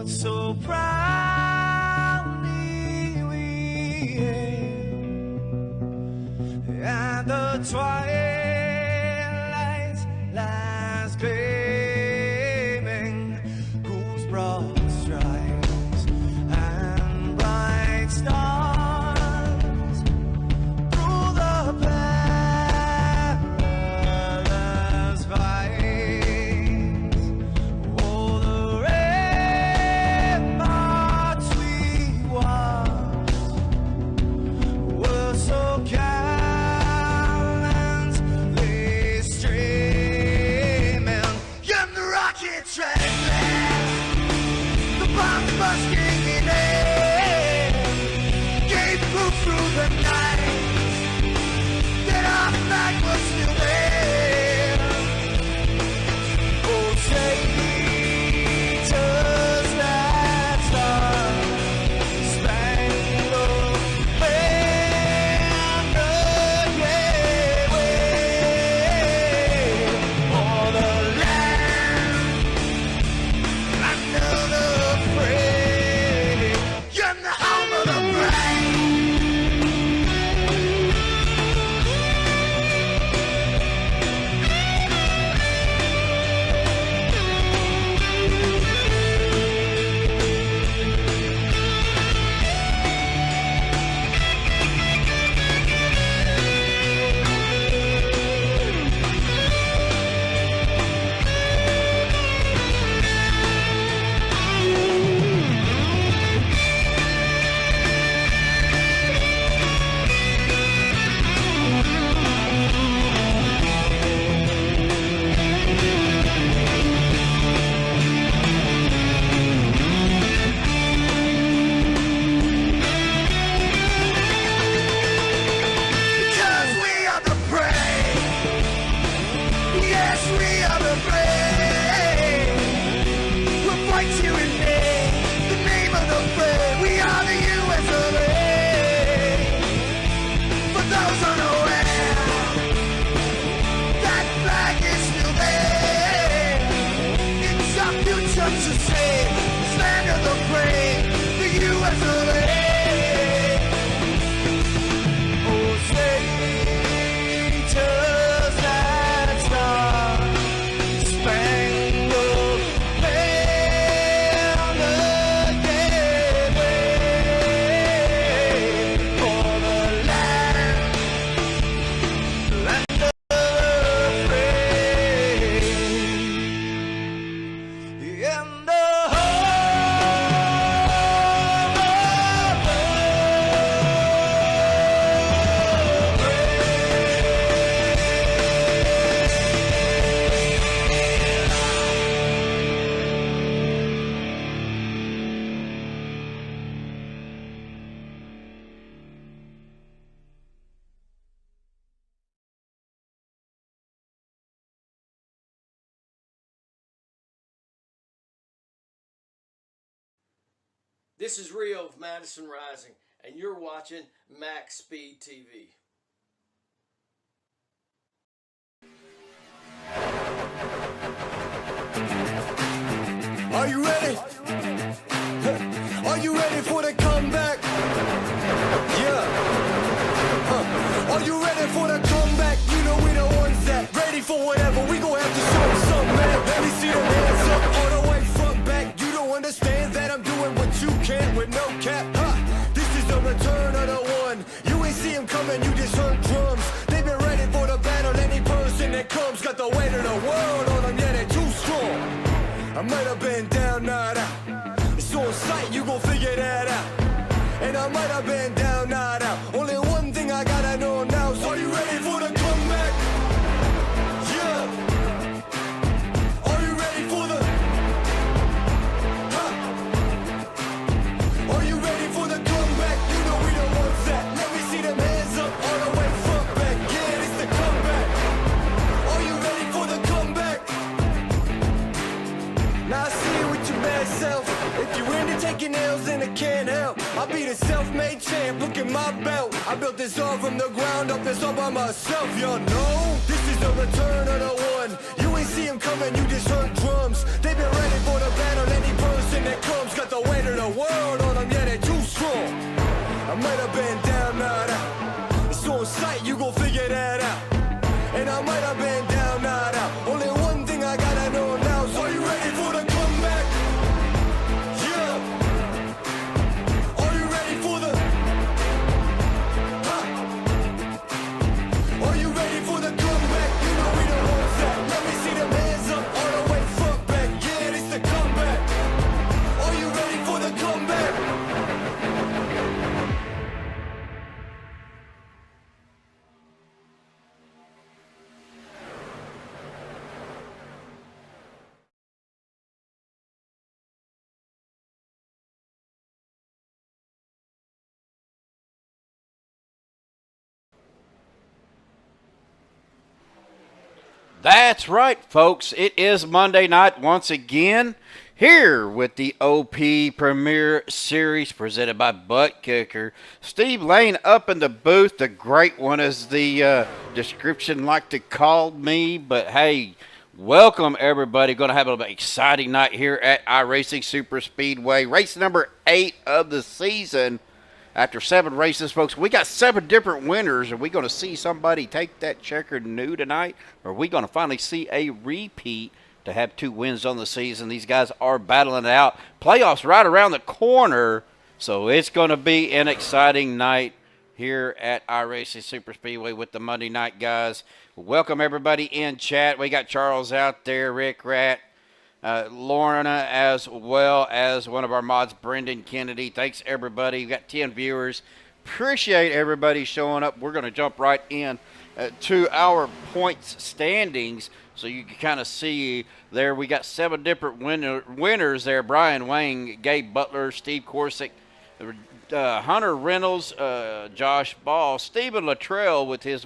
so proudly we hailed, and the twilight's last gleaming, whose broad stripes and bright stars through the perilous fights. Oh, the ramparts we watched were so gallantly streaming, and the rockets ran fast, the bombs bursting in air, gave proof through the night that our flag was still there. Oh, traitors that star-spangled banner, yeah, wave for the land under the fray, and the home of the brave. Because we are the brave. Yes, we are the brave. We'll fight you in the name of the brave. We are the US of A. For those unaware, that flag is still there. It's our future to save. Stand of the brave, the US of A. Oh, traitors that star-spangled banner, yeah, wave for the land of the brave, and the This is Rio of Madison Rising, and you're watching Maxspeed TV. Are you ready? Are you ready for the comeback? Yeah. Are you ready for the comeback? You know we the ones that ready for whatever. We gon' have to show them something, man. Let me see them hands up all the way front back. You don't understand that I'm doing what you can't with no cap. This is the return of the one. You ain't see him coming, you just heard drums. They've been ready for the battle. Any person that comes got the weight of the world on them. Yeah, they're too strong. I might have been down, not out. It's on sight, you gon' figure that out. And I might have been down, not out. Only one thing I gotta know now. So are you ready for the comeback? Yeah. Are you ready for the? Are you ready for the comeback? You know we the ones that. Let me see them hands up all the way front back. Yeah, it's the comeback. Are you ready for the comeback? Now I see you with your bad self. If you're into taking L's, then I can't help. I'll be the self-made champ, look at my belt. I built this all from the ground up, it's all by myself, y'all know. This is the return of the one. You ain't see him coming, you just heard drums. They've been ready for the battle, any person that comes got That's right, folks. It is Monday night once again here with the OP Premier Series presented by Buttkicker. Steve Lane up in the booth. The great one, as the description like to call me. But, hey, welcome, everybody. Going to have an exciting night here at iRacing Superspeedway. Race number 8 of the season. After 7 races, folks, we got 7 different winners. Are we going to see somebody take that checkered new tonight? Or are we going to finally see a repeat to have 2 wins on the season? These guys are battling it out. Playoffs right around the corner. So it's going to be an exciting night here at iRacing Superspeedway with the Monday night guys. Welcome, everybody in chat. We got Charles out there, Rick Rat. Lorna, as well as one of our mods, Brendan Kennedy. Thanks, everybody. We've got 10 viewers. Appreciate everybody showing up. We're going to jump right in to our points standings so you can kind of see there. We got 7 different winners there. Brian Wang, Gabe Butler, Steve Corsick, Hunter Reynolds, Josh Ball, Stephen Luttrell with his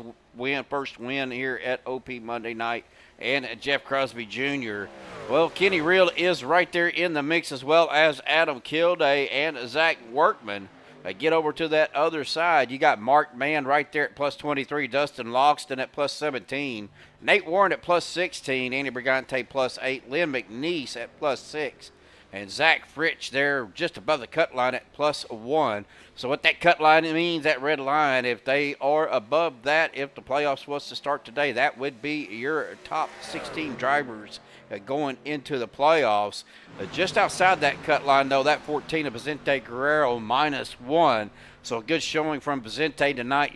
first win here at OP Monday night, and Jeff Crosby Jr. Well, Kenny Real is right there in the mix, as well as Adam Kilday and Zach Workman. Get over to that other side. You got Mark Mann right there at plus 23, Dustin Loxton at plus 17, Nate Warren at plus 16, Andy Brigante plus 8, Lynn McNeese at plus 6, and Zach Fritsch there just above the cut line at plus 1. So what that cut line means, that red line, if they are above that, if the playoffs was to start today, that would be your top 16 drivers going into the playoffs. Just outside that cut line, though, that 14 of Vicente Guerrero minus 1. So a good showing from Vicente tonight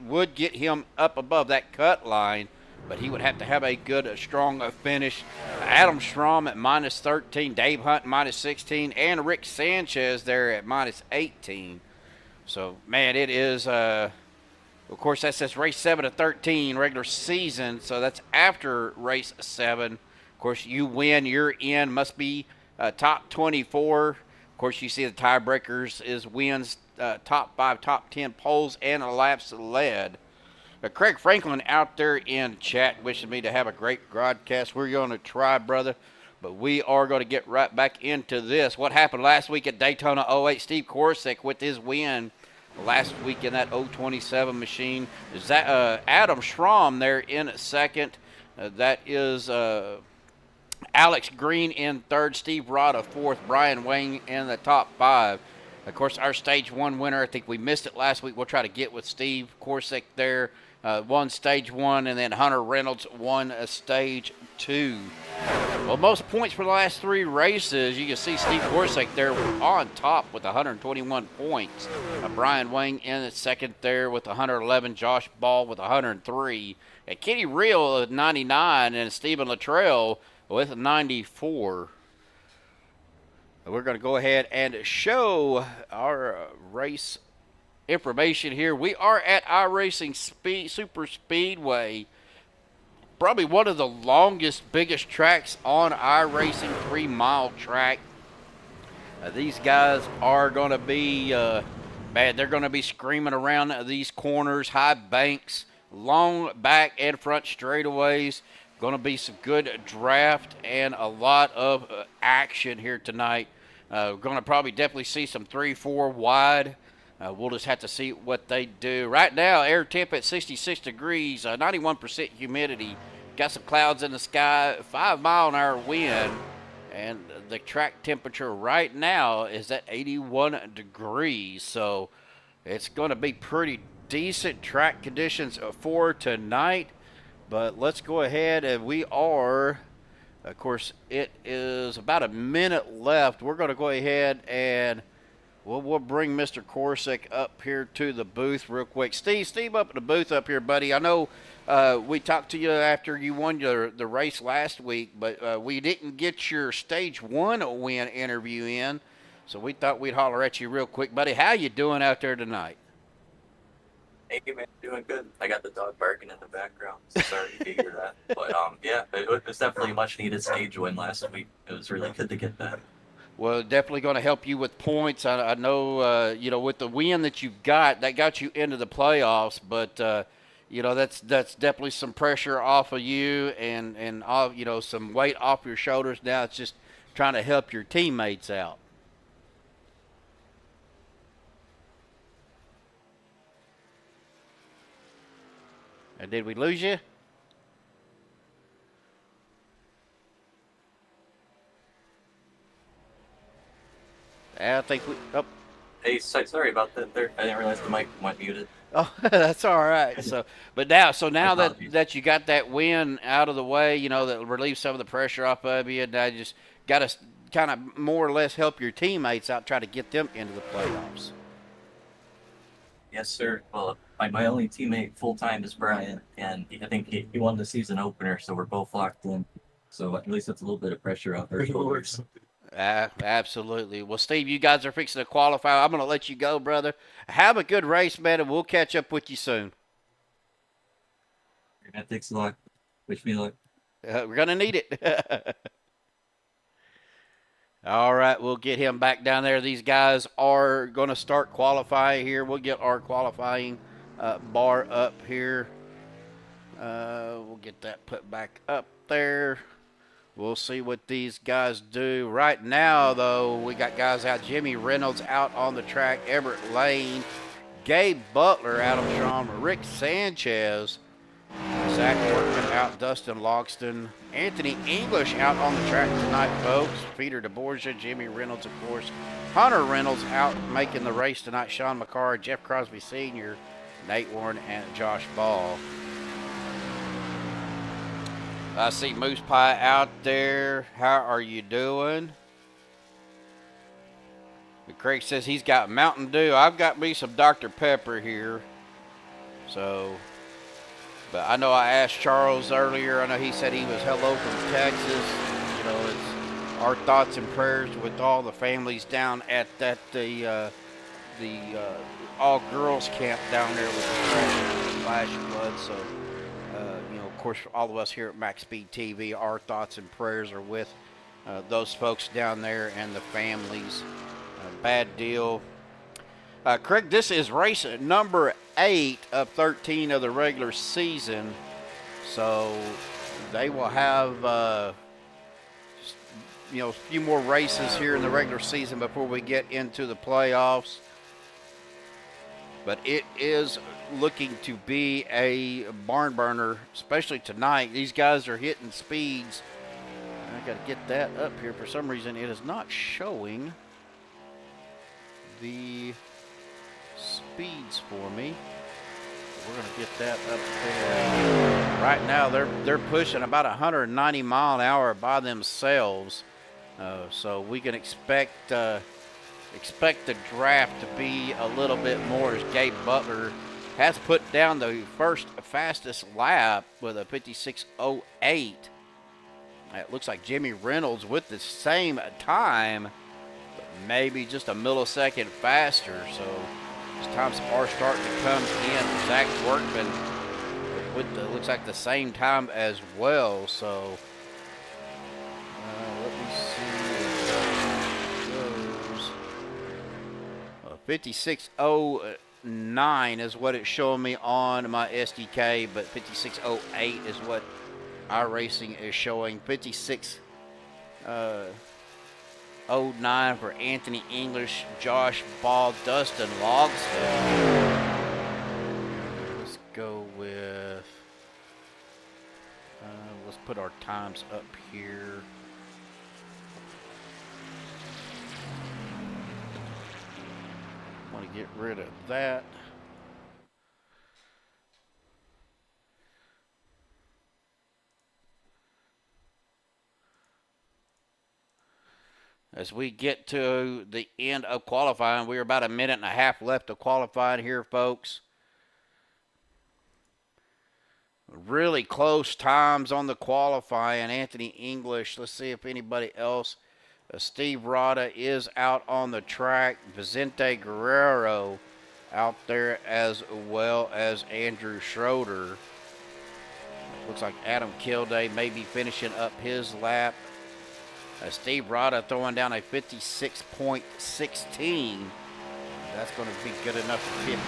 would get him up above that cut line, but he would have to have a good, strong finish. Adam Schramm at minus 13, Dave Hunt minus 16, and Rick Sanchez there at minus 18. So, man, it is, of course, that says race 7 of 13, regular season, so that's after race 7. Of course, you win, you're in, must be top 24. Of course, you see the tiebreakers is wins, top 5, top 10 poles, and laps led. Craig Franklin out there in chat wishing me to have a great broadcast. We're going to try, brother, but we are going to get right back into this. What happened last week at Daytona 08, Steve Corsick with his win last week in that 027 machine. Is that Adam Schramm there in second? That is Alex Green in third, Steve Rada fourth, Brian Wang in the top 5. Of course, our stage 1 winner, I think we missed it last week. We'll try to get with Steve Corsick there. Won stage 1, and then Hunter Reynolds won stage 2. Well, most points for the last 3 races. You can see Steve Corsick there on top with 121 points. Brian Wang in at second there with 111. Josh Ball with 103. And Kenny Real at 99, and Stephen Luttrell with 94. We're going to go ahead and show our race information here. We are at iRacing Superspeedway, probably one of the longest, biggest tracks on iRacing, 3-mile track. These guys are going to be, man, they're going to be screaming around these corners, high banks, long back and front straightaways. Going to be some good draft and a lot of action here tonight. We're going to probably definitely see some 3-4 wide. We'll just have to see what they do. Right now, air temp at 66 degrees, 91% humidity. Got some clouds in the sky, 5-mile-an-hour wind, and the track temperature right now is at 81 degrees. So it's going to be pretty decent track conditions for tonight. But let's go ahead, and we are, of course, it is about a minute left. We're going to go ahead and we'll bring Mr. Corsick up here to the booth real quick. Steve up in the booth up here, buddy. I know we talked to you after you won the race last week, but we didn't get your stage 1 win interview in, so we thought we'd holler at you real quick. Buddy, how you doing out there tonight? Hey man, doing good. I got the dog barking in the background, so sorry to hear that. But yeah, it was definitely a much needed stage win last week. It was really good to get that. Well, definitely going to help you with points. I know, you know, with the win that you got, that got you into the playoffs. But, you know, that's definitely some pressure off of you and all, you know, some weight off your shoulders. Now it's just trying to help your teammates out. And did we lose you? I think we. Oh, Hey, sorry about that. There, I didn't realize the mic went muted. oh, that's all right. So, but now, now that Apologies. you got that win out of the way, you know, that relieves some of the pressure off of you. Now you just got to kind of more or less help your teammates out, try to get them into the playoffs. Yes, sir. Well, my only teammate full time is Brian, and I think he won the season opener, so we're both locked in. So at least that's a little bit of pressure off our shoulders. Absolutely. Well, Steve, you guys are fixing to qualify. I'm going to let you go, brother. Have a good race, man, and we'll catch up with you soon. Thanks a lot. Wish me luck. We're going to need it. All right, we'll get him back down there. These guys are going to start qualifying here. We'll get our qualifying bar up here. We'll get that put back up there. We'll see what these guys do. Right now, though, we got guys out. Jimmy Reynolds out on the track. Everett Lane. Gabe Butler out of Sean. Rick Sanchez. Zach Workman out. Dustin Logston. Anthony English out on the track tonight, folks. Peter DeBorgia. Jimmy Reynolds, of course. Hunter Reynolds out making the race tonight. Sean McCarr. Jeff Crosby Sr. Nate Warren and Josh Ball. I see Moose Pie out there. How are you doing? Craig says he's got Mountain Dew. I've got me some Dr. Pepper here. So, but I know I asked Charles earlier. I know he said he was hello from Texas. You know, it's our thoughts and prayers with all the families down at the all girls camp down there with the Flash Blood. So. Of course, all of us here at Maxspeed TV, our thoughts and prayers are with those folks down there and the families. Bad deal. Craig, this is race number 8 of 13 of the regular season. So they will have, a few more races here in the regular season before we get into the playoffs. But it is looking to be a barn burner, especially tonight. These guys are hitting speeds. I got to get that up here. For some reason, it is not showing the speeds for me. We're going to get that up there. Right now, they're pushing about 190 mile an hour by themselves. So we can expect the draft to be a little bit more, as Gabe Butler has put down the first fastest lap with a 56.08. It looks like Jimmy Reynolds with the same time, but maybe just a millisecond faster. So these times are starting to come in. Zach Workman with looks like the same time as well. So let me see. 56.09 is what it's showing me on my SDK, but 56.08 is what iRacing is showing. 56.09 for Anthony English, Josh Ball, Dustin Logston. Let's go with, let's put our times up here. Want to get rid of that. As we get to the end of qualifying, we're about a minute and a half left of qualifying here, folks. Really close times on the qualifying. Anthony English, let's see if anybody else. Steve Rada is out on the track. Vicente Guerrero out there, as well as Andrew Schroeder. Looks like Adam Kilday may be finishing up his lap. Steve Rada throwing down a 56.16. That's going to be good enough for 15.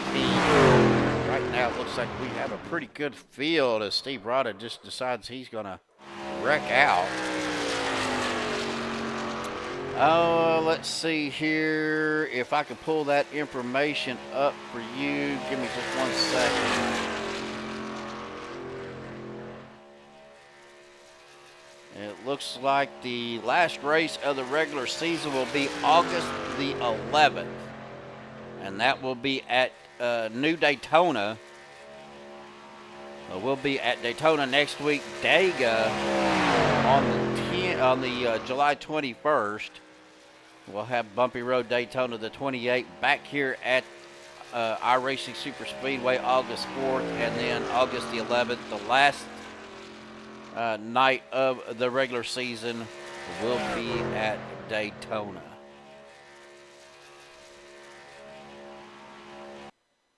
right now it looks like we have a pretty good field as Steve Rada just decides he's going to wreck out. Oh, let's see here if I can pull that information up for you. Give me just 1 second. It looks like the last race of the regular season will be August the 11th. And that will be at New Daytona. We'll be at Daytona next week. Dega on the July 21st. We'll have Bumpy Road Daytona the 28th. Back here at iRacing Superspeedway August 4th. And then August the 11th, the last night of the regular season, will be at Daytona.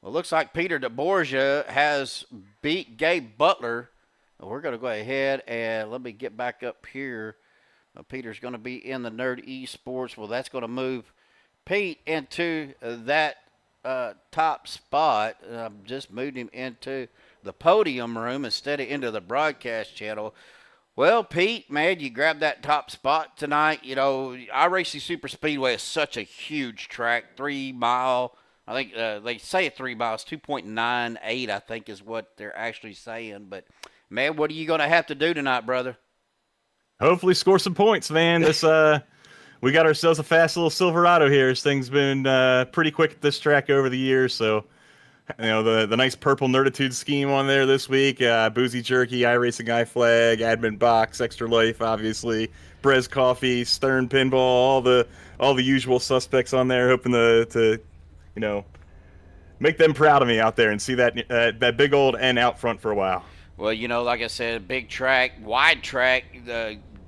Well, it looks like Peter DeBorgia has beat Gabe Butler. We're going to go ahead and let me get back up here. Peter's going to be in the Nerd Esports. Well, that's going to move Pete into that top spot. Just moved him into the podium room instead of into the broadcast channel. Well, Pete, man, you grabbed that top spot tonight. You know, iRacing Superspeedway is such a huge track, 3 mile. I think they say 3 miles, 2.98, I think is what they're actually saying. But, man, what are you going to have to do tonight, brother? Hopefully score some points, man. This we got ourselves a fast little Silverado here. This thing's been pretty quick at this track over the years. So, you know, the nice purple Nerditude scheme on there this week. Boozy Jerky, iRacing iFlag, Admin Box, Extra Life, obviously. Brez Coffee, Stern Pinball, all the usual suspects on there. Hoping to you know, make them proud of me out there and see that big old N out front for a while. Well, you know, like I said, big track, wide track,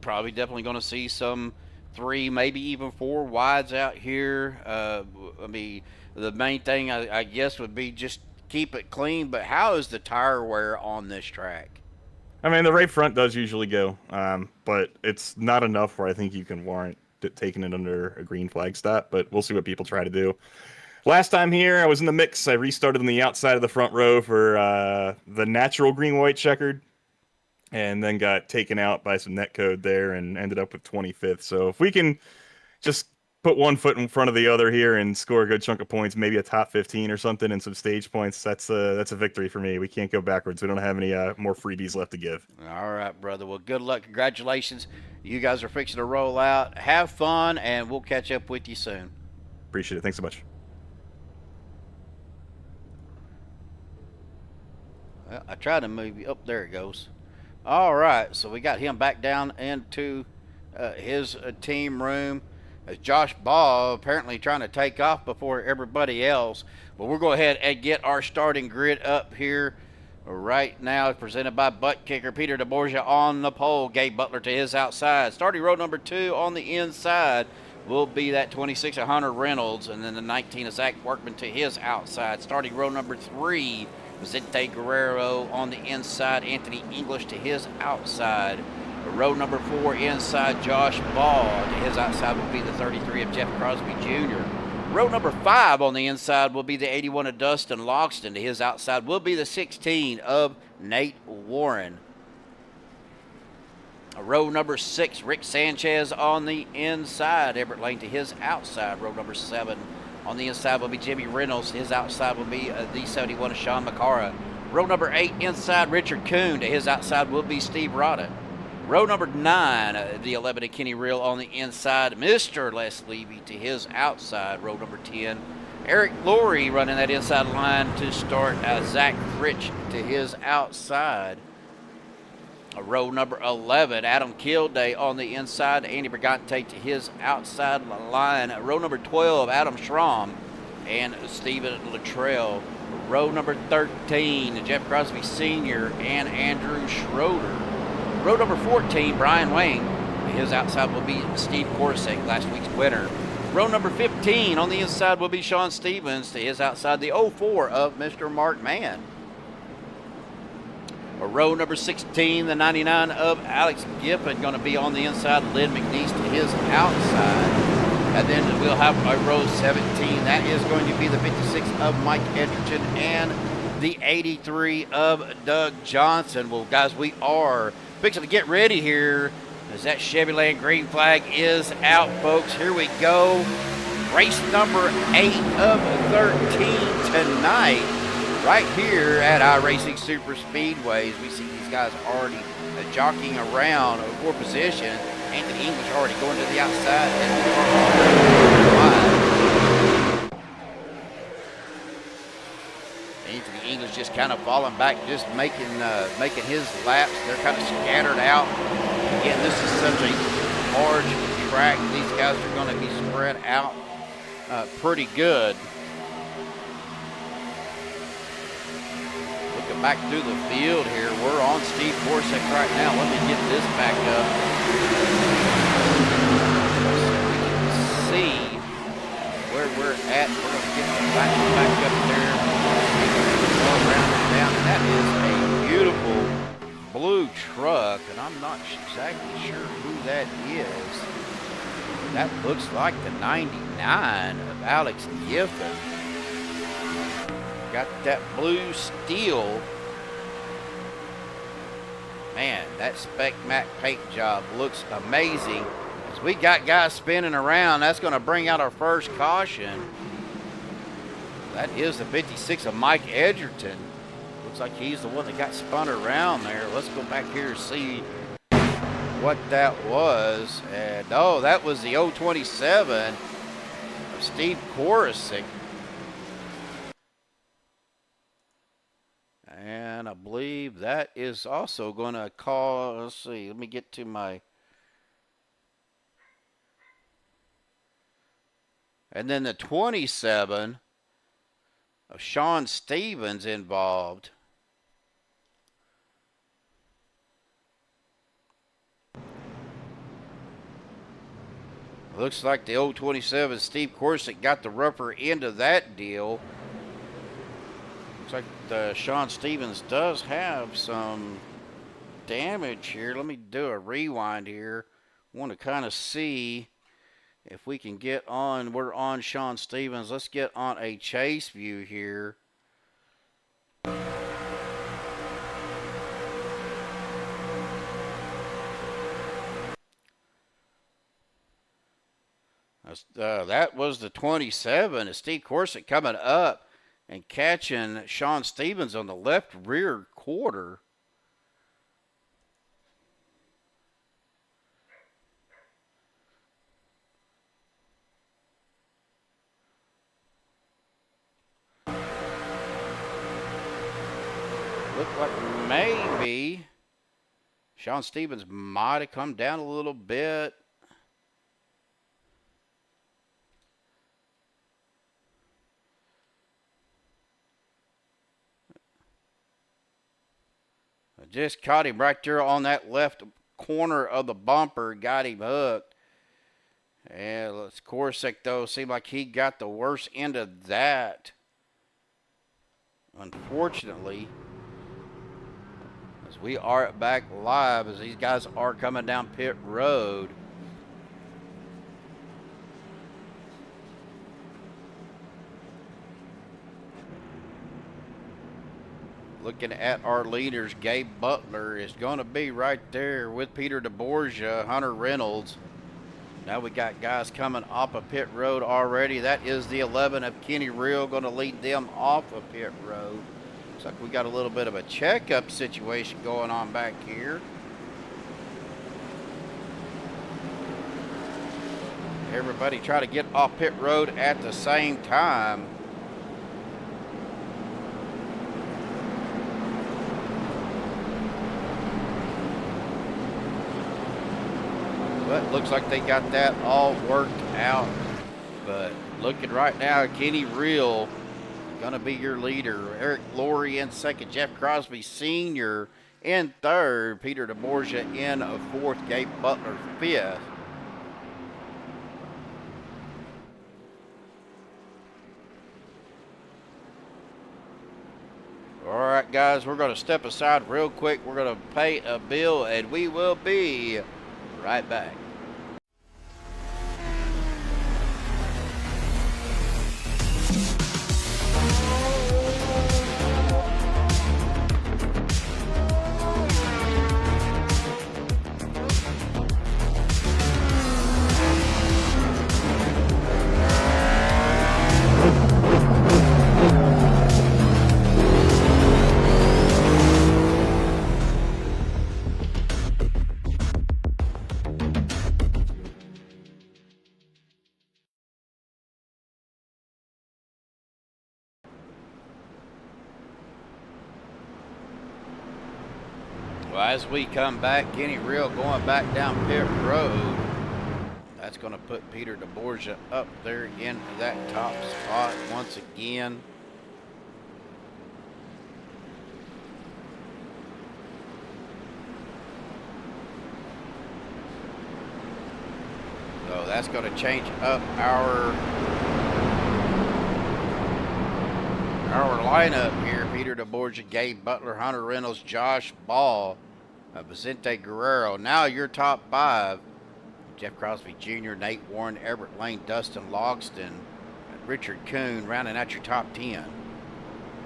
probably definitely going to see some 3, maybe even 4 wides out here. I mean, the main thing, I guess, would be just keep it clean. But how is the tire wear on this track? I mean, the right front does usually go, but it's not enough where I think you can warrant taking it under a green flag stop. But we'll see what people try to do. Last time here, I was in the mix. I restarted on the outside of the front row for the natural green-white checkered, and then got taken out by some netcode there and ended up with 25th. So if we can just put one foot in front of the other here and score a good chunk of points, maybe a top 15 or something and some stage points, that's a victory for me. We can't go backwards. We don't have any more freebies left to give. All right, brother. Well, good luck. Congratulations. You guys are fixing to roll out. Have fun, and we'll catch up with you soon. Appreciate it. Thanks so much. Well, I tried to move you up. There it goes. All right, so we got him back down into his team room. Josh Ball apparently trying to take off before everybody else. But we'll go ahead and get our starting grid up here right now. Presented by Buttkicker. Peter DeBorgia on the pole. Gabe Butler to his outside. Starting row number 2 on the inside will be that 26 of Hunter Reynolds. And then the 19 of Zach Workman to his outside. Starting row number 3. Vicente Guerrero on the inside, Anthony English to his outside. Row number 4 inside, Josh Ball to his outside will be the 33 of Jeff Crosby Jr. Row number 5 on the inside will be the 81 of Dustin Loxton to his outside will be the 16 of Nate Warren. Row number 6, Rick Sanchez on the inside, Everett Lane to his outside. Row number 7 on the inside will be Jimmy Reynolds. His outside will be the 71 of Sean McCara. Row number 8 inside, Richard Kuhn. To his outside will be Steve Rada. Row number 9, the 11 of Kenny Real on the inside. Mr. Les Levy to his outside. Row number 10, Eric Laurie running that inside line to start. Zach Rich to his outside. Row number 11, Adam Kilday on the inside, Andy Brigante to his outside line. Row number 12, Adam Schramm and Stephen Luttrell. Row number 13, Jeff Crosby Sr. and Andrew Schroeder. Row number 14, Brian Wayne. His outside will be Steve Korsek, last week's winner. Row number 15 on the inside will be Sean Stevens. To his outside, the 04 of Mr. Mark Mann. Row number 16, the 99 of Alex Giffen, going to be on the inside. Lynn McNeese to his outside. And then we'll have a row 17. That is going to be the 56 of Mike Edgerton and the 83 of Doug Johnson. Well, guys, we are fixing to get ready here as that Chevyland green flag is out, folks. Here we go. Race number 8 of 13 tonight, right here at iRacing Superspeedways. We see these guys already jockeying around for position. Anthony English already going to the outside and Anthony English just kind of falling back, just making his laps. They're kind of scattered out. Again, this is such a large track. These guys are going to be spread out pretty good. Looking back through the field here, we're on Steve Korsak right now. Let me get this back up. So we can see where we're at. We're going to get back up there. Around and down. That is a beautiful blue truck, and I'm not exactly sure who that is. That looks like the 99 of Alex Giffen. Got that blue steel. Man, that Spec Mac paint job looks amazing. As we got guys spinning around, that's going to bring out our first caution. That is the 56 of Mike Edgerton. Looks like he's the one that got spun around there. Let's go back here and see what that was. And oh, that was the 027 of Steve Korsak. And I believe that is also going to call, let's see, let me get to my, and then the 27 of Sean Stevens involved. Looks like the 027 Steve Korsak got the rougher end of that deal. Looks like the Sean Stevens does have some damage here. Let me do a rewind here. Want to kind of see if we can get on. We're on Sean Stevens. Let's get on a chase view here. That was the 27. Steve Korsak coming up and catching Sean Stevens on the left rear quarter. Looked like maybe Sean Stevens might have come down a little bit. I just caught him right there on that left corner of the bumper, got him hooked. And let's Korsak, though, seemed like he got the worst end of that. Unfortunately, as we are back live, as these guys are coming down pit road. Looking at our leaders, Gabe Butler is going to be right there with Peter DeBorgia, Hunter Reynolds. Now we got guys coming off of pit road already. That is the 11 of Kenny Real going to lead them off of pit road. Looks like we got a little bit of a checkup situation going on back here. Everybody try to get off pit road at the same time. But looks like they got that all worked out. But looking right now, Kenny Real gonna be your leader. Eric Laurie in second. Jeff Crosby Sr. in third. Peter DeBorgia in fourth. Gabe Butler fifth. All right, guys, we're gonna step aside real quick. We're gonna pay a bill, and we will be right back. Well, as we come back, Kenny Real going back down pit road. That's going to put Peter DeBorgia up there in that top spot once again. So that's going to change up our lineup here. Peter DeBorgia, Gabe Butler, Hunter Reynolds, Josh Ball, Vicente Guerrero. Now your top 5. Jeff Crosby Jr., Nate Warren, Everett Lane, Dustin Logston, Richard Kuhn, rounding out your top 10.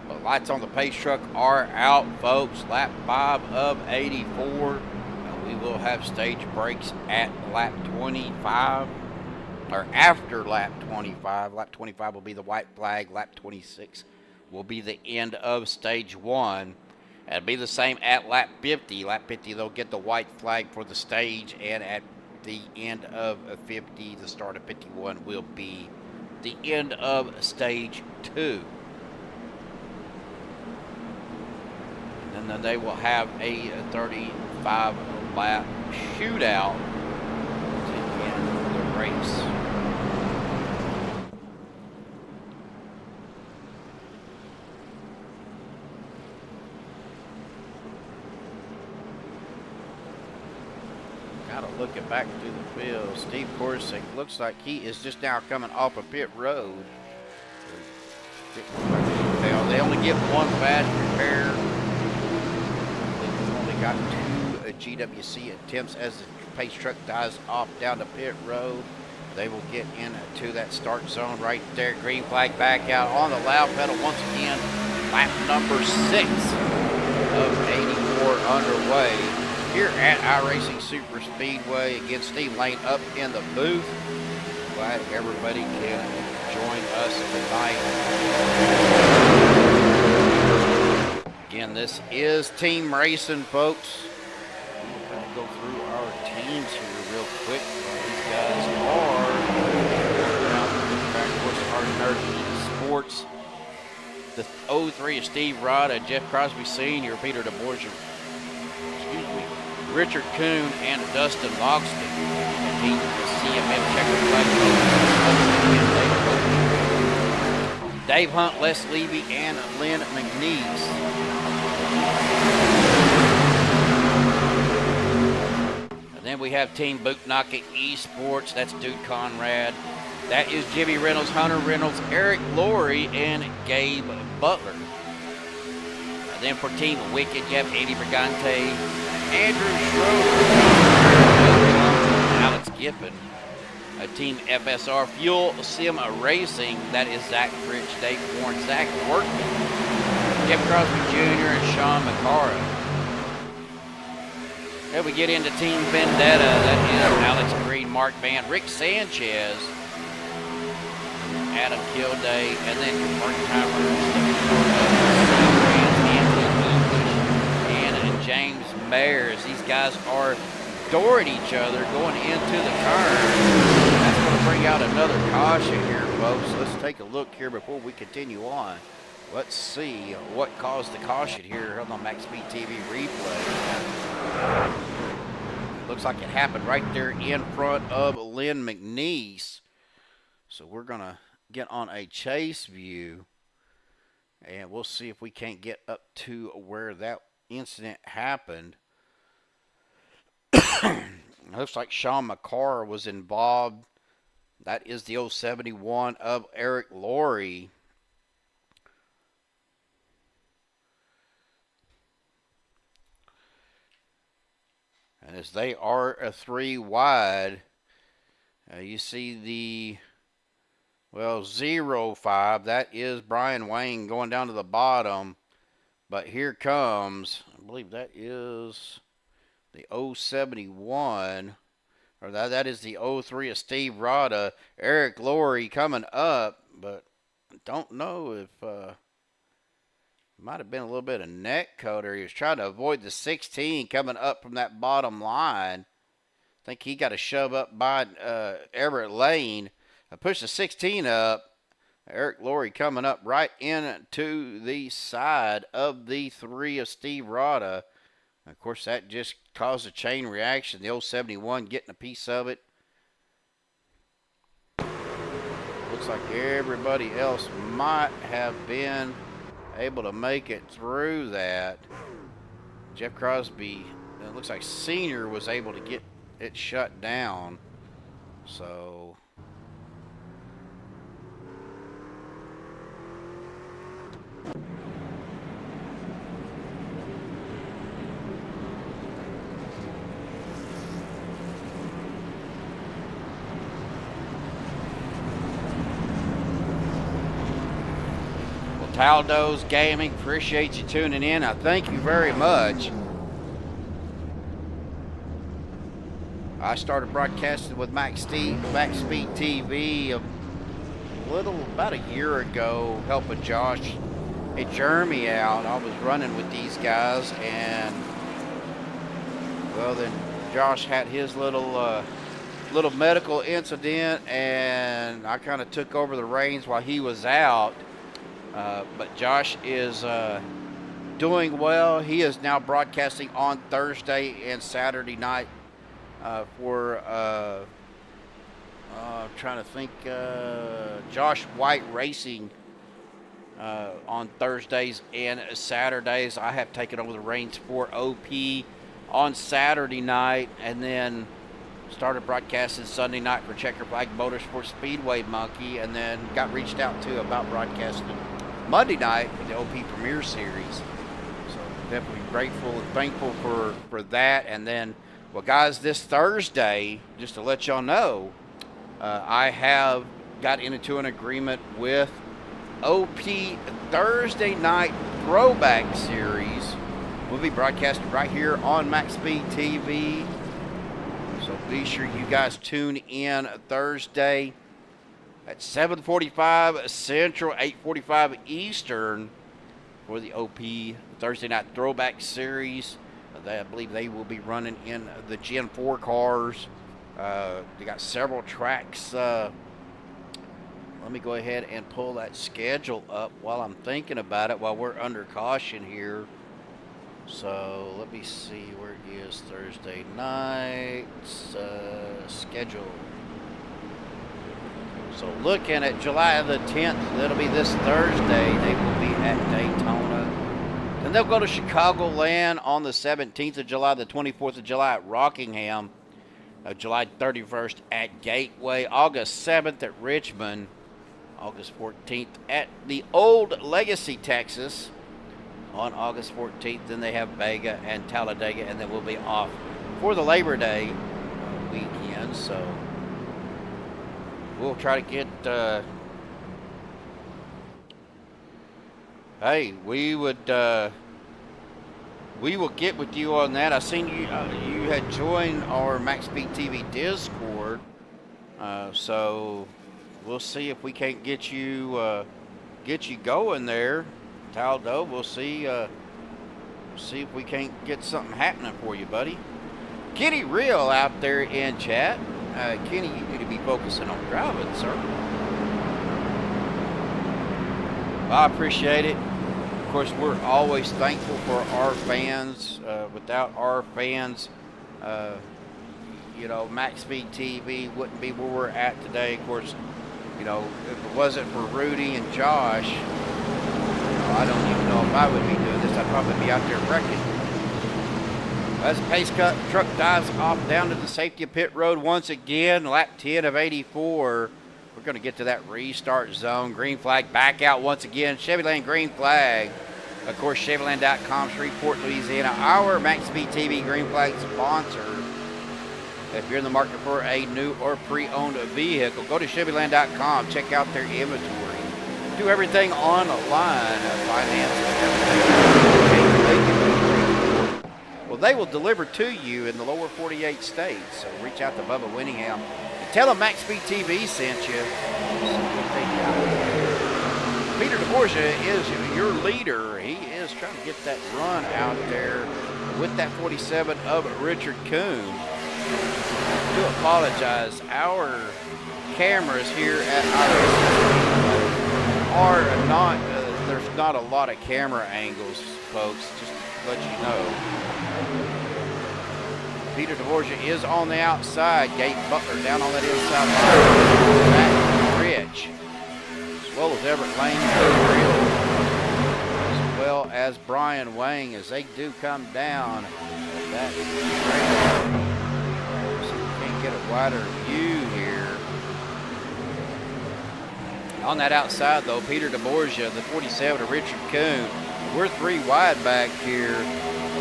But lights on the pace truck are out, folks. Lap 5 of 84. We will have stage breaks at lap 25, or after lap 25. Lap 25 will be the white flag. Lap 26 will be the end of stage 1. It'll be the same at lap 50. Lap 50, they'll get the white flag for the stage, and at the end of 50, the start of 51 will be the end of stage 2. And then they will have a 35 lap shootout to end the race. Looking back through the field, Steve Korsick looks like he is just now coming off of pit road. They only get one fast repair. They've only got 2 GWC attempts as the pace truck dies off down to pit road. They will get into that start zone right there. Green flag back out on the loud pedal once again. Lap number 6 of 84 underway here at iRacing Superspeedway. Again, Steve Lane up in the booth. Glad everybody can join us tonight. Again, this is team racing, folks. We're going to go through our teams here real quick. These guys are of course, our Nerd Sports. The 03 is Steve Rada, Jeff Crosby Sr., Peter DeBorgia, Richard Kuhn, and Dustin Logston. The CMF checker flag. Dave Hunt, Les Levy, and Lynn McNeese. And then we have Team Buttkicker Esports. That's Dude Conrad. That is Jimmy Reynolds, Hunter Reynolds, Eric Laurie, and Gabe Butler. And then for Team Wicked, you have Eddie Brigante, Andrew Schroeder, Alex Giffen. Team FSR Fuel Sim Racing, that is Zach Fritch, Dave Warren, Zach Workman, Jeff Crosby Jr., and Sean McCara. Then we get into Team Vendetta, that is Alex Green, Mark Van, Rick Sanchez, Adam Kilday, and then your part-timers, and James Mayers. These guys are dooring each other going into the turn. That's going to bring out another caution here, folks. Let's take a look here before we continue on. Let's see what caused the caution here on the Maxspeed TV replay. Looks like it happened right there in front of Lynn McNeese. So we're going to get on a chase view, and we'll see if we can't get up to where that incident happened. Looks like Sean McCarr was involved. That is the 071 of Eric Laurie. And as they are a 3 wide, you see the 05. That is Brian Wayne going down to the bottom. But here comes, I believe that is the 071, or that is the 03 of Steve Rada. Eric Laurie coming up, but don't know if might have been a little bit of neck coder. He was trying to avoid the 16 coming up from that bottom line. I think he got a shove up by Everett Lane. I pushed the 16 up. Eric Laurie coming up right into the side of the 3 of Steve Rada. Of course, that just caused a chain reaction. The old 71 getting a piece of it. Looks like everybody else might have been able to make it through that. Jeff Crosby, it looks like Senior was able to get it shut down. So Taldo's Gaming, appreciate you tuning in. I thank you very much. I started broadcasting with Maxspeed TV about a year ago, helping Josh and Jeremy out. I was running with these guys, and well, then Josh had his little medical incident, and I kind of took over the reins while he was out. But Josh is doing well. He is now broadcasting on Thursday and Saturday night for trying to think, Josh White Racing on Thursdays and Saturdays. I have taken over the reins for OP on Saturday night, and then started broadcasting Sunday night for Checker Flag Motorsports Speedway Monkey, and then got reached out to about broadcasting Monday night for the OP Premier Series. So definitely grateful and thankful for that. And then, well, guys, this Thursday, just to let y'all know, I have got into an agreement with OP Thursday Night Throwback Series. We'll be broadcasting right here on Maxspeed TV. So be sure you guys tune in Thursday at 7:45 Central, 8:45 Eastern for the OP Thursday Night Throwback Series. I believe they will be running in the Gen 4 cars. They got several tracks. Let me go ahead and pull that schedule up while I'm thinking about it, while we're under caution here. So let me see where it is. Thursday night's schedule. So looking at July the 10th, that'll be this Thursday. They will be at Daytona. Then they'll go to Chicagoland on the 17th of July, the 24th of July at Rockingham, July 31st at Gateway, August 7th at Richmond, August 14th at the Old Legacy, Texas on August 14th. Then they have Vega and Talladega, and then we'll be off for the Labor Day weekend. So we'll try to get, hey, we will get with you on that. I seen you, you had joined our Maxspeed TV Discord, so we'll see if we can't get you going there, Taldo. We'll see if we can't get something happening for you, buddy. Kenny Real out there in chat. Kenny, you need to be focusing on driving, sir. Well, I appreciate it. Of course, we're always thankful for our fans. Without our fans, you know, Maxspeed TV wouldn't be where we're at today. Of course, you know, if it wasn't for Rudy and Josh, you know, I don't even know if I would be doing this. I'd probably be out there wrecking. As a pace cut, truck dives off down to the safety of pit road once again, lap 10 of 84. We're going to get to that restart zone. Green flag back out once again. Chevy Land green flag. Of course, ChevyLand.com, Shreveport, Louisiana, our Maxspeed TV green flag sponsor. If you're in the market for a new or pre-owned vehicle, go to ChevyLand.com. Check out their inventory. Do everything online, finance, everything. Well, they will deliver to you in the lower 48 states. So reach out to Bubba Winningham. Tell them Maxspeed TV sent you. Peter DeBorgia is your leader. He is trying to get that run out there with that 47 of Richard Coon. I do apologize. Our cameras here at iRacing are not, there's not a lot of camera angles, folks. Just let you know. Peter Dvorak is on the outside. Gabe Butler down on that inside line. Back Rich. As well as Everett Lane. As well as Brian Wang as they do come down. That can't get a wider view here. On that outside, though, Peter DeBorgia, the 47 of Richard Kuhn. We're 3 wide back here.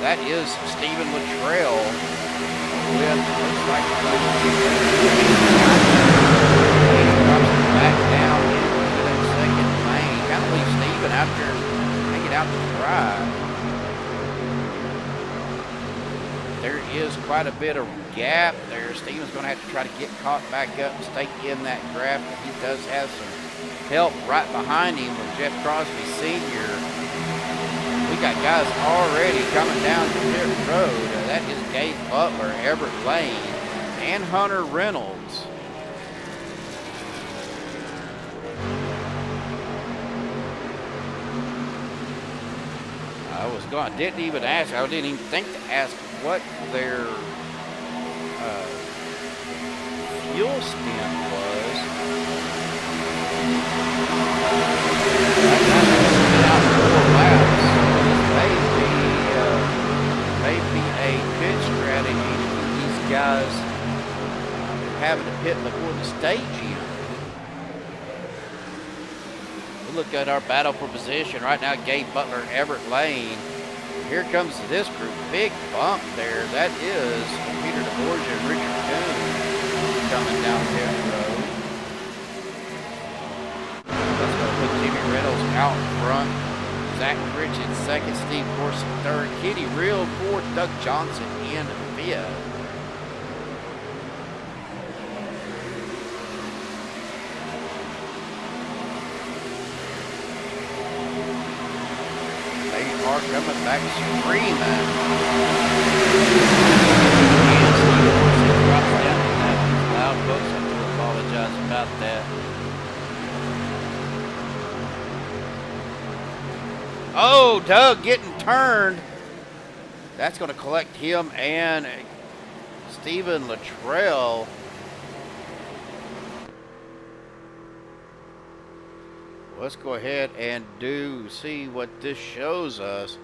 That is Stephen Luttrell with, looks like, back down into that second lane. Kind of leaves Stephen after hanging out to dry. There is quite a bit of gap there. Stephen's going to have to try to get caught back up and stay in that graph. He does have some help right behind him with Jeff Crosby Sr. We got guys already coming down the pit road. That is Gabe Butler, Everett Lane, and Hunter Reynolds. I didn't even think to ask what their fuel stint was. Maybe a pit strategy to keep these guys having to pit before the stage end. We look at our battle for position right now. Gabe Butler, Everett Lane. Here comes this group. Big bump there. That is Peter DeBorgia and Richard Kuhn coming down pit road. Let's go put Jimmy Reynolds out front. Zach Rich in second, Steve Corson third, Kitty Real fourth, Doug Johnson in fifth. Lady Park coming back screaming. And Steve Corson drops down to that one. Loud folks, I do apologize about that. Oh, Doug getting turned. That's going to collect him and Stephen Luttrell. Let's go ahead and see what this shows us.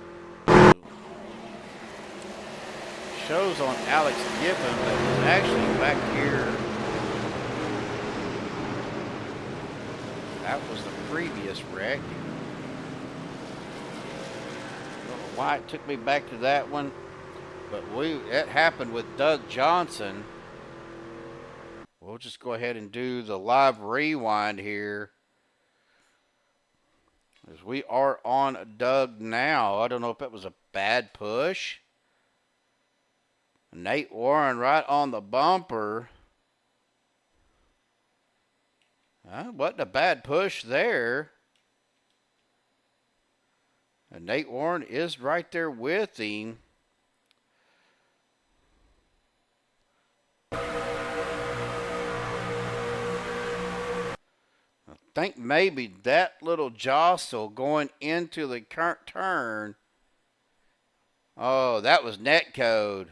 Shows on Alex Gibbon that was actually back here. That was the previous wreck. Why it took me back to that one, but it happened with Doug Johnson. We'll just go ahead and do the live rewind here, as we are on Doug now. I don't know if it was a bad push. Nate Warren right on the bumper. Wasn't a bad push there. And Nate Warren is right there with him. I think maybe that little jostle going into the current turn. Oh, that was net code.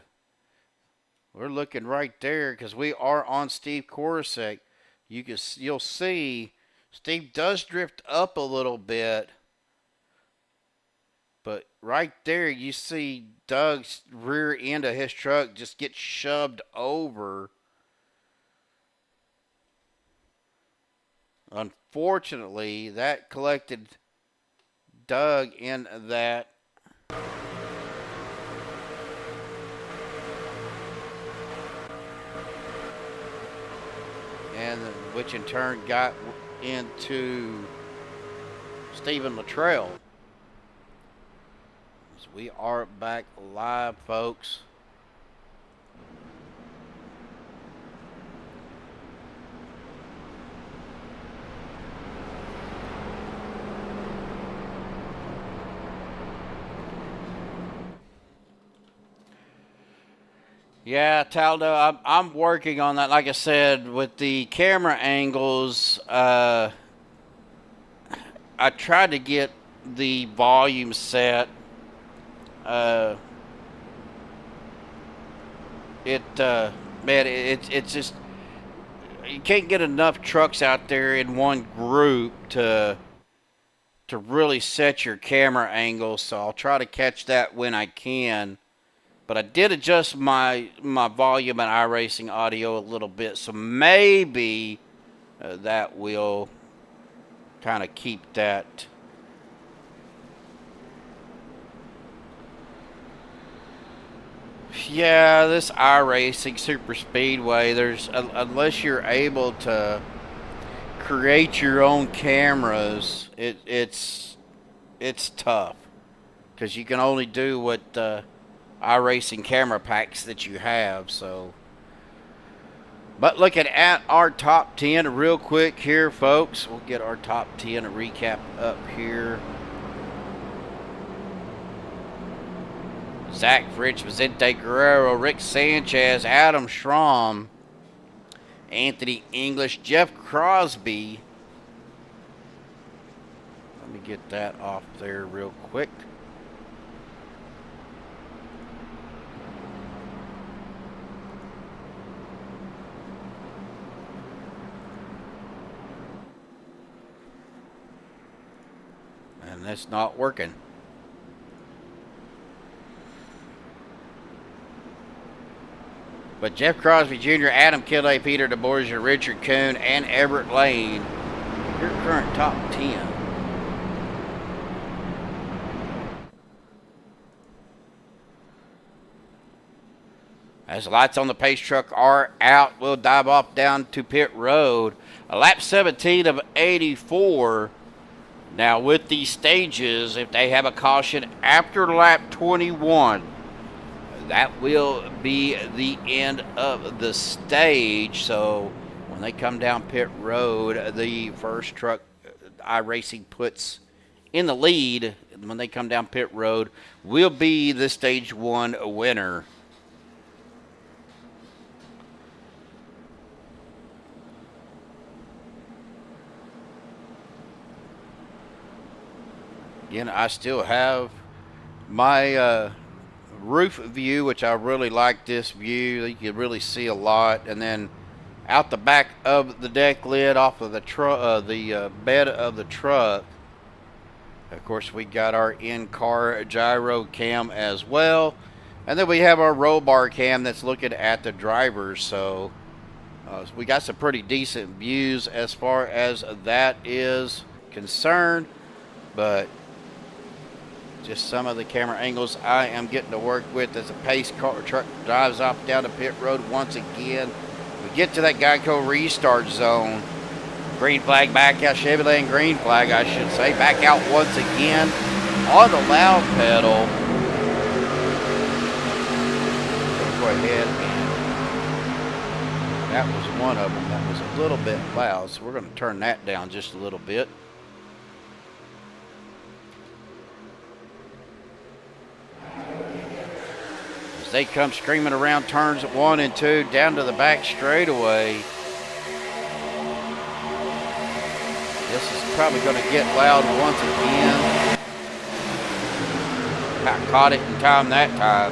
We're looking right there because we are on Steve Korosek. You'll see Steve does drift up a little bit. But right there, you see Doug's rear end of his truck just get shoved over. Unfortunately, that collected Doug in that. And which in turn got into Stephen Luttrell. We are back live, folks. Yeah, Taldo, I'm working on that. Like I said, with the camera angles, I tried to get the volume set Man, it's just, you can't get enough trucks out there in one group to really set your camera angle, so I'll try to catch that when I can. But I did adjust my volume and iRacing audio a little bit, so maybe that will kind of keep that. Yeah, this iRacing Superspeedway, there's unless you're able to create your own cameras, it's tough, because you can only do what iRacing camera packs that you have. So, but looking at our top 10 real quick here, folks, we'll get our top 10 recap up here. Zach Fritz, Vicente Guerrero, Rick Sanchez, Adam Schramm, Anthony English, Jeff Crosby. Let me get that off there real quick. And that's not working. But Jeff Crosby Jr., Adam Killay, Peter DeBorgia, Richard Kuhn, and Everett Lane, your current top 10. As the lights on the pace truck are out, we'll dive off down to pit road. A lap 17 of 84. Now with these stages, if they have a caution after lap 21, that will be the end of the stage. So when they come down pit road, the first truck iRacing puts in the lead, when they come down pit road, will be the stage 1 winner. Again, I still have my roof view, which I really like this view. You can really see a lot. And then out the back of the deck lid, off of the bed of the truck, of course, we got our in-car gyro cam as well. And then we have our roll bar cam that's looking at the drivers. So we got some pretty decent views as far as that is concerned. But just some of the camera angles I am getting to work with as a pace car truck drives off down the pit road once again. We get to that Geico restart zone. Green flag back out, Chevy Lane green flag, I should say. Back out once again on the loud pedal. Go ahead and that was one of them that was a little bit loud, so we're going to turn that down just a little bit. They come screaming around turns 1 and 2 down to the back straightaway. This is probably going to get loud once again. I caught it in time that time.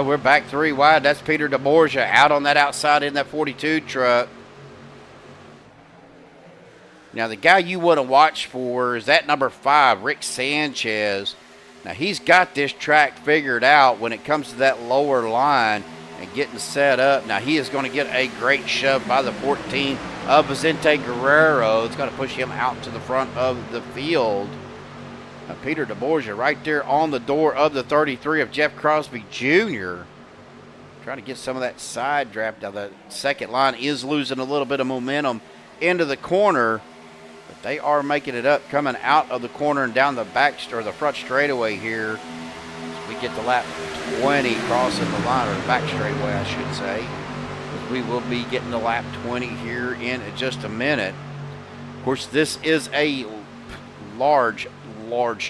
We're back 3 wide. That's Peter DeBorgia out on that outside in that 42 truck. Now the guy you want to watch for is that number 5, Rick Sanchez. Now, he's got this track figured out when it comes to that lower line and getting set up. Now, he is going to get a great shove by the 14 of Vicente Guerrero. It's going to push him out to the front of the field. Now, Peter DeBorgia right there on the door of the 33 of Jeff Crosby Jr. Trying to get some of that side draft. Now, the second line is losing a little bit of momentum into the corner. But they are making it up, coming out of the corner and down the back or the front straightaway here. As we get to lap 20, crossing the line, or the back straightaway, I should say. As we will be getting to lap 20 here in just a minute. Of course, this is a large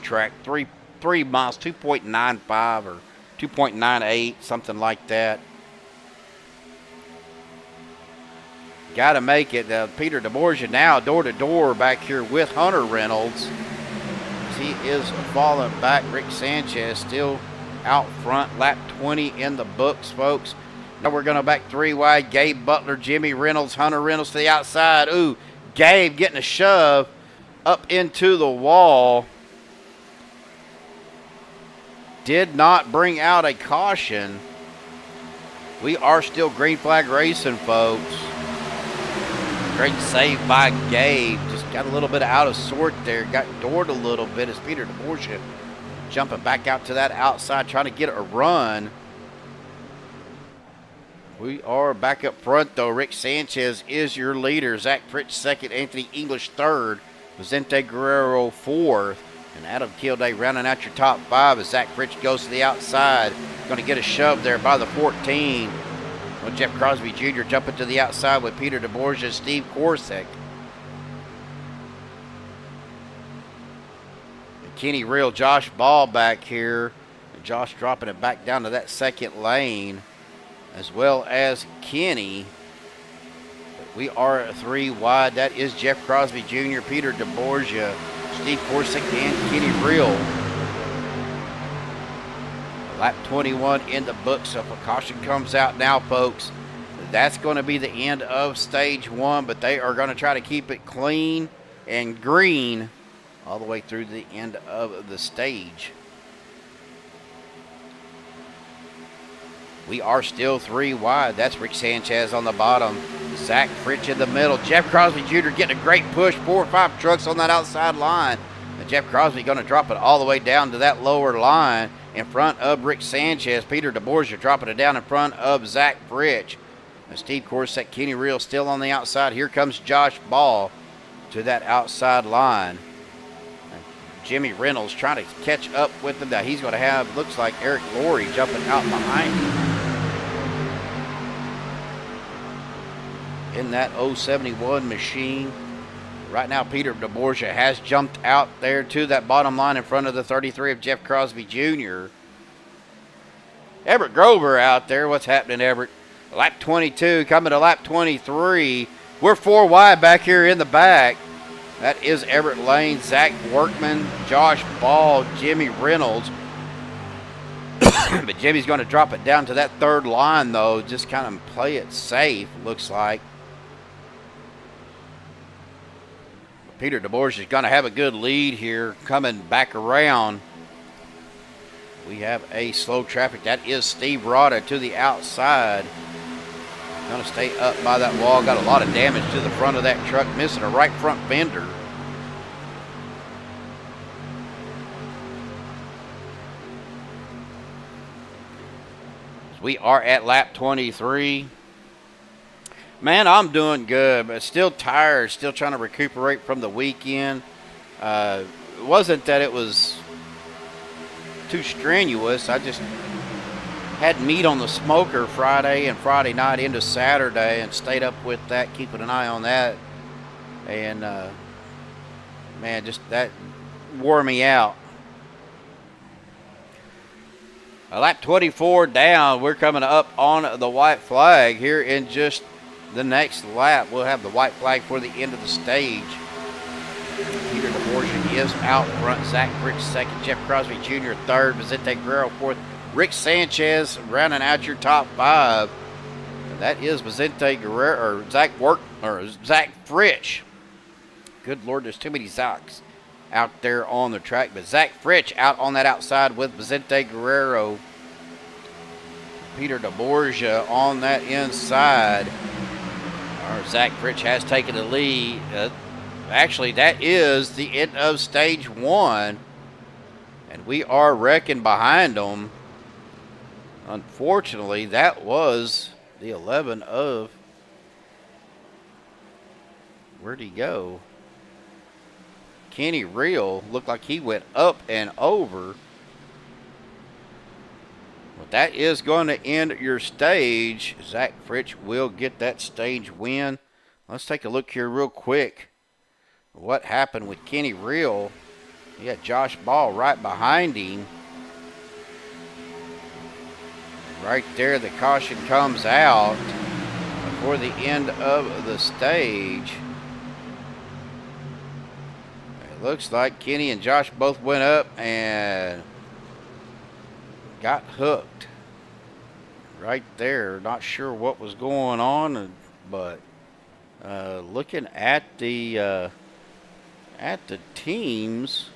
track, 3 miles, 2.95 or 2.98, something like that. Got to make it. Peter DeBorgia now door-to-door back here with Hunter Reynolds. folks. He is falling back. Rick Sanchez still out front. Lap 20 in the books, folks. Now we're going to back 3 wide. Gabe Butler, Jimmy Reynolds, Hunter Reynolds to the outside. Ooh, Gabe getting a shove up into the wall. Did not bring out a caution. We are still green flag racing, folks. Great save by Gabe. Just got a little bit out of sort there. Got doored a little bit as Peter DeBorgia jumping back out to that outside, trying to get a run. We are back up front, though. Rick Sanchez is your leader. Zach Fritz second. Anthony English third. Vicente Guerrero fourth. And Adam Kilday rounding out your top 5 as Zach Fritz goes to the outside. Going to get a shove there by the 14. Well, Jeff Crosby Jr. jumping to the outside with Peter DeBorgia, Steve Korsek. Kenny Real, Josh Ball back here. And Josh dropping it back down to that second lane, as well as Kenny. We are 3 wide. That is Jeff Crosby Jr., Peter DeBorgia, Steve Korsek, and Kenny Real. Lap 21 in the books, so if a caution comes out now, folks, that's going to be the end of stage 1, but they are going to try to keep it clean and green all the way through the end of the stage. We are still 3 wide. That's Rick Sanchez on the bottom. Zach Fritz in the middle. Jeff Crosby Jr. getting a great push. 4 or 5 trucks on that outside line. And Jeff Crosby going to drop it all the way down to that lower line in front of Rick Sanchez. Peter DeBorgia dropping it down in front of Zach Fritz. And Steve Korsek, Kenny Real still on the outside. Here comes Josh Ball to that outside line. Jimmy Reynolds trying to catch up with him. Now he's going to have, looks like, Eric Laurie jumping out behind him in that 071 machine. Right now, Peter DeBorgia has jumped out there to that bottom line in front of the 33 of Jeff Crosby Jr. Everett Grover out there. What's happening, Everett? Lap 22 coming to lap 23. We're 4 wide back here in the back. That is Everett Lane, Zach Workman, Josh Ball, Jimmy Reynolds. But Jimmy's going to drop it down to that third line, though. Just kind of play it safe, looks like. Peter DeBorgia is going to have a good lead here coming back around. We have a slow traffic. That is Steve Rada to the outside. Going to stay up by that wall. Got a lot of damage to the front of that truck. Missing a right front fender. We are at lap 23. Man, I'm doing good, but still tired. Still trying to recuperate from the weekend. It wasn't that it was too strenuous. I just had meat on the smoker Friday and Friday night into Saturday and stayed up with that, keeping an eye on that. And, man, just that wore me out. Lap 24 down. We're coming up on the white flag here in just the next lap. We'll have the white flag for the end of the stage. Peter DeBorgia is out front. Zach Fritz second. Jeff Crosby Jr. third. Vicente Guerrero fourth. Rick Sanchez rounding out your top 5. And that is Vicente Guerrero, or Zach Fritz. Good Lord, there's too many Zachs out there on the track. But Zach Fritz out on that outside with Vicente Guerrero. Peter DeBorgia on that inside. Zach Fritz has taken the lead. Actually, that is the end of stage 1. And we are wrecking behind them. Unfortunately, that was the 11 of... Where'd he go? Kenny Real looked like he went up and over. But that is going to end your stage. Zach Fritz will get that stage win. Let's take a look here real quick. What happened with Kenny Real? He had Josh Ball right behind him. Right there, the caution comes out before the end of the stage. It looks like Kenny and Josh both went up and got hooked right there. Not sure what was going on, but looking at the teams,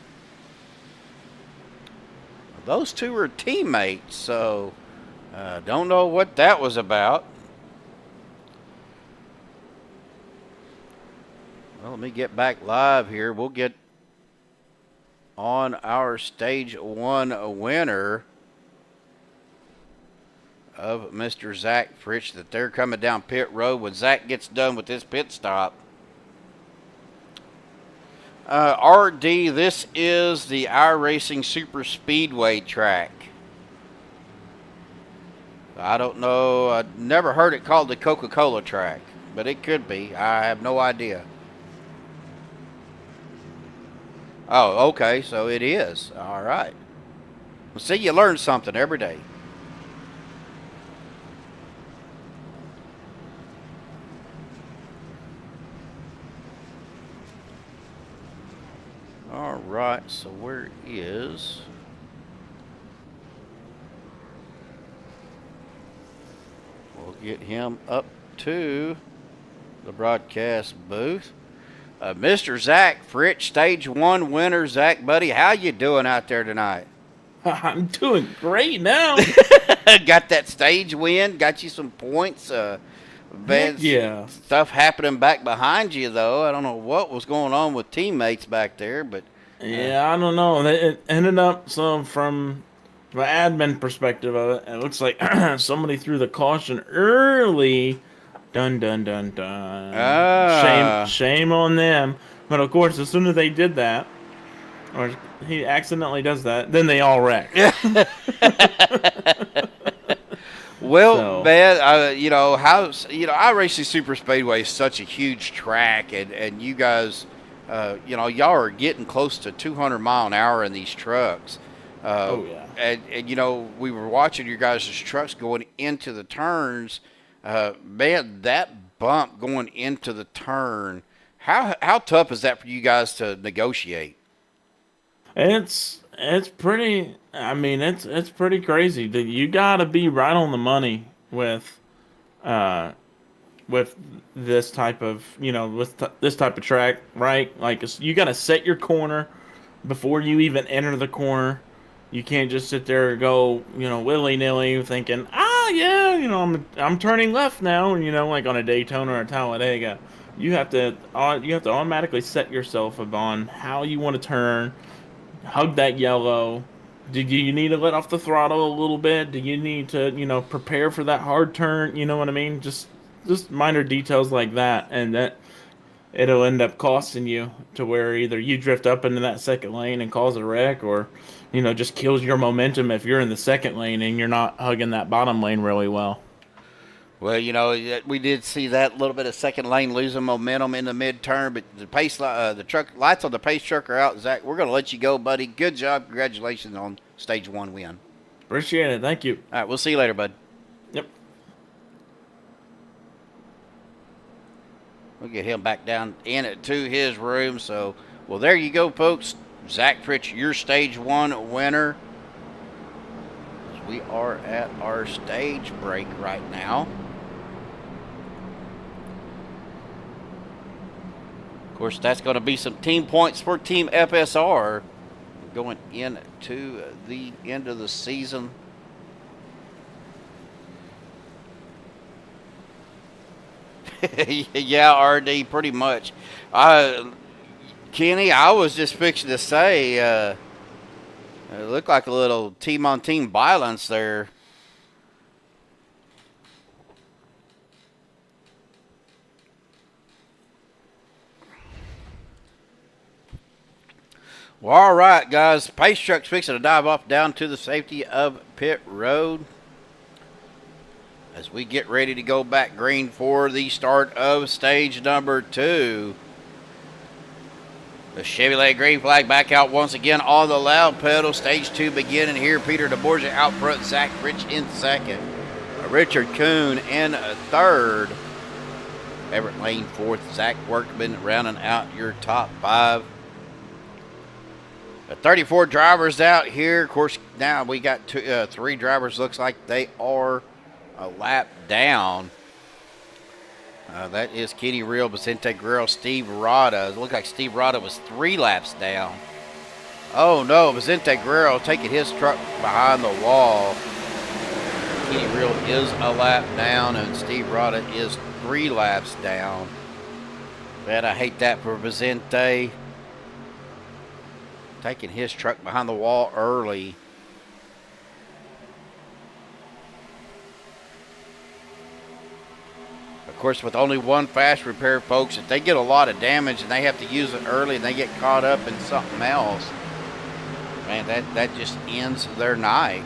those two are teammates, so don't know what that was about. Well, let me get back live here. We'll get on our stage 1 winner of Mr. Zach Fritsch, that they're coming down pit road when Zach gets done with this pit stop. RD, this is the iRacing Superspeedway track. I don't know. I never heard it called the Coca-Cola track, but it could be. I have no idea. Oh, okay, so it is. All right. Well, see, you learn something every day. All right, so where is... We'll get him up to the broadcast booth. Mr. Zach Fritsch, stage 1 winner. Zach, buddy, how you doing out there tonight? I'm doing great now. Got that stage win, got you some points. Bad stuff happening back behind you, though. I don't know what was going on with teammates back there, but yeah, I don't know. It ended up from the admin perspective of it. It looks like somebody threw the caution early. Dun dun dun dun. Shame on them. But of course, as soon as they did that, or he accidentally does that, then they all wreck. Well, So- man, iRacing Superspeedway is such a huge track, and you guys, y'all are getting close to 200 mile an hour in these trucks. Oh, yeah. And we were watching your guys' trucks going into the turns. Man, that bump going into the turn, how tough is that for you guys to negotiate? It's pretty. I mean, it's pretty crazy. You gotta be right on the money with this type of this type of track, right? Like you gotta set your corner before you even enter the corner. You can't just sit there and go, willy nilly, thinking, I'm turning left now, like on a Daytona or a Talladega. You have to automatically set yourself on how you want to turn. Hug that yellow. Do you need to let off the throttle a little bit? Do you need to, prepare for that hard turn? You know what I mean? Just minor details like that, and that it'll end up costing you to where either you drift up into that second lane and cause a wreck, or just kills your momentum if you're in the second lane and you're not hugging that bottom lane really well. Well, we did see that little bit of second lane losing momentum in the mid-turn, but the truck lights on the pace truck are out. Zach, we're going to let you go, buddy. Good job. Congratulations on stage 1 win. Appreciate it. Thank you. All right, we'll see you later, bud. Yep. We'll get him back down to his room. So, well, there you go, folks. Zach Fritsch, your stage 1 winner. We are at our stage break right now. Of course, that's going to be some team points for Team FSR going into the end of the season. Yeah, RD, pretty much. Kenny, I was just fixing to say, it looked like a little team-on-team violence there. Well, all right, guys. Pace truck's fixing to dive off down to the safety of pit road as we get ready to go back green for the start of stage number 2. The Chevrolet green flag back out once again on the loud pedal. Stage 2 beginning here. Peter DeBorgia out front. Zach Fritsch in second. Richard Kuhn in third. Everett Lane fourth. Zach Workman rounding out your top 5. The 34 drivers out here. Of course, now we got 3 drivers. Looks like they are a lap down. That is Kenny Real, Vicente Guerrero, Steve Rada. It looked like Steve Rada was 3 laps down. Oh no, Vicente Guerrero taking his truck behind the wall. Kenny Real is a lap down, and Steve Rada is 3 laps down. Man, I hate that for Vicente. Taking his truck behind the wall early. Of course, with only one fast repair, folks, if they get a lot of damage and they have to use it early and they get caught up in something else, man, that just ends their night.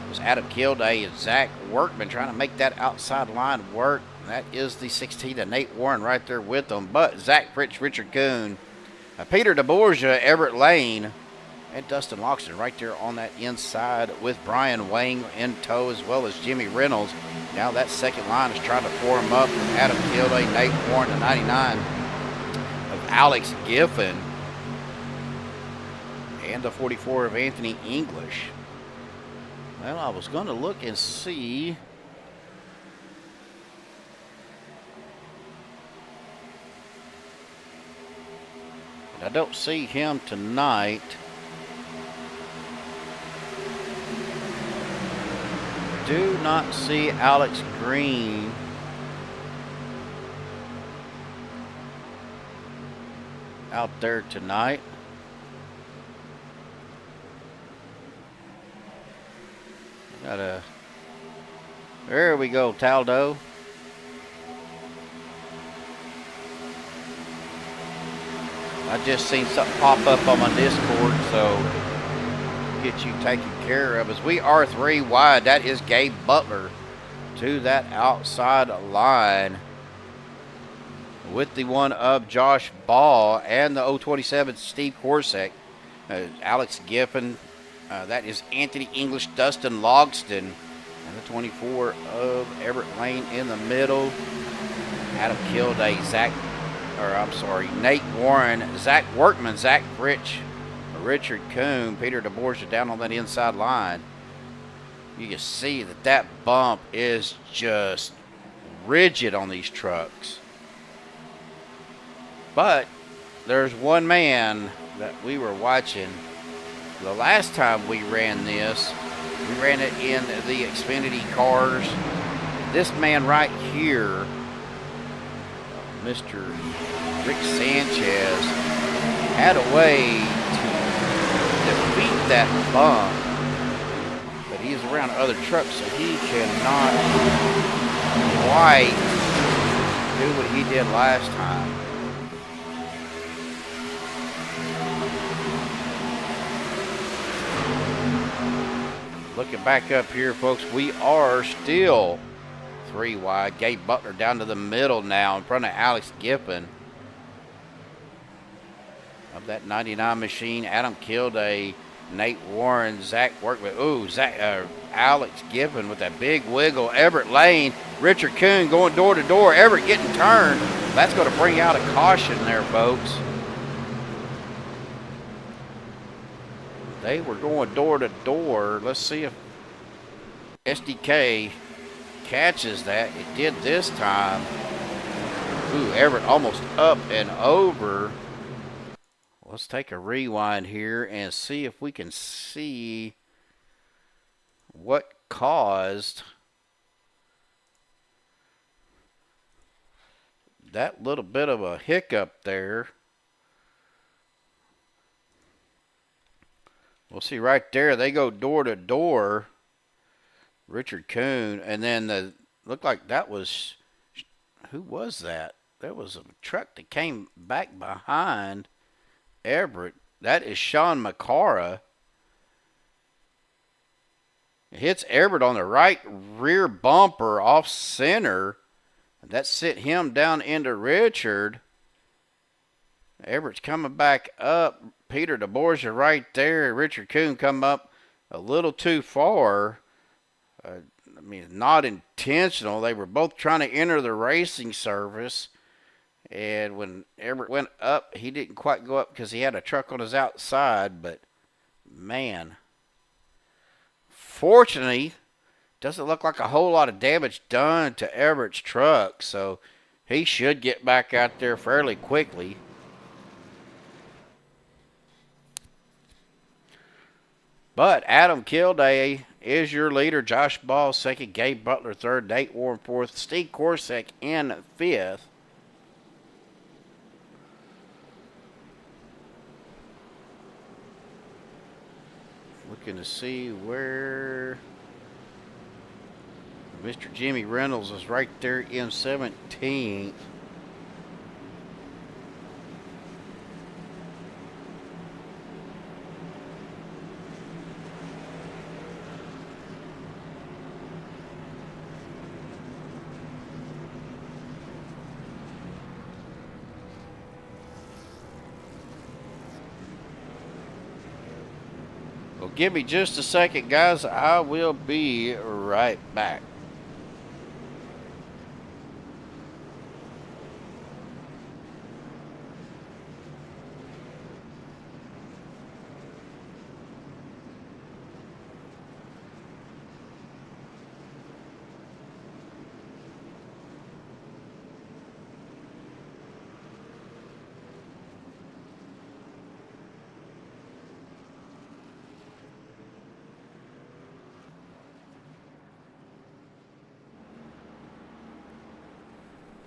It was Adam Kilday and Zach Workman trying to make that outside line work. That is the 16 to Nate Warren right there with them. But Zach Fritz, Richard Kuhn, Peter DeBorgia, Everett Lane, and Dustin Loxton right there on that inside with Brian Wang in tow, as well as Jimmy Reynolds. Now that second line is trying to form up with Adam Kilday, Nate Warren, the 99 of Alex Giffen, and the 44 of Anthony English. Well, I was going to look and see. I don't see him tonight. Do not see Alex Green. Out there tonight. There we go, Taldo. I just seen something pop up on my Discord, so get you taken care of. As we are 3 wide, that is Gabe Butler to that outside line with the one of Josh Ball and the 027 Steve Korsek. Alex Giffen, that is Anthony English, Dustin Logston, and the 24 of Everett Lane in the middle. Adam Kilday, Nate Warren, Zach Workman, Zach Fritch, Richard Kuhn, Peter DeBorgia down on that inside line. You can see that bump is just rigid on these trucks. But there's one man that we were watching. The last time we ran this, we ran it in the Xfinity cars. This man right here, Mr. Rick Sanchez, had a way to defeat that bump, but he's around other trucks, so he cannot quite do what he did last time. Looking back up here, folks, we are still 3 wide. Gabe Butler down to the middle now in front of Alex Giffen. Of that 99 machine, Adam Kilday, Nate Warren, Zach Workman. Ooh, Alex Giffen with that big wiggle. Everett Lane, Richard Kuhn going door to door. Everett getting turned. That's going to bring out a caution there, folks. They were going door to door. Let's see if SDK catches that. It did this time. Ooh, Everett almost up and over. Let's take a rewind here and see if we can see what caused that little bit of a hiccup there. We'll see right there. They go door to door. Richard Kuhn, and then looked like that was, who was that? There was a truck that came back behind Everett. That is Sean McCara. It hits Everett on the right rear bumper off center. That sent him down into Richard. Everett's coming back up. Peter DeBorgia right there. Richard Kuhn come up a little too far. I mean, not intentional. They were both trying to enter the racing service. And when Everett went up, he didn't quite go up because he had a truck on his outside. But, man, fortunately, doesn't look like a whole lot of damage done to Everett's truck. So he should get back out there fairly quickly. But Adam Kilday is your leader. Josh Ball second, Gabe Butler third, Nate Warren fourth, Steve Korsak in fifth. Looking to see where Mr. Jimmy Reynolds is right there in 17th. Well, give me just a second, guys. I will be right back.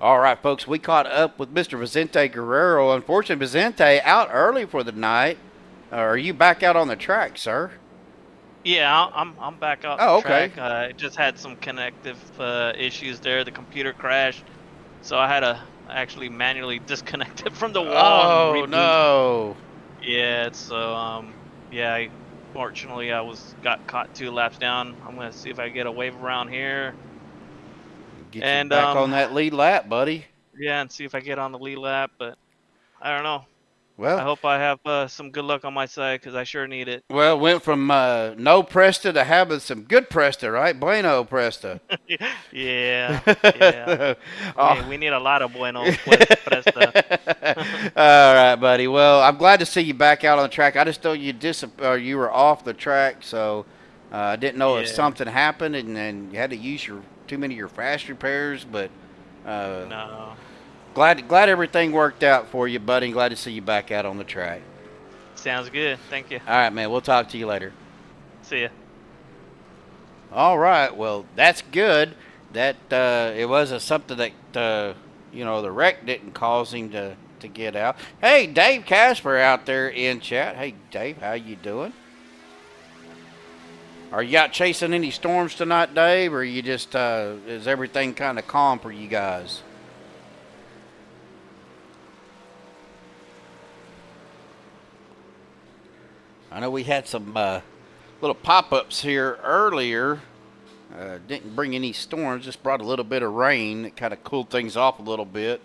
All right, folks, we caught up with Mr. Vicente Guerrero. Unfortunately, Vicente out early for the night. Are you back out on the track, sir? Yeah, I'm back out Oh, the track. okay. I just had some connective issues there. The computer crashed, so I had to actually manually disconnect it from the wall. and Oh, reboot. no. Yeah, so yeah, fortunately I got caught 2 laps down. I'm gonna see if I get a wave around here. Get And, you back on that lead lap, buddy. Yeah, and see if I get on the lead lap. But I don't know. Well, I hope I have some good luck on my side because I sure need it. Well, went from no Presta to having some good Presta, right? Bueno Presta. Yeah, yeah. Oh. We need a lot of buenos. Presta. All right, buddy. Well, I'm glad to see you back out on the track. I just know you were off the track, so I didn't know if Yeah. something happened and you had to use too many of your fast repairs. But No. glad everything worked out for you, buddy. Glad to see you back out on the track. Sounds good. Thank you. All right, man. We'll talk to you later. See ya. All right. Well, that's good. That it wasn't something that the wreck didn't cause him to get out. Hey, Dave Casper out there in chat. Hey, Dave, how you doing? Are you out chasing any storms tonight, Dave, or you just is everything kind of calm for you guys? I know we had some little pop-ups here earlier. Didn't bring any storms, just brought a little bit of rain that kind of cooled things off a little bit.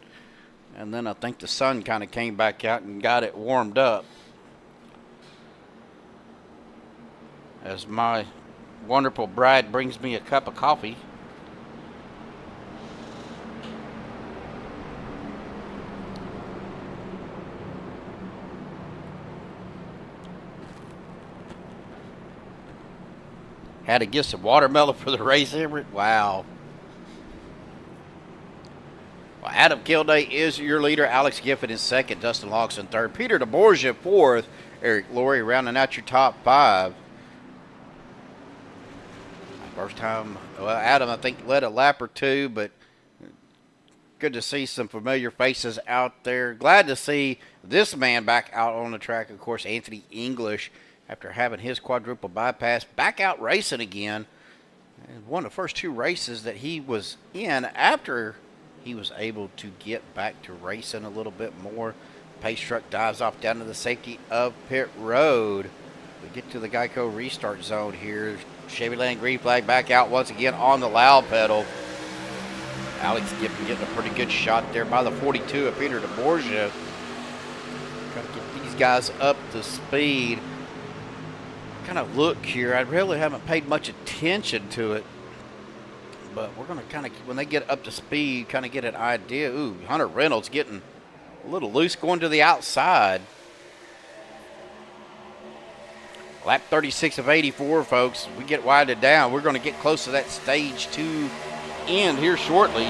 And then I think the sun kind of came back out and got it warmed up. As my wonderful bride brings me a cup of coffee. Had to get some watermelon for the race, Everett. Wow. Well, Adam Kilday is your leader. Alex Giffen is second. Dustin Lawson third. Peter DeBorgia fourth. Eric Laurie rounding out your top 5. First time, well, Adam, I think, led a lap or 2, but good to see some familiar faces out there. Glad to see this man back out on the track. Of course, Anthony English, after having his quadruple bypass, back out racing again. And one of the first 2 races that he was in after he was able to get back to racing a little bit more. Pace truck dives off down to the safety of pit road. We get to the Geico restart zone here. Chevy Land green flag back out once again on the loud pedal. Alex Giffen getting a pretty good shot there by the 42 of Peter DeBorgia. Trying to get these guys up to speed. Kind of look here. I really haven't paid much attention to it. But we're going to kind of, when they get up to speed, kind of get an idea. Ooh, Hunter Reynolds getting a little loose going to the outside. Lap 36 of 84, folks. We get winded down. We're going to get close to that stage 2 end here shortly.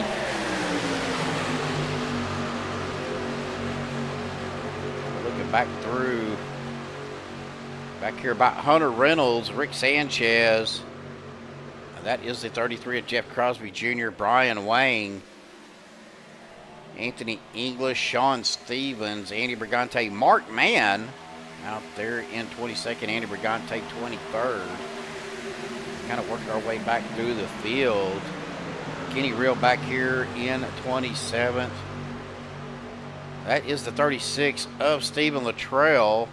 Looking back through. Back here about Hunter Reynolds, Rick Sanchez. That is the 33 of Jeff Crosby Jr., Brian Wang, Anthony English, Sean Stevens, Andy Brigante, Mark Mann out there in 22nd, Andy Brigante 23rd. Kind of working our way back through the field. Kenny Real back here in 27th. That is the 36 of Stephen Luttrell.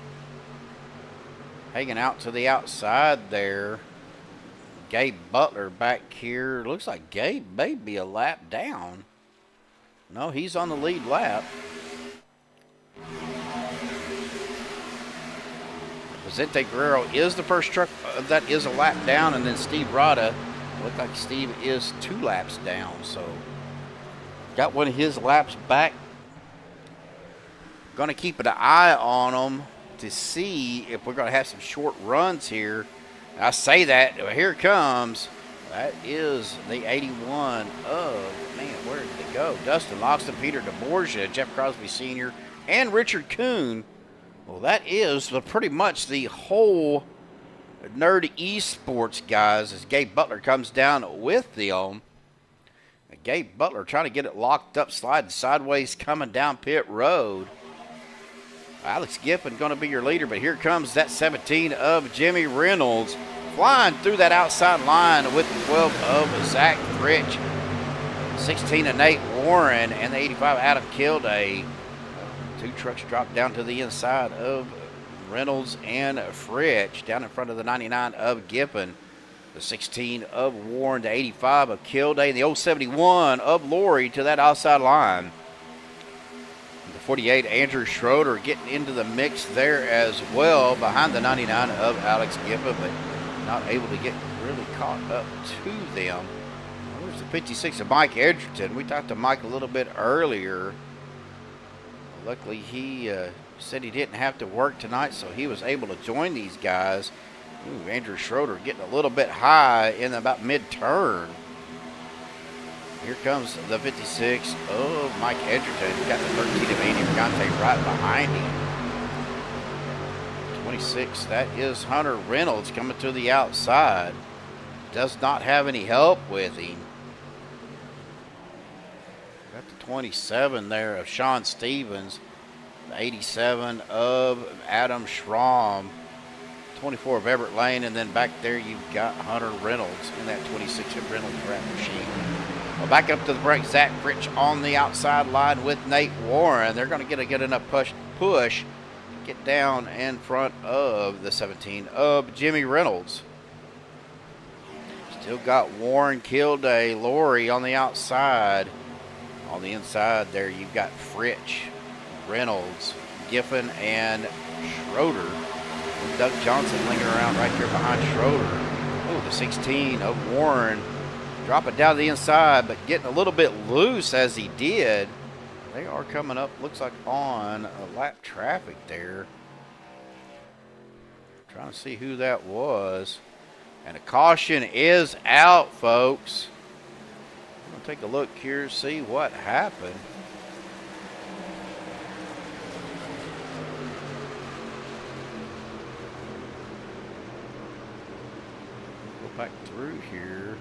Hanging out to the outside there. Gabe Butler back here. Looks like Gabe may be a lap down. No, he's on the lead lap. Vicente Guerrero is the first truck that is a lap down, and then Steve Rada. Looks like Steve is 2 laps down, so got one of his laps back. Going to keep an eye on them to see if we're going to have some short runs here. I say that, here it comes. That is the 81 of, man, where did it go? Dustin Loxton, Peter DeBorgia, Jeff Crosby Sr., and Richard Kuhn. Well, that is pretty much the whole Nerd Esports guys as Gabe Butler comes down with them. Gabe Butler trying to get it locked up, sliding sideways, coming down pit road. Alex Giffen going to be your leader, but here comes that 17 of Jimmy Reynolds flying through that outside line with the 12 of Zach Fritch, 16 of Nate Warren, and the 85 Adam Kilday. 2 trucks drop down to the inside of Reynolds and Fritch, down in front of the 99 of Giffen, the 16 of Warren, the 85 of Kilday, and the 071 of Laurie to that outside line. 48, Andrew Schroeder getting into the mix there as well behind the 99 of Alex Giffen, but not able to get really caught up to them. There's the 56 of Mike Edgerton. We talked to Mike a little bit earlier. Luckily, he said he didn't have to work tonight, so he was able to join these guys. Ooh, Andrew Schroeder getting a little bit high in about mid-turn. Here comes the 56 of Mike Edgerton. He's got the 13 of Andy Brigante right behind him. 26, that is Hunter Reynolds coming to the outside. Does not have any help with him. Got the 27 there of Sean Stevens. The 87 of Adam Schramm. 24 of Everett Lane, and then back there you've got Hunter Reynolds in that 26 of Reynolds Rat Machine. Well, back up to the break, Zach Fritch on the outside line with Nate Warren. They're going to get a good enough push, get down in front of the 17 of Jimmy Reynolds. Still got Warren, Kilday, Laurie on the outside. On the inside there, you've got Fritch, Reynolds, Giffen, and Schroeder. Doug Johnson lingering around right here behind Schroeder. Oh, the 16 of Warren dropping down the inside, but getting a little bit loose as he did. They are coming up, looks like on a lap traffic there. Trying to see who that was. And a caution is out, folks. I'm going to take a look here, see what happened. Go back through here.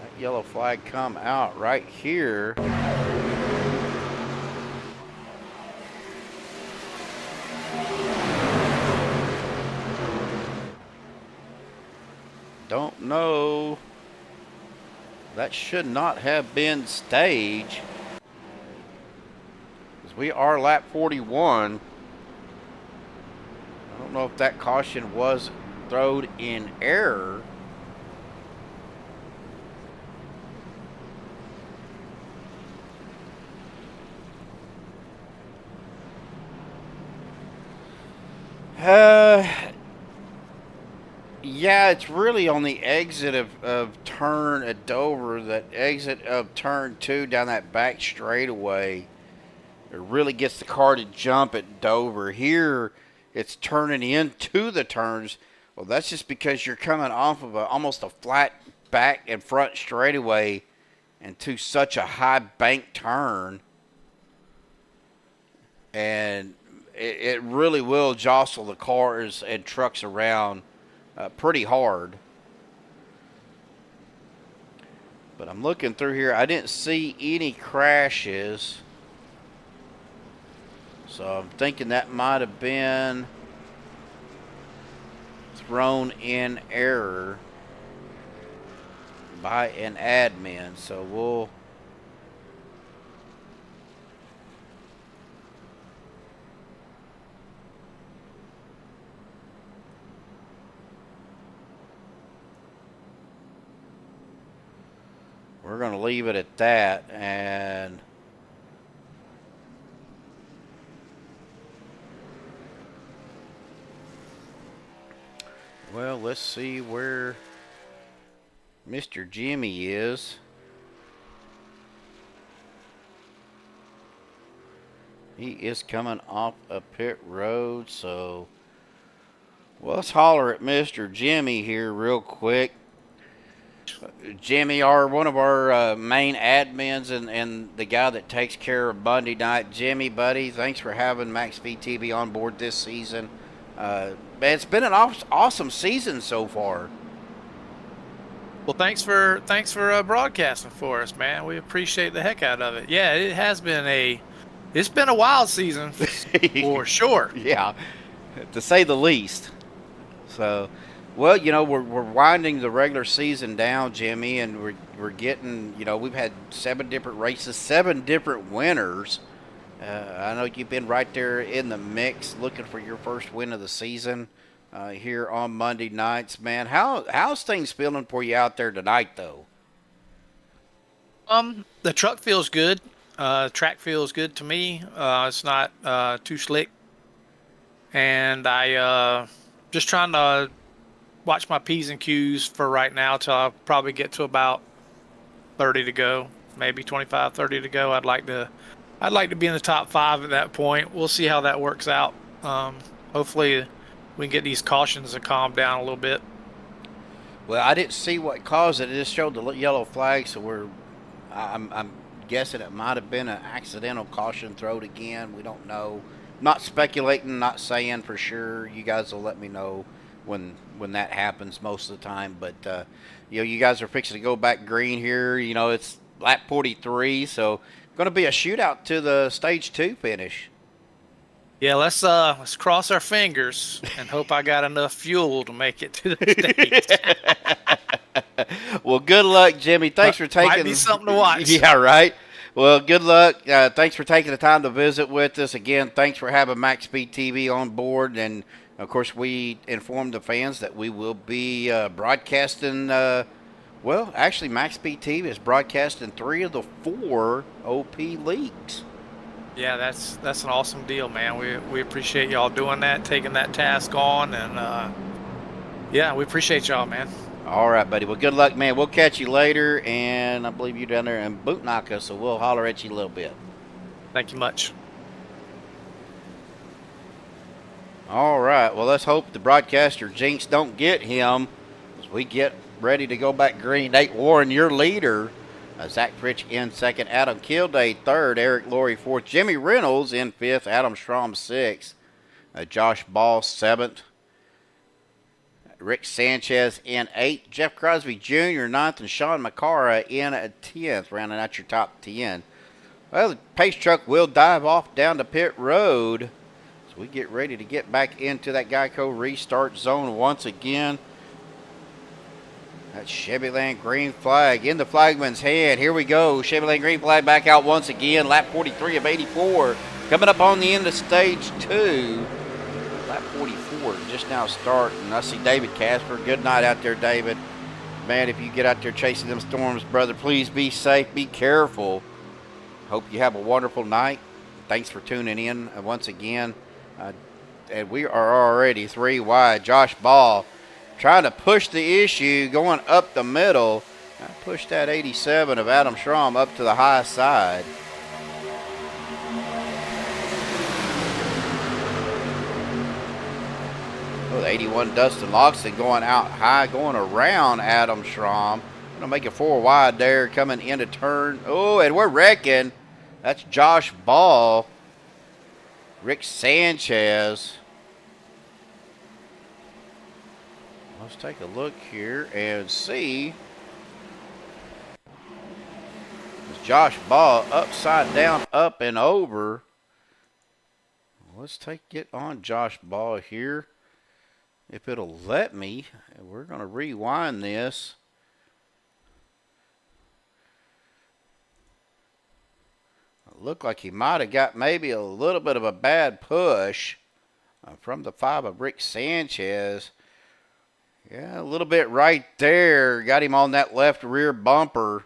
That yellow flag come out right here. Don't know. That should not have been stage. Because we are lap 41. I don't know if that caution was thrown in error. Yeah, it's really on the exit of turn at Dover, that exit of turn 2 down that back straightaway. It really gets the car to jump at Dover. Here, it's turning into the turns. Well, that's just because you're coming off of almost a flat back and front straightaway into such a high bank turn. And it really will jostle the cars and trucks around pretty hard. But I'm looking through here. I didn't see any crashes. So I'm thinking that might have been thrown in error by an admin. So we'll we're going to leave it at that. And well, let's see where Mr. Jimmy is. He is coming off a pit road, so well, let's holler at Mr. Jimmy here real quick. Jimmy, one of our main admins and the guy that takes care of Monday night. Jimmy, buddy, thanks for having Maxspeed TV on board this season. Man, it's been an awesome season so far. Well, thanks for broadcasting for us, man. We appreciate the heck out of it. Yeah, it's been a wild season for sure. Yeah, to say the least. So, well, we're winding the regular season down, Jimmy, and we're getting, we've had 7 different races, 7 different winners. I know you've been right there in the mix looking for your first win of the season here on Monday nights, man. How's things feeling for you out there tonight, though? The truck feels good. Track feels good to me. It's not too slick. And I just trying to watch my P's and Q's for right now till I'll probably get to about 30 to go, maybe 25, 30 to go. I'd like to be in the top 5 at that point. We'll see how that works out. Hopefully we can get these cautions to calm down a little bit. Well, I didn't see what caused it. It just showed the yellow flag, so I'm guessing it might have been an accidental caution thrown again. We don't know. Not speculating, not saying for sure. You guys will let me know when that happens most of the time. But you guys are fixing to go back green here. It's lap 43, so going to be a shootout to the stage 2 finish. Yeah, let's cross our fingers and hope I got enough fuel to make it to the stage. Well, good luck, Jimmy. Thanks for taking. Might be something to watch. Yeah, right. Well, good luck. Thanks for taking the time to visit with us. Again, thanks for having Maxspeed TV on board. And, of course, we informed the fans that we will be broadcasting. Well, actually, Maxspeed TV is broadcasting 3 of the 4 OP leagues. Yeah, that's an awesome deal, man. We appreciate y'all doing that, taking that task on, and yeah, we appreciate y'all, man. All right, buddy. Well, good luck, man. We'll catch you later, and I believe you're down there in Buttkicker, so we'll holler at you a little bit. Thank you much. All right. Well, let's hope the broadcaster jinx don't get him as we get ready to go back green. Nate Warren, your leader. Zach Fritch in 2nd. Adam Kilday 3rd. Eric Laurie 4th. Jimmy Reynolds in 5th. Adam Strom 6th. Josh Ball 7th. Rick Sanchez in 8th. Jeff Crosby Jr. 9th. And Sean McCara in 10th. Rounding out your top 10. Well, the pace truck will dive off down the pit road. So we get ready to get back into that Geico restart zone once again. That Chevyland green flag in the flagman's hand. Here we go. Chevyland green flag back out once again. Lap 43 of 84. Coming up on the end of stage 2. Lap 44 just now starting. I see David Casper. Good night out there, David. Man, if you get out there chasing them storms, brother, please be safe. Be careful. Hope you have a wonderful night. Thanks for tuning in once again. And we are already 3 wide. Josh Ball trying to push the issue, going up the middle. I pushed that 87 of Adam Schramm up to the high side. Oh, the 81 Dustin Loxton going out high, going around Adam Schramm. Gonna make it 4 wide there, coming into turn. Oh, and we're wrecking. That's Josh Ball. Rick Sanchez. Let's take a look here and see. It's Josh Ball upside down, up and over. Let's get on Josh Ball here. If it'll let me, we're going to rewind this. Looked like he might have got maybe a little bit of a bad push from the 5 of Rick Sanchez. Yeah, a little bit right there. Got him on that left rear bumper.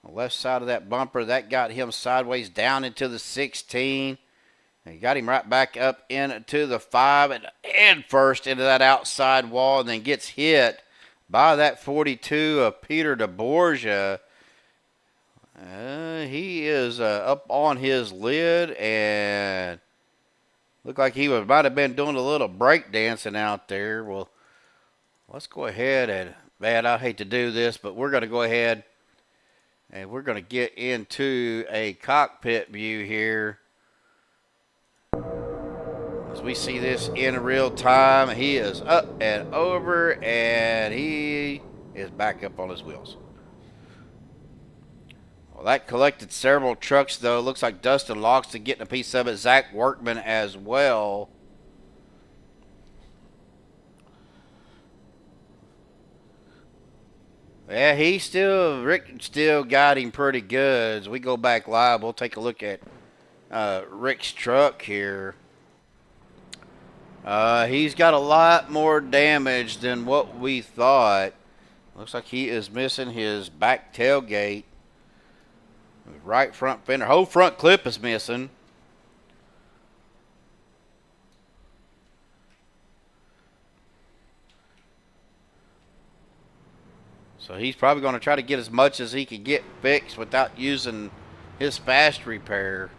The left side of that bumper. That got him sideways down into the 16. And he got him right back up into the 5 and head first into that outside wall, and then gets hit by that 42 of Peter DeBorgia. He is up on his lid, and looked like he might have been doing a little break dancing out there. Well, let's go ahead and, man, I hate to do this, but we're going to go ahead and we're going to get into a cockpit view here. As we see this in real time, he is up and over, and he is back up on his wheels. Well, that collected several trucks, though. Looks like Dustin Loxton getting a piece of it. Zach Workman as well. Yeah, Rick still got him pretty good. As we go back live, we'll take a look at Rick's truck here. He's got a lot more damage than what we thought. Looks like he is missing his back tailgate. Right front fender. Whole front clip is missing. So he's probably going to try to get as much as he can get fixed without using his fast repair.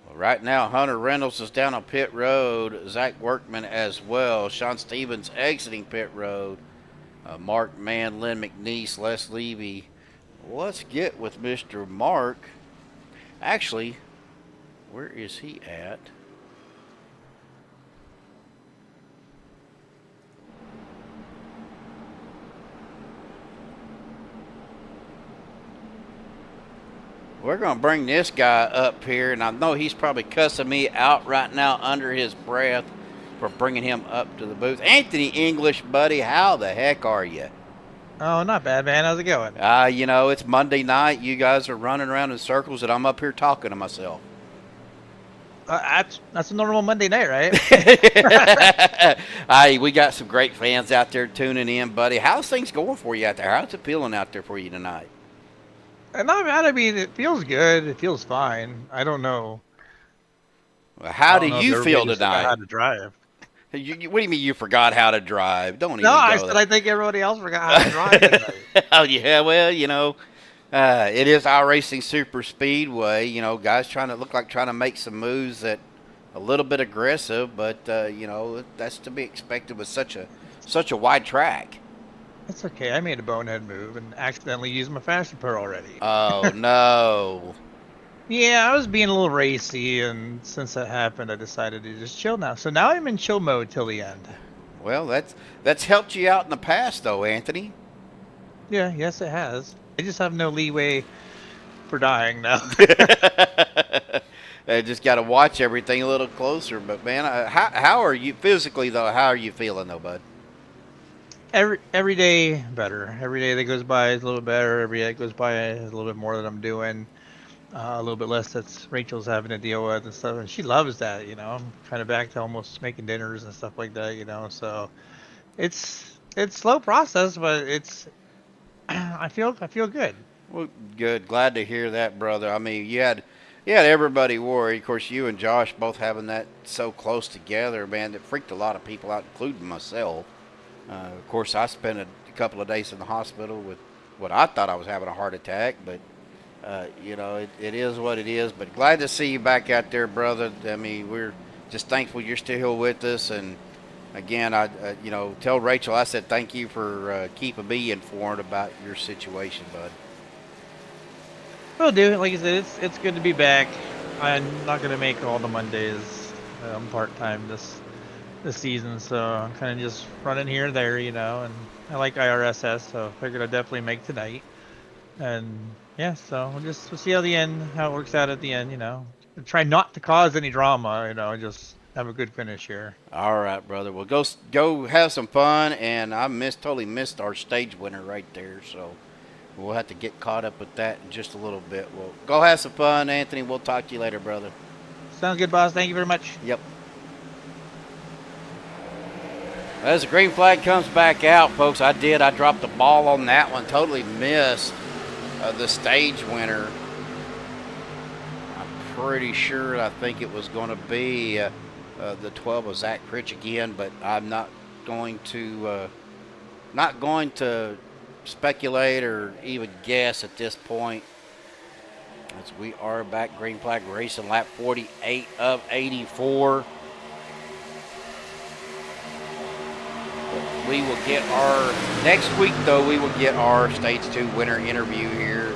Well, right now, Hunter Reynolds is down on pit road. Zach Workman as well. Sean Stevens exiting pit road. Mark Mann, Lynn McNeese, Les Levy. Let's get with Mr. Mark. Actually, where is he at? We're going to bring this guy up here, and I know he's probably cussing me out right now under his breath for bringing him up to the booth. Anthony English, buddy, how the heck are you? Oh, not bad, man. How's it going? You know, it's Monday night. You guys are running around in circles, and I'm up here talking to myself. That's a normal Monday night, right? We got some great fans out there tuning in, buddy. How's things going for you out there? How's it feeling out there for you tonight? Not bad. I mean, it feels good. It feels fine. I don't know. Well, how do you feel tonight? How to drive? What do you mean you forgot how to drive? Don't even No, go I said there. I think everybody else forgot how to drive tonight. Oh, yeah, well, you know, it is iRacing Superspeedway. You know, guys trying to make some moves that a little bit aggressive, but, you know, that's to be expected with such a wide track. It's okay. I made a bonehead move and accidentally used my fast repair already. Oh, no. Yeah, I was being a little racy, and since that happened, I decided to just chill now. So now I'm in chill mode till the end. Well, that's helped you out in the past, though, Anthony. Yeah, yes, it has. I just have no leeway for dying now. I just got to watch everything a little closer. But, man, how are you physically, though? How are you feeling, though, bud? Every day better. Every day that goes by is a little bit better. Every day that goes by is a little bit more that I'm doing. A little bit less that's Rachel's having to deal with and stuff. And she loves that, you know. I'm kind of back to almost making dinners and stuff like that, you know. So it's slow process, but it's I feel good. Well, good. Glad to hear that, brother. I mean, you had Yeah, everybody worried. Of course, you and Josh both having that so close together, man, that freaked a lot of people out, including myself. Of course, I spent a couple of days in the hospital with what I thought I was having a heart attack, but, you know, it is what it is. But glad to see you back out there, brother. I mean, we're just thankful you're still here with us. And, again, you know, tell Rachel I said thank you for keeping me informed about your situation, bud. Will do. Like I said, it's good to be back. I'm not gonna make all the Mondays. I'm part-time this season, so I'm kind of just running here and there, you know. And I like IRSS, so I figured I'd definitely make tonight. And yeah, so we'll see how it works out at the end, you know. Try not to cause any drama, you know. Just have a good finish here. All right, brother. Well, go have some fun. And I totally missed our stage winner right there, so we'll have to get caught up with that in just a little bit. Well, go have some fun, Anthony. We'll talk to you later, brother. Sounds good, boss. Thank you very much. Yep. As the green flag comes back out, folks, I dropped the ball on that one. Totally missed the stage winner. I'm pretty sure I think it was going to be the 12 of Zach Pritch again, but I'm not going to speculate or even guess at this point, as we are back green flag racing lap 48 of 84. We will get our next week, though. We will get our stage 2 winner interview here,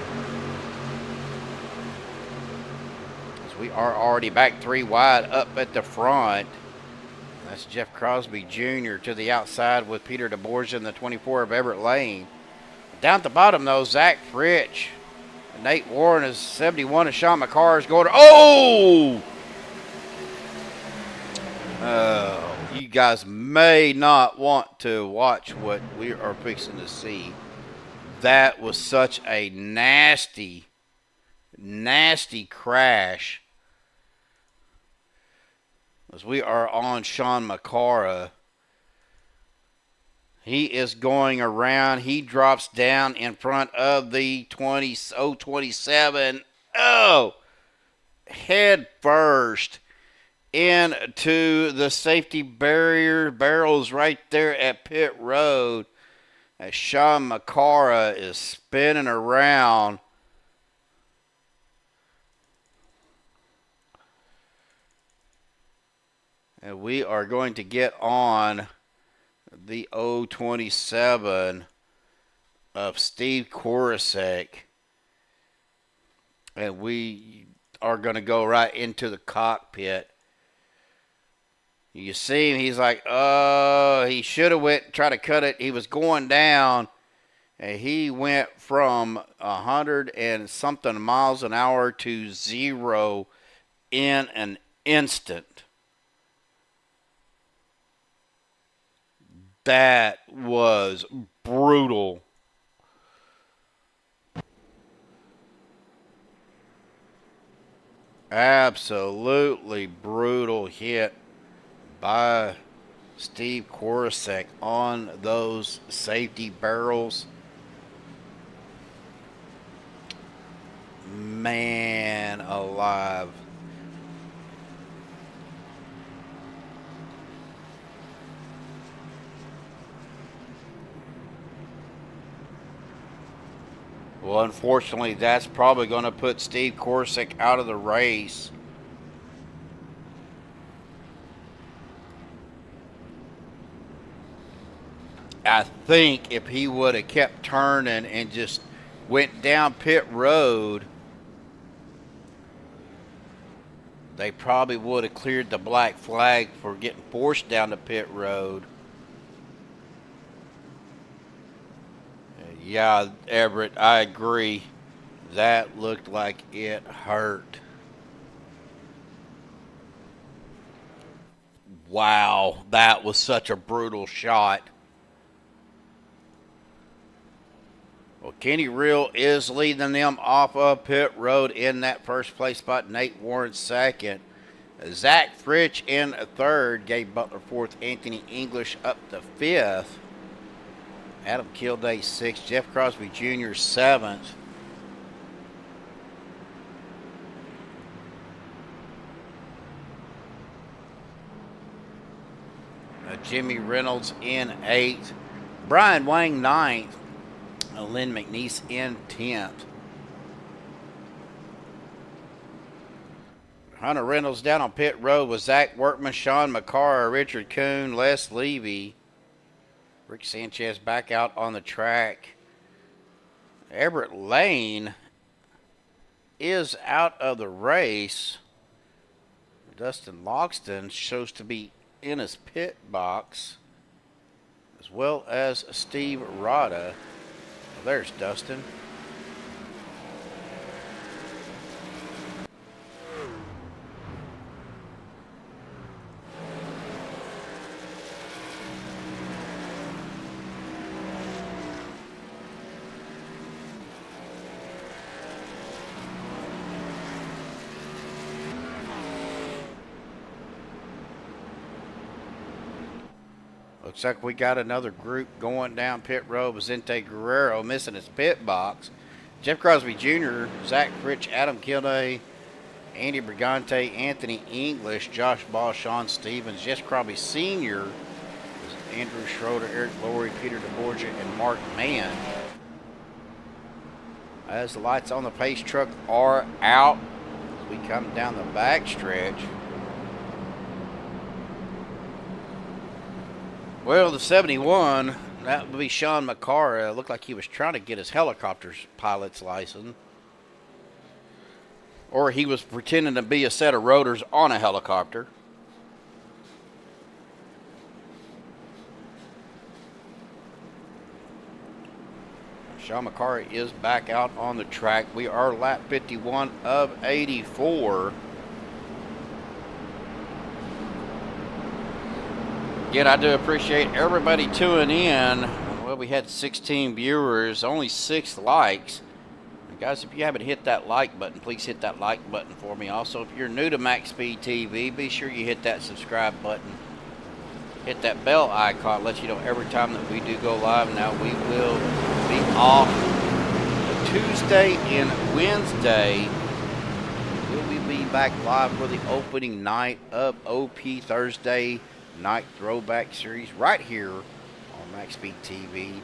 as we are already back 3 wide up at the front. That's Jeff Crosby Jr. to the outside with Peter DeBorgia in the 24 of Everett Lane. Down at the bottom, though, Zach Fritch. Nate Warren is 71, and Sean McCarr is going to... Oh! You guys may not want to watch what we are fixing to see. That was such a nasty, nasty crash. As we are on Sean McCarr. He is going around. He drops down in front of the 027. Oh! Head first into the safety barrels right there at pit road. As Sean McCarr is spinning around. And we are going to get on the 027 of Steve Korosek, and we are going to go right into the cockpit. You see him, he's like, oh, he should have went, try to cut it. He was going down, and he went from 100 and something miles an hour to 0 in an instant. That was brutal. Absolutely brutal hit by Steve Korosek on those safety barrels. Man alive. Well, unfortunately, that's probably going to put Steve Korosek out of the race. I think if he would have kept turning and just went down pit road, they probably would have cleared the black flag for getting forced down the pit road. Yeah, Everett, I agree. That looked like it hurt. Wow, that was such a brutal shot. Well, Kenny Real is leading them off of pit road in that first place spot. Nate Warren second. Zach Fritch in third. Gabe Butler fourth. Anthony English up to fifth. Adam Kilday sixth. Jeff Crosby Jr. seventh. got Jimmy Reynolds in 8th, Brian Wang 9th, and Lynn McNeese in 10th. Hunter Reynolds down on pit road with Zach Workman, Sean McCarr, Richard Kuhn, Les Levy. Rick Sanchez back out on the track. Everett Lane is out of the race. Dustin Logston shows to be in his pit box, as well as Steve Rada. Well, there's Dustin. Looks like we got another group going down pit road. Vicente Guerrero missing his pit box. Jeff Crosby Jr., Zach Rich, Adam Kilday, Andy Brigante, Anthony English, Josh Ball, Sean Stevens, Jess Crosby Sr., Andrew Schroeder, Eric Laurie, Peter DeBorgia, and Mark Mann. As the lights on the pace truck are out, as we come down the back stretch. Well, the 71, that would be Sean McCarr. Looked like he was trying to get his helicopter's pilot's license. Or he was pretending to be a set of rotors on a helicopter. Sean McCarr is back out on the track. We are lap 51 of 84. Again, I do appreciate everybody tuning in. Well, we had 16 viewers, only 6 likes. And guys, if you haven't hit that like button, please hit that like button for me. Also, if you're new to Maxspeed TV, be sure you hit that subscribe button. Hit that bell icon, let you know every time that we do go live. Now, we will be off Tuesday and Wednesday. We'll be back live for the opening night of OP Thursday Night Throwback Series right here on Maxspeed TV.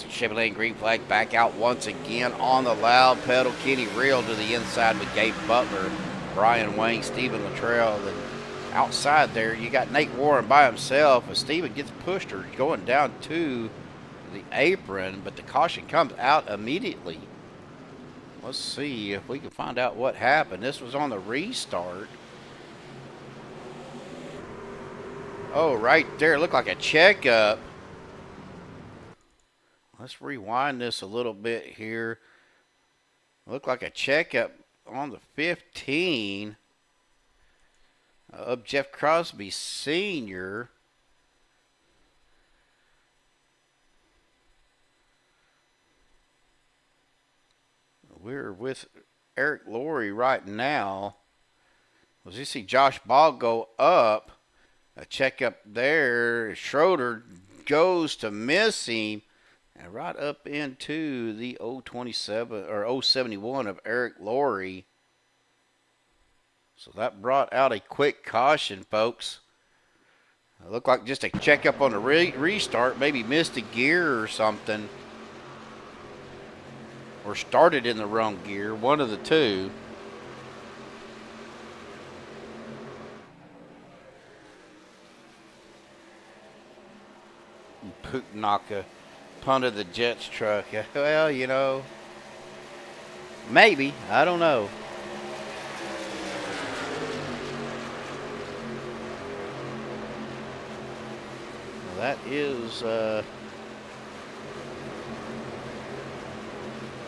Chevy Lane green flag back out once again on the loud pedal. Kenny Real to the inside with Gabe Butler, Brian Wayne, Stephen Luttrell. Then outside there, you got Nate Warren by himself as Stephen gets pushed or going down to the apron, but the caution comes out immediately. Let's see if we can find out what happened. This was on the restart. Oh, right there. It looked like a checkup. Let's rewind this a little bit here. Looked like a checkup on the 15 of Jeff Crosby Sr. We're with Eric Laurie right now. As you see Josh Ball go up. A checkup there. Schroeder goes to miss him. And right up into the 027 or 071 of Eric Laurie. So that brought out a quick caution, folks. It looked like just a checkup on the restart. Maybe missed a gear or something. Or started in the wrong gear. One of the two. Buttkicker punted the Jets truck. Well, you know, maybe. I don't know. Well, that is,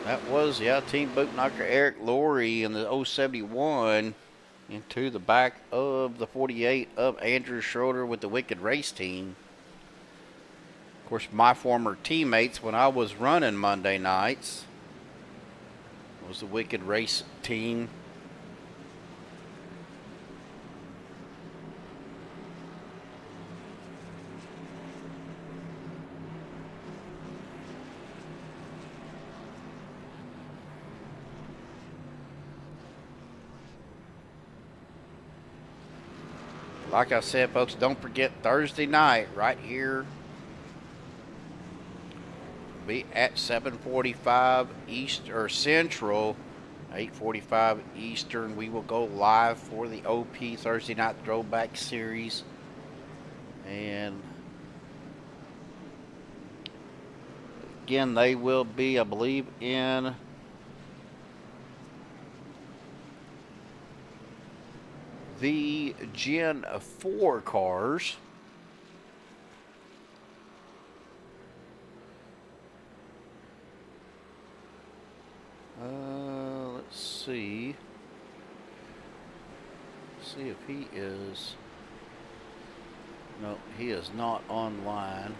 that was, yeah, Team Buttkicker Eric Laurie in the 071 into the back of the 48 of Andrew Schroeder with the Wicked Race team. Of course, my former teammates when I was running Monday nights was the Wicked Race team. like I said, folks, don't forget Thursday night right here. Be at 7:45 East or Central, 8:45 Eastern. We will go live for the OP Thursday Night Throwback Series. And again, they will be, I believe, in the Gen 4 cars. Let's see. See if he is. No, he is not online.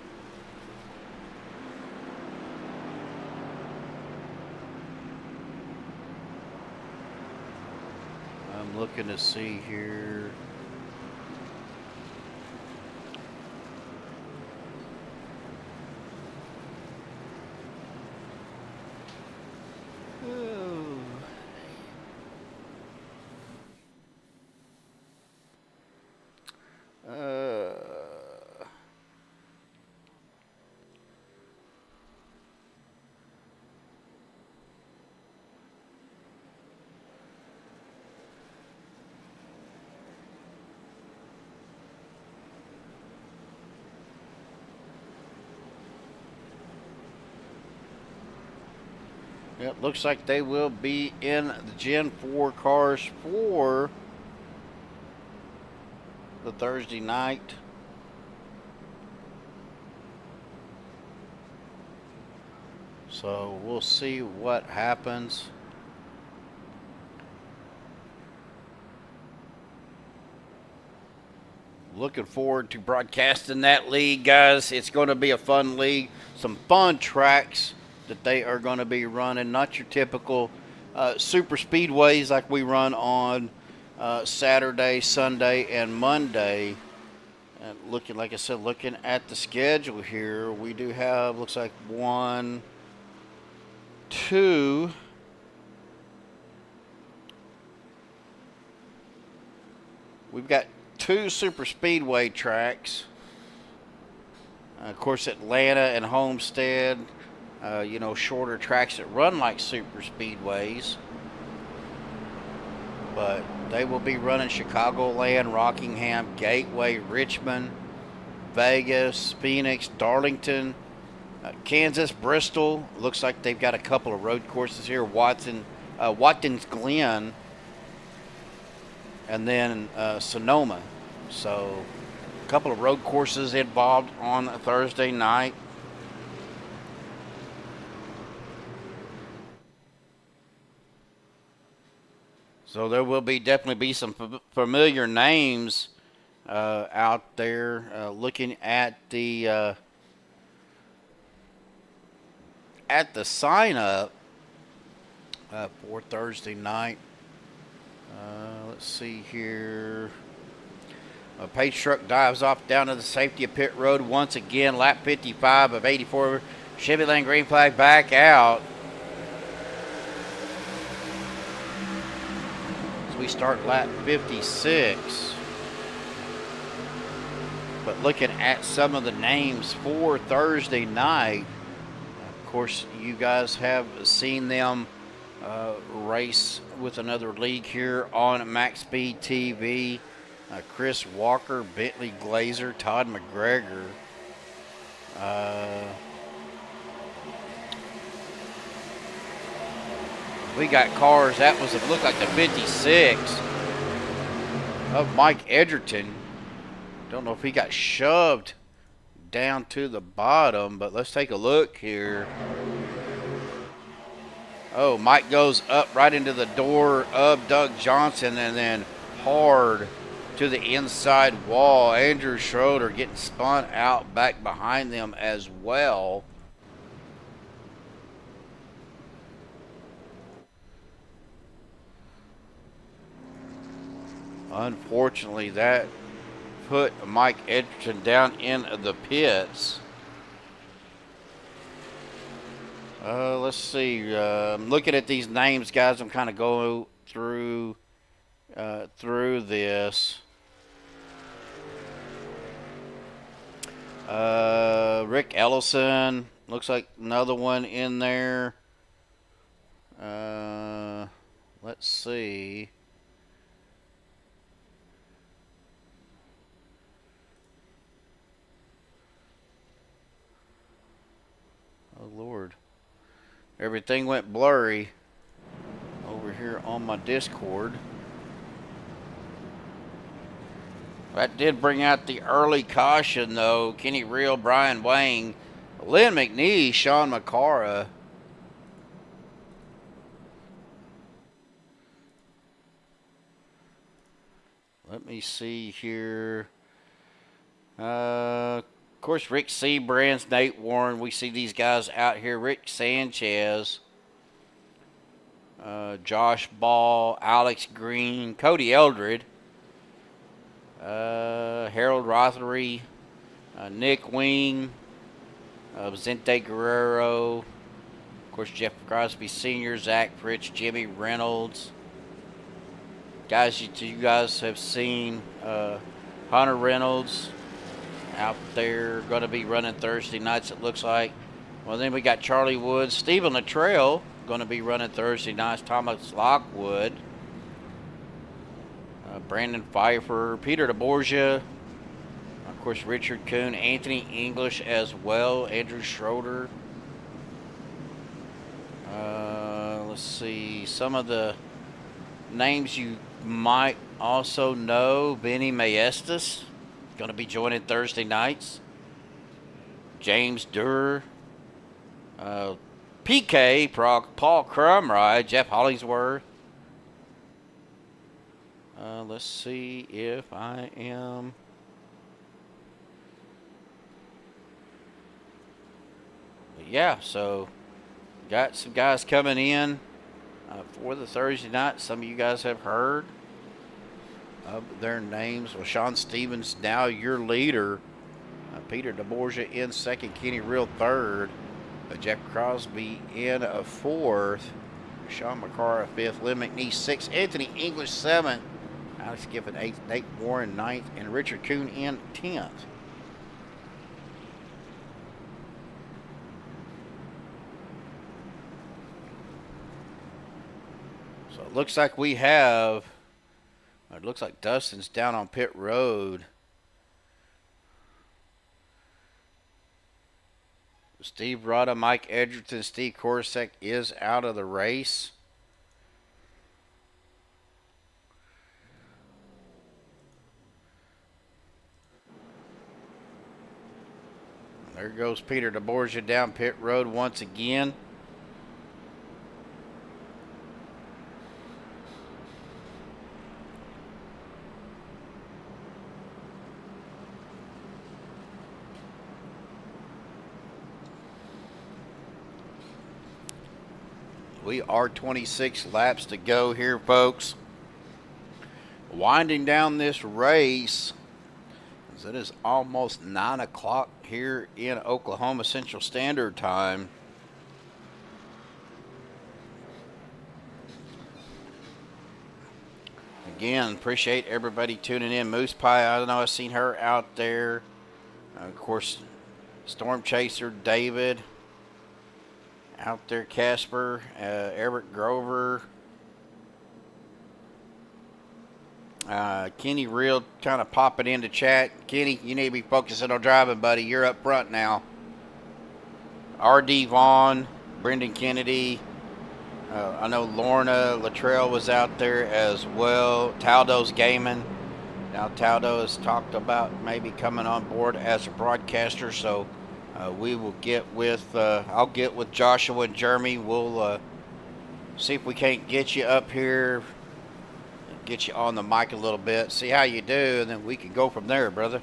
I'm looking to see here. It looks like they will be in the Gen 4 cars for the Thursday night. So we'll see what happens. Looking forward to broadcasting that league, guys. It's going to be a fun league. Some fun tracks that they are going to be running. Not your typical super speedways like we run on Saturday, Sunday, and Monday. And looking, like I said, looking at the schedule here, we do have, looks like 1, 2. We've got 2 super speedway tracks. Of course, Atlanta and Homestead. You know, shorter tracks that run like super speedways. But they will be running Chicagoland, Rockingham, Gateway, Richmond, Vegas, Phoenix, Darlington, Kansas, Bristol. Looks like they've got a couple of road courses here. Watkins Glen, and then Sonoma. So a couple of road courses involved on a Thursday night. So there will definitely be some familiar names out there. Looking at the sign up for Thursday night. Let's see here. A Page truck dives off down to the safety of pit road once again. Lap 55 of 84. Chevy Lane green flag back out. We start lap 56. But looking at some of the names for Thursday night, of course, you guys have seen them race with another league here on Maxspeed TV. Chris Walker, Bentley Glazer, Todd McGregor. We got cars. That was, it looked like the 56 of Mike Edgerton. Don't know if he got shoved down to the bottom, but let's take a look here. Oh, Mike goes up right into the door of Doug Johnson and then hard to the inside wall. Andrew Schroeder getting spun out back behind them as well. Unfortunately, that put Mike Edgerton down in the pits. Let's see. Looking at these names, guys, I'm kind of going through this. Rick Ellison. Looks like another one in there. Let's see. Oh, Lord. Everything went blurry over here on my Discord. That did bring out the early caution, though. Kenny Reel, Brian Wang, Lynn McNee, Sean McCara. Let me see here. Of course, Rick Seabrands, Nate Warren. We see these guys out here. Rick Sanchez, Josh Ball, Alex Green, Cody Eldred, Harold Rothery, Nick Wing, Vicente Guerrero, of course, Jeff Crosby Sr., Zach Fritz, Jimmy Reynolds. Guys, you guys have seen Hunter Reynolds out there, going to be running Thursday nights, it looks like. Well, then we got Charlie Woods, Stephen Luttrell, going to be running Thursday nights, Thomas Lockwood, Brandon Pfeiffer, Peter DeBorgia, of course, Richard Kuhn, Anthony English as well, Andrew Schroeder. Let's see, some of the names you might also know. Benny Maestas, going to be joining Thursday nights. James Durr, PK, Paul Crumride, Jeff Hollingsworth. Let's see if I am. But yeah, so got some guys coming in for the Thursday night. Some of you guys have heard of their names. Well, Sean Stevens, now your leader. Peter DeBorgia in second. Kenny Reel third. Jeff Crosby in a fourth. Sean McCarr fifth. Lynn McNee sixth. Anthony English seventh. Alex Giffen eighth. Nate Warren ninth. And Richard Kuhn in 10th. So it looks like we have, it looks like Dustin's down on pit road. Steve Rada, Mike Edgerton, Steve Korsek is out of the race. There goes Peter DeBorgia down pit road once again. We are 26 laps to go here, folks. Winding down this race, as it is almost 9 o'clock here in Oklahoma Central Standard Time. Again, appreciate everybody tuning in. Moose Pie, I know I've seen her out there. Of course, Storm Chaser, David. Out there, Casper, Eric Grover, Kenny Reel kind of popping into chat. Kenny, you need to be focusing on driving, buddy. You're up front now. R.D. Vaughn, Brendan Kennedy. I know Lorna Luttrell was out there as well. Taldo's gaming. Now Taldo has talked about maybe coming on board as a broadcaster, so we will get with, I'll get with Joshua and Jeremy. We'll see if we can't get you up here, get you on the mic a little bit, see how you do, and then we can go from there, brother.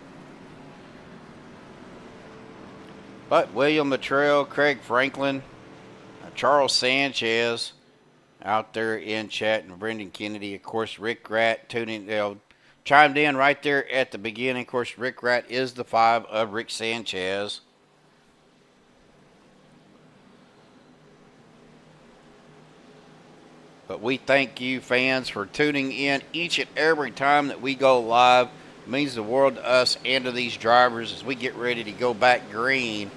But William Luttrell, Craig Franklin, Charles Sanchez out there in chat, and Brendan Kennedy, of course, Rick Rat chimed in right there at the beginning. Of course, Rick Rat is the 5 of Rick Sanchez. But we thank you, fans, for tuning in each and every time that we go live. means the world to us and to these drivers as we get ready to go back green.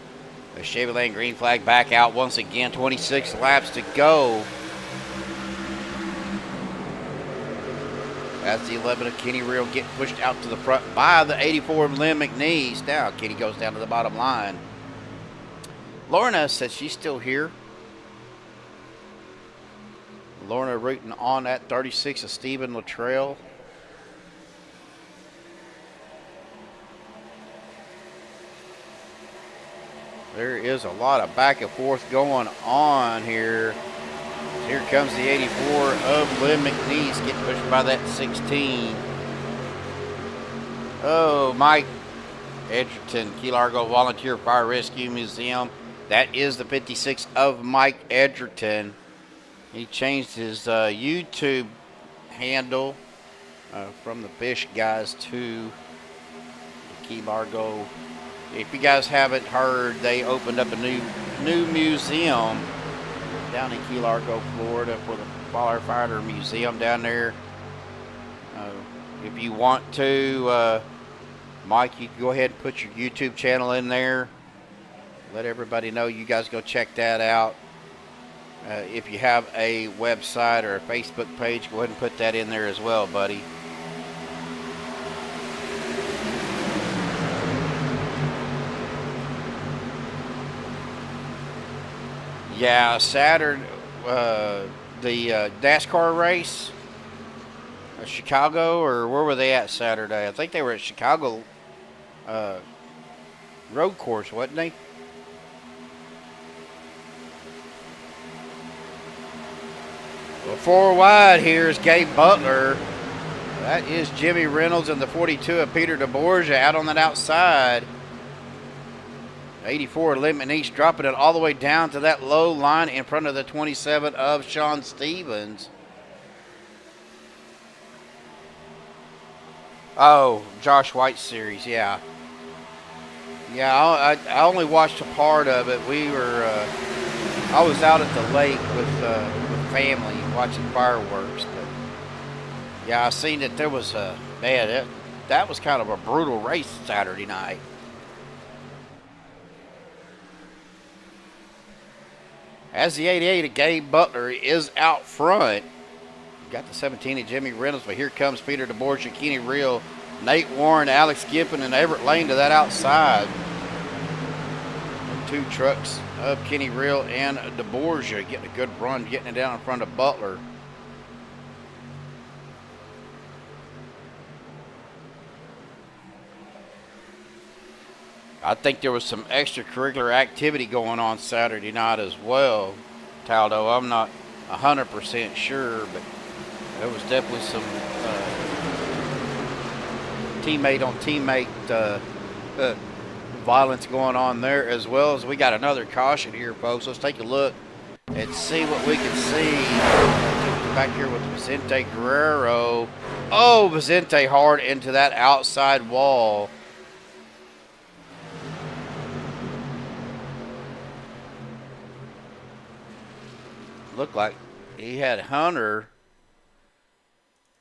The Chevy Lane green flag back out once again. 26 laps to go. As the 11 of Kenny Real get pushed out to the front by the 84 of Lynn McNeese. Now Kenny goes down to the bottom line. Lorna says she's still here. Lorna rooting on at 36 of Stephen Luttrell. There is a lot of back and forth going on here. Here comes the 84 of Lynn McNeese getting pushed by that 16. Oh, Mike Edgerton, Key Largo Volunteer Fire Rescue Museum. That is the 56 of Mike Edgerton. He changed his YouTube handle from the Fish Guys to the Key Largo. If you guys haven't heard, they opened up a new museum down in Key Largo, Florida, for the Firefighter Museum down there. If you want to, Mike, you can go ahead and put your YouTube channel in there. Let everybody know you guys go check that out. If you have a website or a Facebook page, go ahead and put that in there as well, buddy. Yeah, Saturday, the NASCAR race, Chicago, or where were they at Saturday? I think they were at Chicago road course, wasn't they? Well, 4 wide here is Gabe Butler. That is Jimmy Reynolds and the 42 of Peter DeBorgia out on that outside. 84 Lynn McNeese dropping it all the way down to that low line in front of the 27 of Sean Stevens. Oh, Josh White series, yeah. Yeah, I only watched a part of it. I was out at the lake with family watching fireworks. But yeah, I seen that there was that was kind of a brutal race Saturday night. As the 88 of Gabe Butler is out front. Got the 17 of Jimmy Reynolds, but here comes Peter DeBorgia, Kenny Real, Nate Warren, Alex Giffen, and Everett Lane to that outside. And 2 trucks of Kenny Real and DeBorgia getting a good run, getting it down in front of Butler. I think there was some extracurricular activity going on Saturday night as well, Taldo. I'm not 100% sure, but there was definitely some teammate-on-teammate violence going on there, as well as we got another caution here, folks. Let's take a look and see what we can see. Back here with Vicente Guerrero. Oh, Vicente hard into that outside wall. Looked like he had Hunter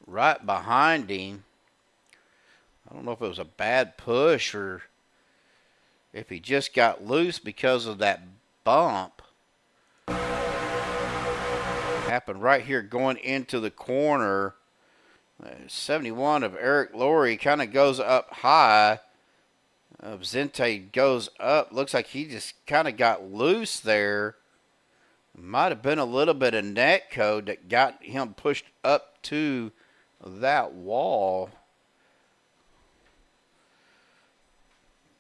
right behind him. I don't know if it was a bad push or if he just got loose because of that bump. Happened right here going into the corner. 71 of Eric Laurie kind of goes up high. Vicente goes up. Looks like he just kind of got loose there. Might have been a little bit of net code that got him pushed up to that wall.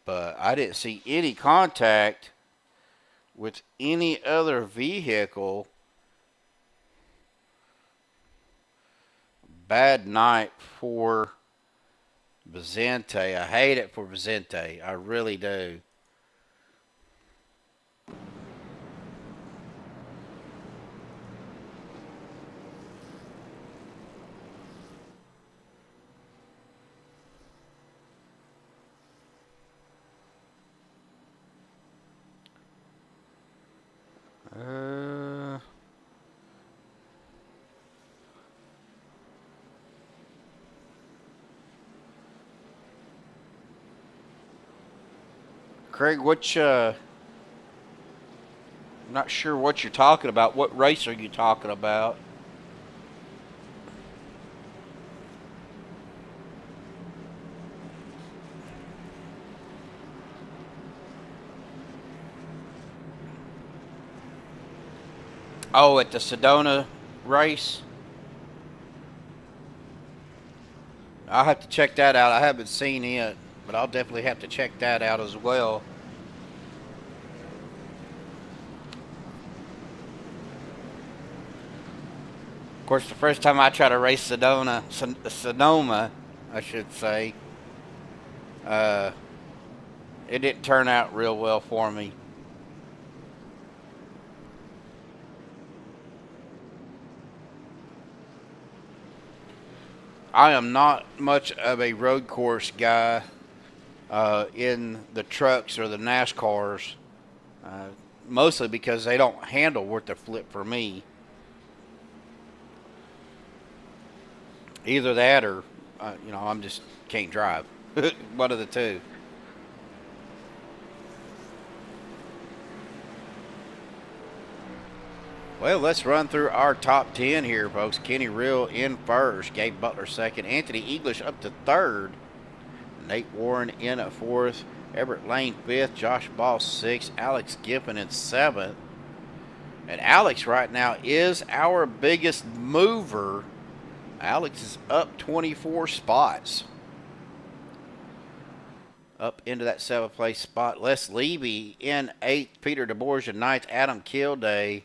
But I didn't see any contact with any other vehicle. Bad night for Vicente. I hate it for Vicente. I really do. Craig, I'm not sure what you're talking about. What race are you talking about? Oh, at the Sedona race? I'll have to check that out. I haven't seen it, but I'll definitely have to check that out as well. Of course, the first time I tried to race Sonoma, I should say, it didn't turn out real well for me. I am not much of a road course guy in the trucks or the NASCARs, mostly because they don't handle worth a flip for me. Either that or, I'm just can't drive. One of the two. Well, let's run through our top 10 here, folks. Kenny Real in first, Gabe Butler second, Anthony English up to third, Nate Warren in at fourth, Everett Lane fifth, Josh Ball sixth, Alex Giffen in seventh. And Alex right now is our biggest mover. Alex is up 24 spots. Up into that 7th place spot. Les Levy in 8th, Peter DeBoerge in 9th, Adam Kilday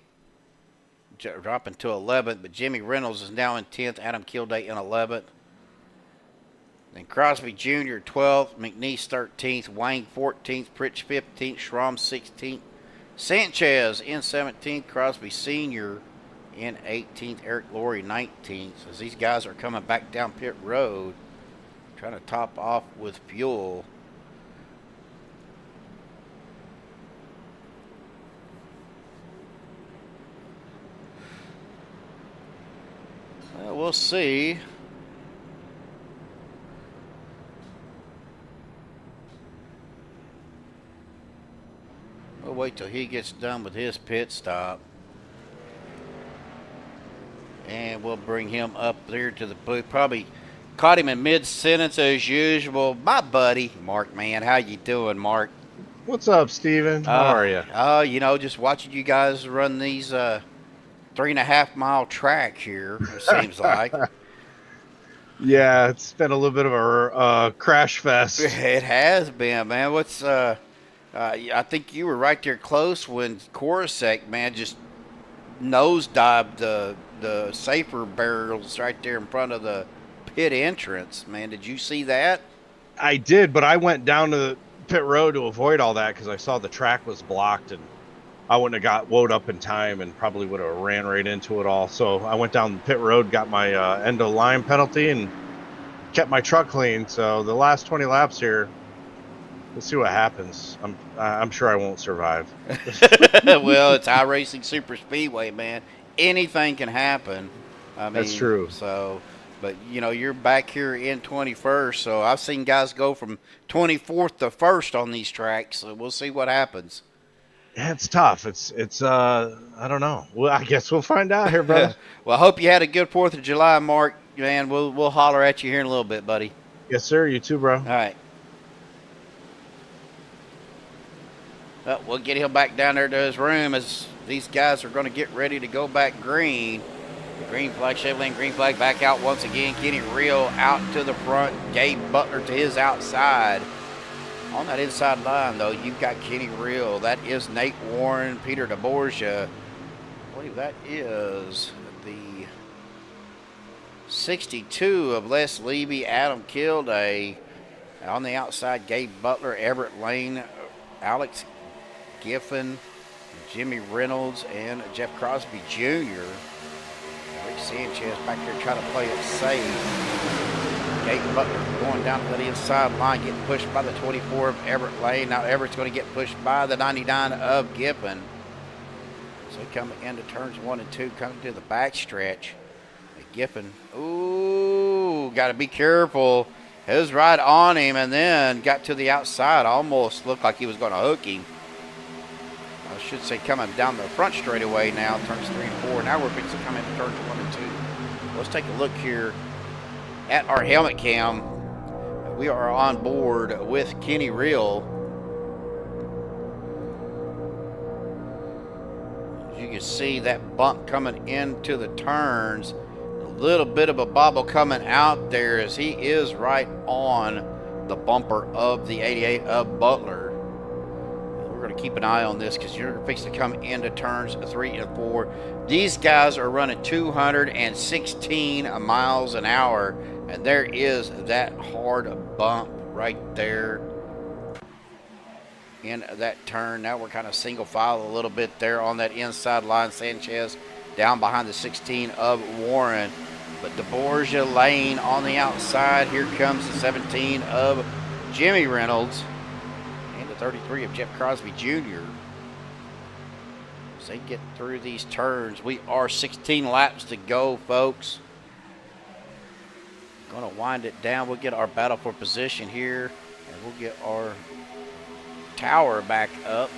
dropping to 11th, but Jimmy Reynolds is now in 10th, Adam Kilday in 11th. Then Crosby Jr. 12th, McNeese 13th, Wang 14th, Pritch 15th, Schramm 16th, Sanchez in 17th, Crosby Sr. in 18th, Eric Laurie 19th. As these guys are coming back down pit road, trying to top off with fuel. Well, we'll see. We'll wait till he gets done with his pit stop. And we'll bring him up there to the booth. Probably caught him in mid-sentence as usual. My buddy, Mark, man. How you doing, Mark? What's up, Steven? How are you? Just watching you guys run these 3.5 mile track here, it seems like. Yeah, it's been a little bit of a crash fest. It has been, man. I think you were right there close when Coruscant, man, just nosedived the safer barrels right there in front of the pit entrance, man. Did you see that? I did, but I went down to the pit road to avoid all that because I saw the track was blocked and I wouldn't have got woed up in time and probably would have ran right into it all. So I went down the pit road, got my end of line penalty, and kept my truck clean. So the last 20 laps here, we'll see what happens. I'm sure I won't survive. Well, it's iRacing Superspeedway, man. Anything can happen. I mean, that's true. So, but you're back here in 21st. So I've seen guys go from 24th to 1st on these tracks. So we'll see what happens. Yeah, it's tough. It's I don't know. Well, I guess we'll find out here, brother. Well, I hope you had a good 4th of July, Mark. Man, we'll holler at you here in a little bit, buddy. Yes, sir. You too, bro. All right. Well, we'll get him back down there to his room as these guys are going to get ready to go back green. Green flag, Chevrolet green flag back out once again. Kenny Real out to the front. Gabe Butler to his outside. On that inside line, though, you've got Kenny Real. That is Nate Warren, Peter DeBoerge. I believe that is the 62 of Les Levy, Adam Kilday. On the outside, Gabe Butler, Everett Lane, Alex Giffen, Jimmy Reynolds, and Jeff Crosby Jr. Rick Sanchez back there trying to play it safe. Gabe Butler going down to the inside line, getting pushed by the 24 of Everett Lane. Now Everett's going to get pushed by the 99 of Giffen. So coming into turns 1 and 2, coming to the back stretch. Giffen, ooh, got to be careful. was right on him and then got to the outside. Almost looked like he was going to hook him. I should say coming down the front straightaway now, turns 3 and 4. Now we're fixing to come into turns 1 and 2. Let's take a look here at our helmet cam. We are on board with Kenny Real. As you can see that bump coming into the turns. A little bit of a bobble coming out there as he is right on the bumper of the 88 of Butler. We're going to keep an eye on this because you're fixing to come into turns 3 and 4. These guys are running 216 miles an hour, and there is that hard bump right there in that turn. Now we're kind of single file a little bit there on that inside line. Sanchez down behind the 16 of Warren, but DeBorgia Lane on the outside. Here comes the 17 of Jimmy Reynolds and the 33 of Jeff Crosby Jr. As they get through these turns, we are 16 laps to go, folks. Going to wind it down. We'll get our battle for position here, and we'll get our tower back up.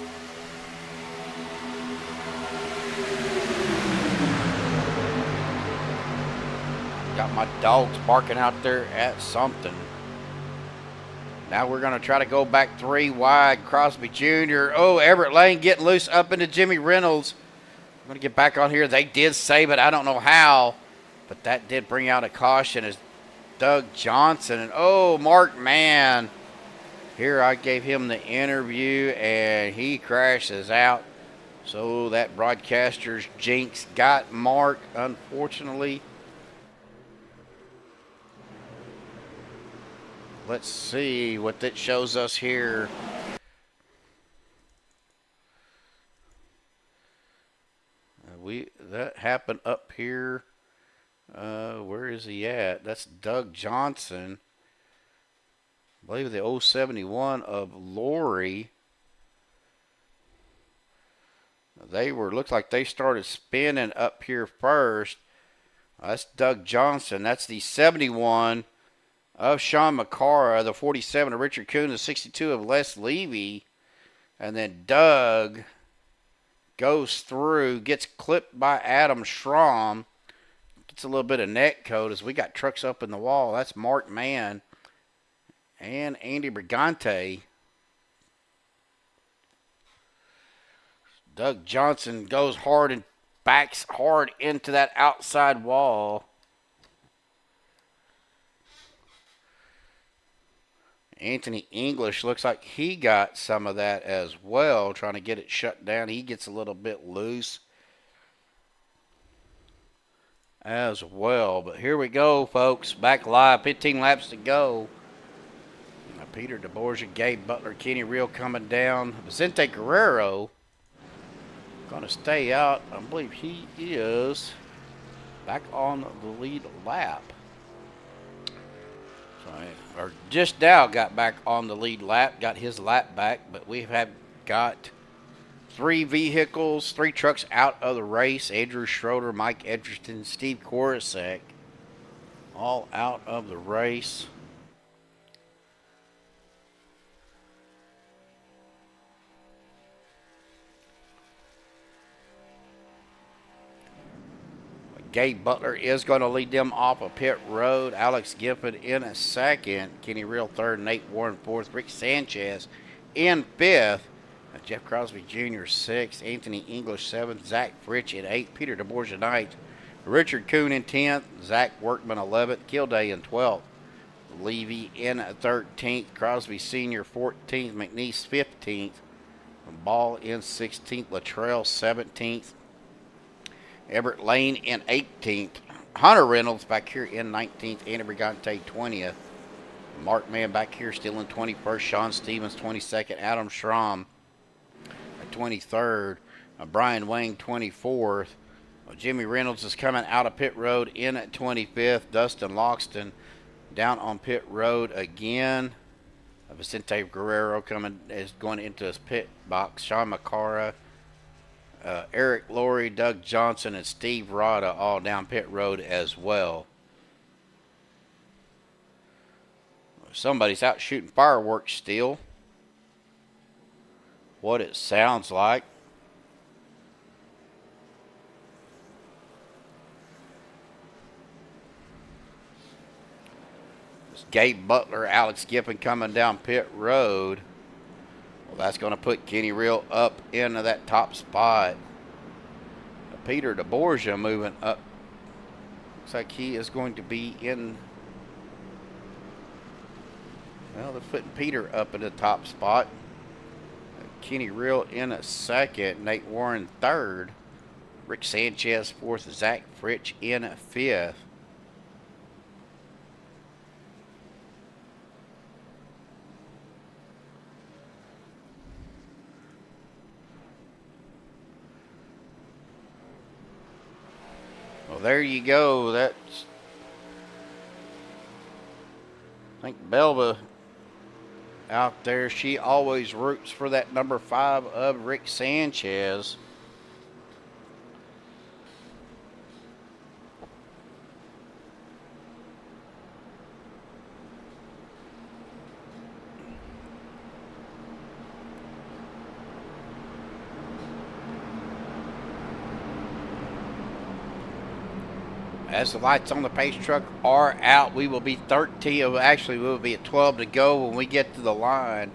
Got my dogs barking out there at something. Now we're going to try to go back 3 wide. Crosby Jr. Oh, Everett Lane getting loose up into Jimmy Reynolds. I'm going to get back on here. They did save it. I don't know how, but that did bring out a caution as Doug Johnson. And oh, Mark Mann. Here I gave him the interview, and he crashes out. So that broadcaster's jinx got Mark, unfortunately. Let's see what that shows us here. That happened up here. Where is he at? That's Doug Johnson. I believe the 071 of Lori. Looks like they started spinning up here first. That's Doug Johnson. That's the 71 of Sean McCara, the 47 of Richard Kuhn, the 62 of Les Levy. And then Doug goes through, gets clipped by Adam Schramm. Gets a little bit of net code as we got trucks up in the wall. That's Mark Mann and Andy Brigante. Doug Johnson goes hard and backs hard into that outside wall. Anthony English looks like he got some of that as well, trying to get it shut down. He gets a little bit loose as well. But here we go, folks. Back live, 15 laps to go. Peter DeBorgia, Gabe Butler, Kenny Real coming down. Vicente Guerrero going to stay out. I believe he is back on the lead lap. Or just now got back on the lead lap, got his lap back, but we have got 3 vehicles, 3 trucks out of the race. Andrew Schroeder, Mike Edgerton, Steve Korosek, all out of the race. Gabe Butler is going to lead them off of pit road. Alex Gifford in a second. Kenny Real third. Nate Warren fourth. Rick Sanchez in fifth. Jeff Crosby Jr. sixth. Anthony English seventh. Zach Fritch in eighth. Peter DeBorgia ninth. Richard Kuhn in 10th. Zach Workman 11th. Kilday in 12th. Levy in 13th. Crosby Sr. 14th. McNeese 15th. Ball in 16th. Luttrell 17th. Everett Lane in 18th. Hunter Reynolds back here in 19th. Andy Brigante 20th. Mark Mann back here still in 21st. Sean Stevens 22nd. Adam Schramm 23rd. Brian Wayne 24th. Jimmy Reynolds is coming out of pit road in at 25th. Dustin Loxton down on pit road again. Vicente Guerrero is going into his pit box. Sean McCara, Eric Laurie, Doug Johnson, and Steve Rada all down pit road as well. Somebody's out shooting fireworks still. What it sounds like. It's Gabe Butler, Alex Giffen coming down pit road. Well, that's going to put Kenny Real up into that top spot. Peter DeBorgia moving up. Looks like he is going to be in. Well, they're putting Peter up in the top spot. Kenny Real in a second. Nate Warren third. Rick Sanchez fourth. Zach Fritsch in fifth. Well, there you go. That's, I think Belva out there. She always roots for that number 5 of Rick Sanchez. As the lights on the pace truck are out, we will be 13. Actually, we will be at 12 to go when we get to the line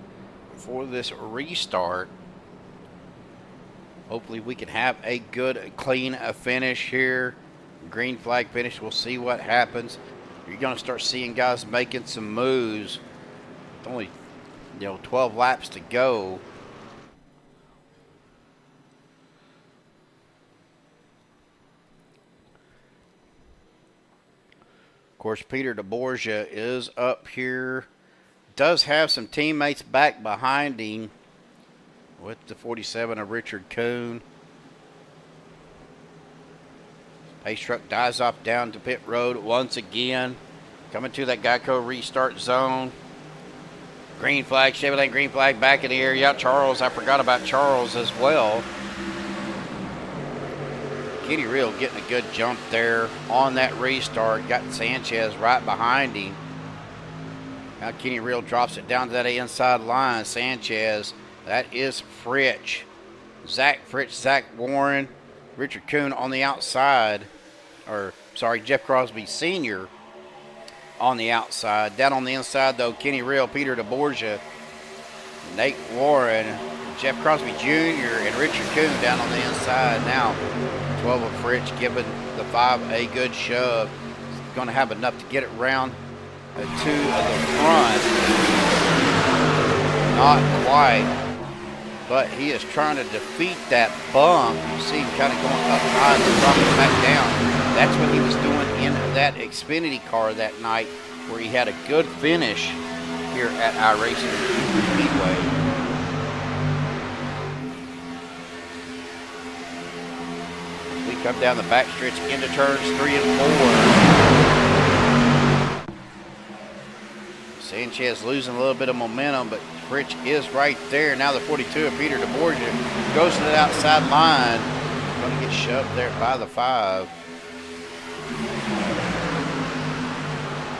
for this restart. Hopefully, we can have a good, clean finish here. Green flag finish. We'll see what happens. You're going to start seeing guys making some moves. With only, 12 laps to go. Of course, Peter DeBorgia is up here. Does have some teammates back behind him with the 47 of Richard Kuhn. Pace truck dives off down to pit road once again. Coming to that Geico restart zone. Green flag, Chevy Lane green flag back in the area. Charles, I forgot about Charles as well. Kenny Real getting a good jump there on that restart. Got Sanchez right behind him. Now Kenny Real drops it down to that inside line. Sanchez, that is Fritsch. Zach Fritsch, Zach Warren, Richard Kuhn on the outside. Jeff Crosby Sr. on the outside. Down on the inside, though, Kenny Real, Peter DeBorgia, Nate Warren, Jeff Crosby Jr., and Richard Kuhn down on the inside. Now 12 of Fritsch giving the 5 a good shove. He's going to have enough to get it round to the front. Not quite, but he is trying to defeat that bump. You see him kind of going up high and then dropping back down. That's what he was doing in that Xfinity car that night, where he had a good finish here at iRacing Superspeedway. Come down the back stretch into turns 3 and 4. Sanchez losing a little bit of momentum, but Fritsch is right there. Now the 42 of Peter DeBorgia goes to the outside line. Going to get shoved there by the 5.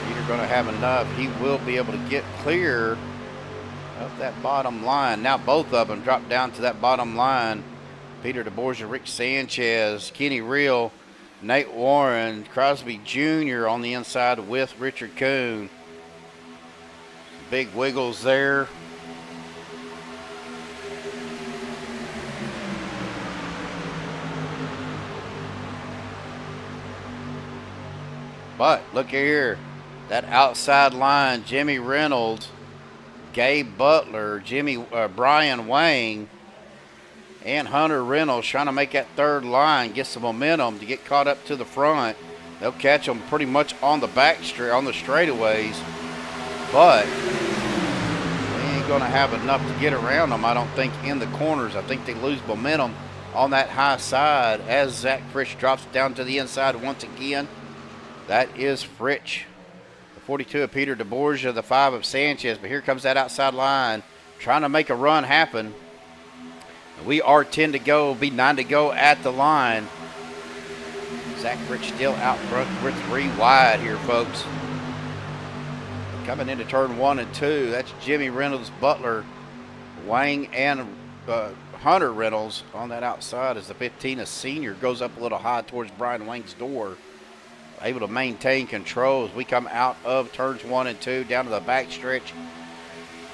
Peter going to have enough. He will be able to get clear of that bottom line. Now both of them drop down to that bottom line. Peter DeBorgia, Rick Sanchez, Kenny Real, Nate Warren, Crosby Jr. on the inside with Richard Kuhn. Big wiggles there. But look here, that outside line, Jimmy Reynolds, Gabe Butler, Brian Wang, and Hunter Reynolds trying to make that third line, get some momentum to get caught up to the front. They'll catch them pretty much on the on the straightaways, but they ain't going to have enough to get around them, I don't think, in the corners. I think they lose momentum on that high side as Zach Fritsch drops down to the inside once again. That is Fritsch. The 42 of Peter DeBorgia, the 5 of Sanchez, but here comes that outside line trying to make a run happen. We are 10 to go, be 9 to go at the line. Zach Fritsch still out front. We're 3 wide here, folks. coming into turn 1 and 2. That's Jimmy Reynolds, Butler, Wang, and Hunter Reynolds on that outside as the 15, a senior, goes up a little high towards Brian Wang's door. Able to maintain control as we come out of turns 1 and 2 down to the back stretch.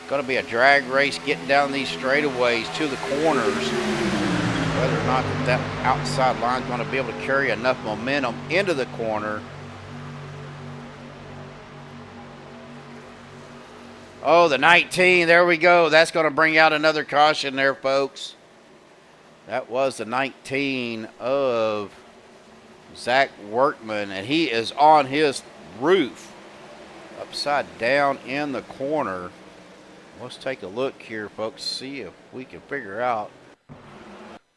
Going to be a drag race getting down these straightaways to the corners. Whether or not that outside line is going to be able to carry enough momentum into the corner. Oh, the 19, there we go. That's going to bring out another caution there, folks. That was the 19 of Zach Workman, and he is on his roof, upside down in the corner. Let's take a look here, folks, see if we can figure out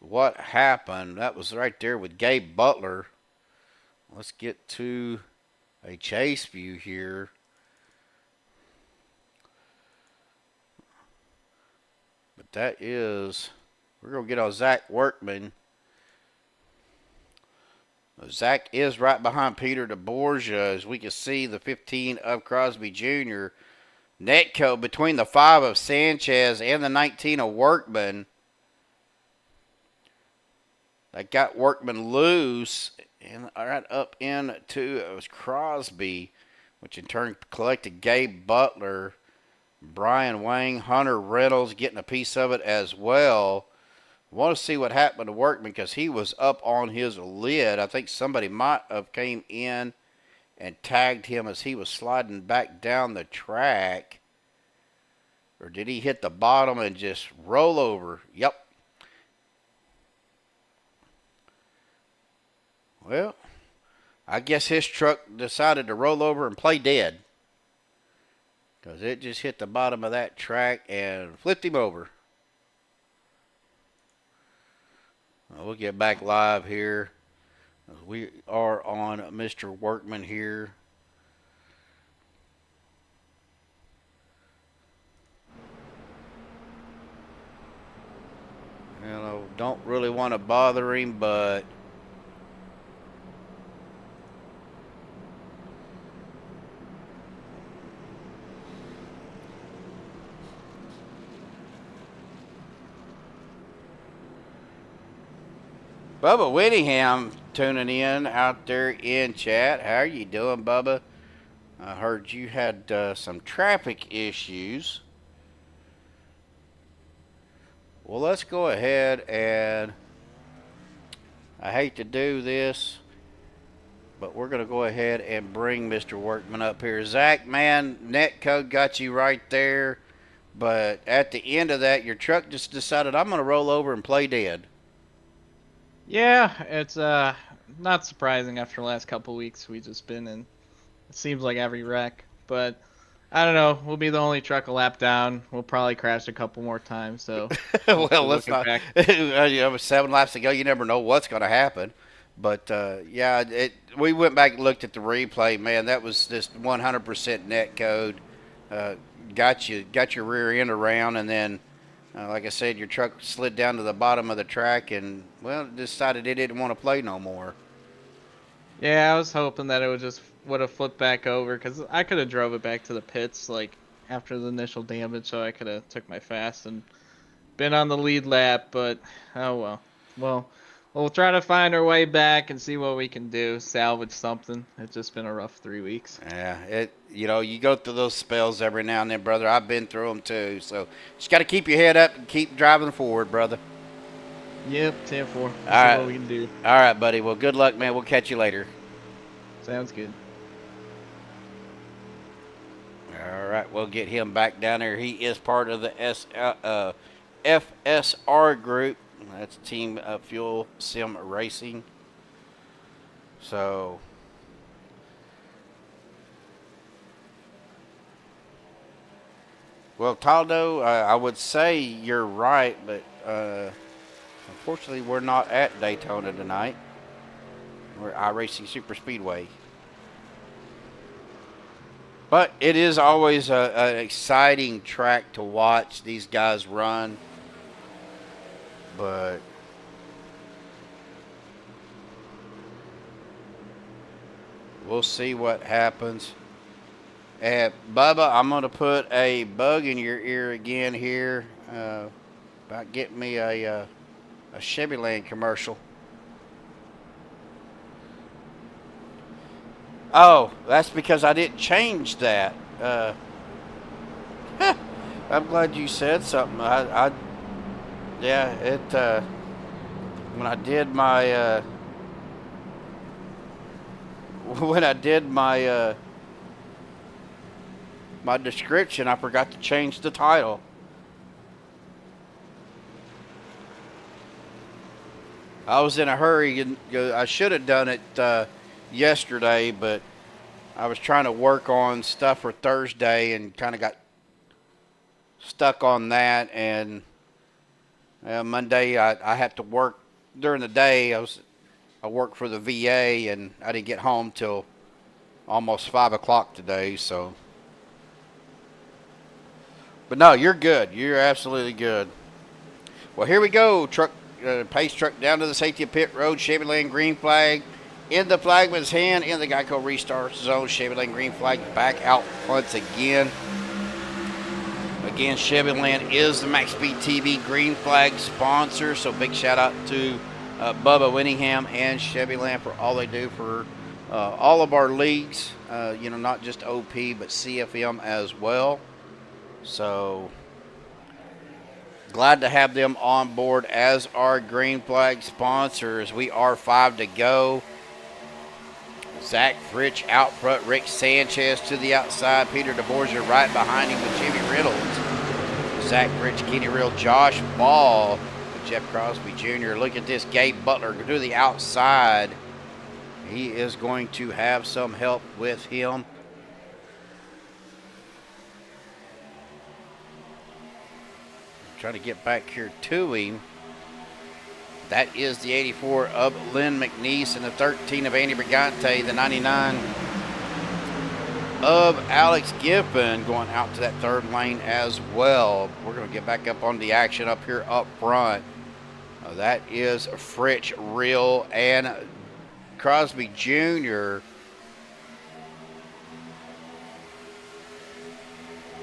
what happened. That was right there with Gabe Butler. Let's get to a chase view here. But that is, we're going to get on Zach Workman. Zach is right behind Peter DeBorgia, as we can see the 15 of Crosby Jr. Netco between the 5 of Sanchez and the 19 of Workman. That got Workman loose and right up into Crosby, which in turn collected Gabe Butler, Brian Wang, Hunter Reynolds getting a piece of it as well. I want to see what happened to Workman because he was up on his lid. I think somebody might have came in and tagged him as he was sliding back down the track. Or did he hit the bottom and just roll over? Yep. Well, I guess his truck decided to roll over and play dead, because it just hit the bottom of that track and flipped him over. We'll get back live here. We are on Mr. Workman here. You know, don't really want to bother him, but Bubba Whittingham tuning in out there in chat. How are you doing, Bubba? I heard you had some traffic issues. Well, let's go ahead and, I hate to do this, but we're going to go ahead and bring Mr. Workman up here. Zach, man, netcode got you right there, but at the end of that, your truck just decided, I'm going to roll over and play dead. Yeah, it's not surprising after the last couple weeks. We've just been in, it seems like, every wreck. But I don't know. We'll be the only truck a lap down. We'll probably crash a couple more times. So well, let's not. You know, 7 laps to go. You never know what's going to happen. But yeah, we went back and looked at the replay. Man, that was just 100% net code. Got your rear end around, and then. Like I said, your truck slid down to the bottom of the track and, well, decided it didn't want to play no more. Yeah, I was hoping that it would have flipped back over, because I could have drove it back to the pits, like, after the initial damage, so I could have took my fast and been on the lead lap, but, oh well. Well, we'll try to find our way back and see what we can do, salvage something. It's just been a rough 3 weeks. Yeah, you know, you go through those spells every now and then, brother. I've been through them too, so just got to keep your head up and keep driving forward, brother. Yep, 10-4. All right. What we can do. All right, buddy. Well, good luck, man. We'll catch you later. Sounds good. All right, we'll get him back down there. He is part of the FSR group. That's Team Fuel Sim Racing. So, well, Taldo, I would say you're right, but unfortunately we're not at Daytona tonight. We're iRacing Superspeedway. But it is always an exciting track to watch these guys run. But we'll see what happens. Bubba, I'm going to put a bug in your ear again here about getting me a Chevy Land commercial. Oh, that's because I didn't change that. I'm glad you said something. Yeah, when I did my my description, I forgot to change the title. I was in a hurry, and I should have done it yesterday, but I was trying to work on stuff for Thursday and kind of got stuck on that. And Monday I had to work during the day. I worked for the VA, and I didn't get home till almost 5 o'clock today. So, but no, you're good. You're absolutely good. Well, here we go. Pace truck down to the safety of pit road. Chevy Land green flag in the flagman's hand in the Geico restart zone. Chevy Land green flag back out once again. Again, Chevy Land is the Maxspeed TV green flag sponsor. So big shout out to Bubba Winningham and Chevy Land for all they do for all of our leagues. Not just OP but CFM as well. So glad to have them on board as our green flag sponsors. We are 5 to go. Zach Fritch out front. Rick Sanchez to the outside. Peter DeBorgia right behind him with Jimmy Reynolds. Zach Fritch, Kenny Real, Josh Ball with Jeff Crosby Jr. Look at this. Gabe Butler to the outside. He is going to have some help with him. Trying to get back here to him. That is the 84 of Lynn McNeese and the 13 of Andy Brigante, the 99 of Alex Giffen going out to that third lane as well. We're going to get back up on the action up here up front. That is Fritch, Real, and Crosby Jr.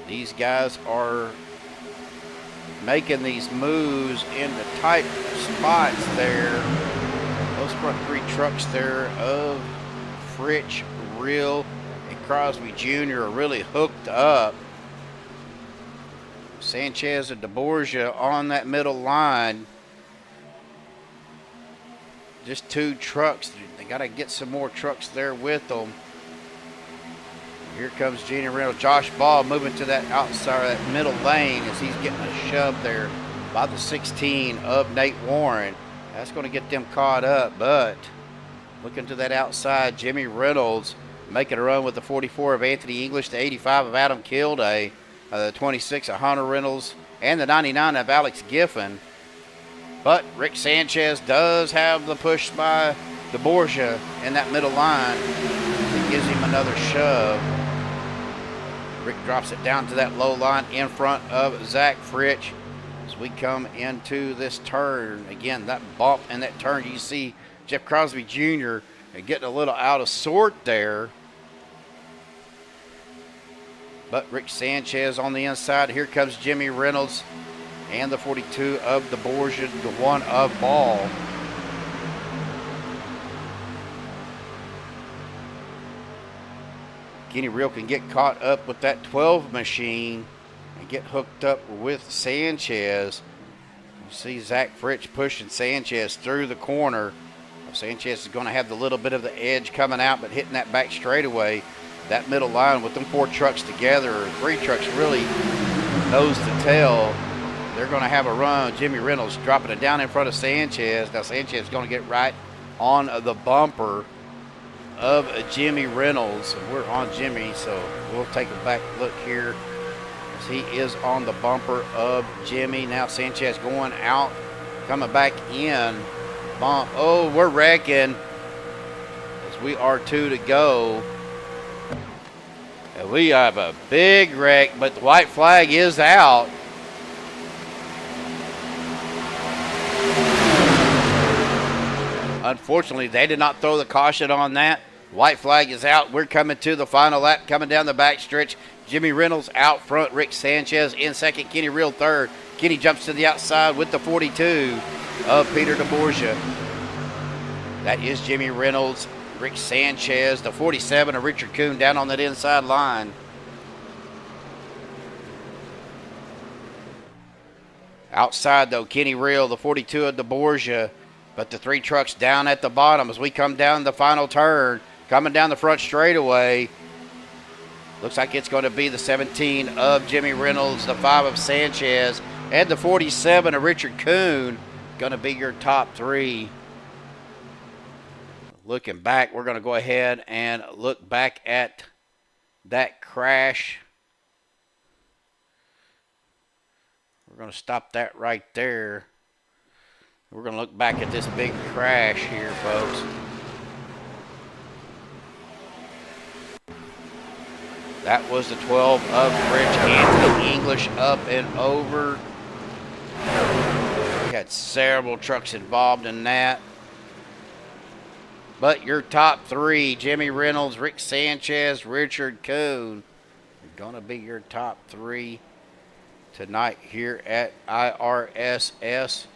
These guys are making these moves in the tight spots there. Those front three trucks there of Fritch, Real, and Crosby Jr. are really hooked up. Sanchez and DeBorgia on that middle line. Just two trucks. They got to get some more trucks there with them. Here comes Gene Reynolds. Josh Ball moving to that outside, that middle lane as he's getting a shove there by the 16 of Nate Warren. That's going to get them caught up, but looking to that outside, Jimmy Reynolds making a run with the 44 of Anthony English, the 85 of Adam Kilday, the 26 of Hunter Reynolds, and the 99 of Alex Giffen. But Rick Sanchez does have the push by DeBorgia in that middle line. It gives him another shove. Rick drops it down to that low line in front of Zach Fritch as we come into this turn. Again, that bump and that turn, you see Jeff Crosby Jr. getting a little out of sort there. But Rick Sanchez on the inside. Here comes Jimmy Reynolds and the 42 of DeBorgia, the 1 of Ball. Kenny Real can get caught up with that 12 machine and get hooked up with Sanchez. You see Zach Fritch pushing Sanchez through the corner. Sanchez is going to have the little bit of the edge coming out, but hitting that back straightaway. That middle line with them 4 trucks together, or 3 trucks really nose to tail. They're going to have a run. Jimmy Reynolds dropping it down in front of Sanchez. Now Sanchez is going to get right on the bumper of Jimmy Reynolds. We're on Jimmy, so we'll take a back look here as he is on the bumper of Jimmy. Now Sanchez going out, coming back in. Bump. Oh, we're wrecking as we are 2 to go. And we have a big wreck, but the white flag is out. Unfortunately, they did not throw the caution on that. White flag is out. We're coming to the final lap, coming down the back stretch. Jimmy Reynolds out front. Rick Sanchez in second. Kenny Real third. Kenny jumps to the outside with the 42 of Peter DeBorgia. That is Jimmy Reynolds, Rick Sanchez, the 47 of Richard Kuhn down on that inside line. Outside, though, Kenny Real, the 42 of DeBorgia. But the 3 trucks down at the bottom as we come down the final turn. Coming down the front straightaway. Looks like it's going to be the 17 of Jimmy Reynolds, the 5 of Sanchez, and the 47 of Richard Kuhn. Going to be your top 3. Looking back, we're going to go ahead and look back at that crash. We're going to stop that right there. We're going to look back at this big crash here, folks. That was the 12 of French Anthony English up and over. We had several trucks involved in that. But your top 3, Jimmy Reynolds, Rick Sanchez, Richard Kuhn, are going to be your top 3 tonight here at IRSS.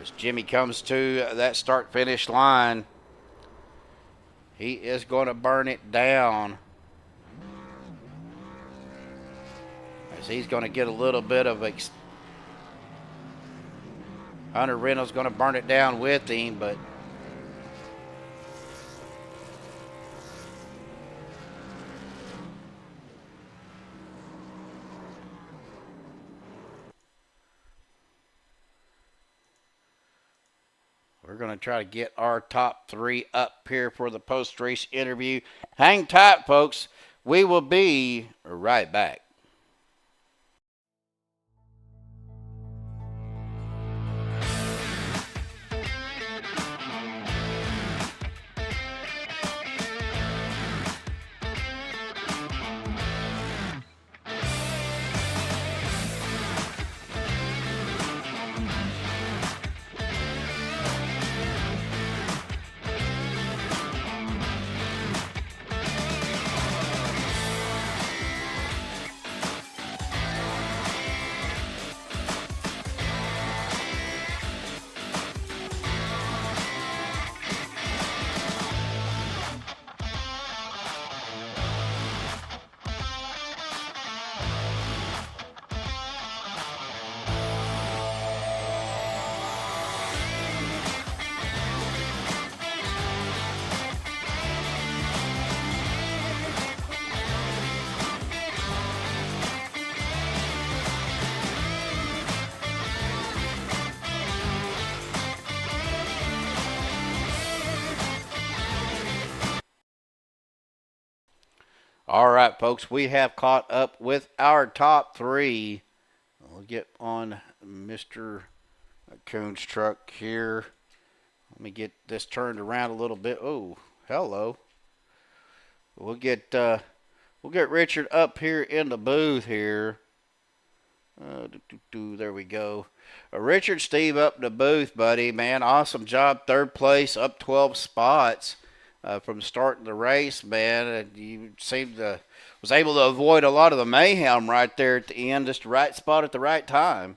As Jimmy comes to that start-finish line, he is going to burn it down. As he's going to get a little bit of Hunter Reynolds going to burn it down with him, but we're going to try to get our top 3 up here for the post-race interview. Hang tight, folks. We will be right back. All right, folks, we have caught up with our top 3. We'll get on Mr. Kuhn's truck here. Let me get this turned around a little bit. Oh, hello. We'll get Richard up here in the booth here. There we go. Richard, Steve, up in the booth, buddy. Man, awesome job. 3rd place, up 12 spots. From starting the race, man, you was able to avoid a lot of the mayhem right there at the end, just the right spot at the right time.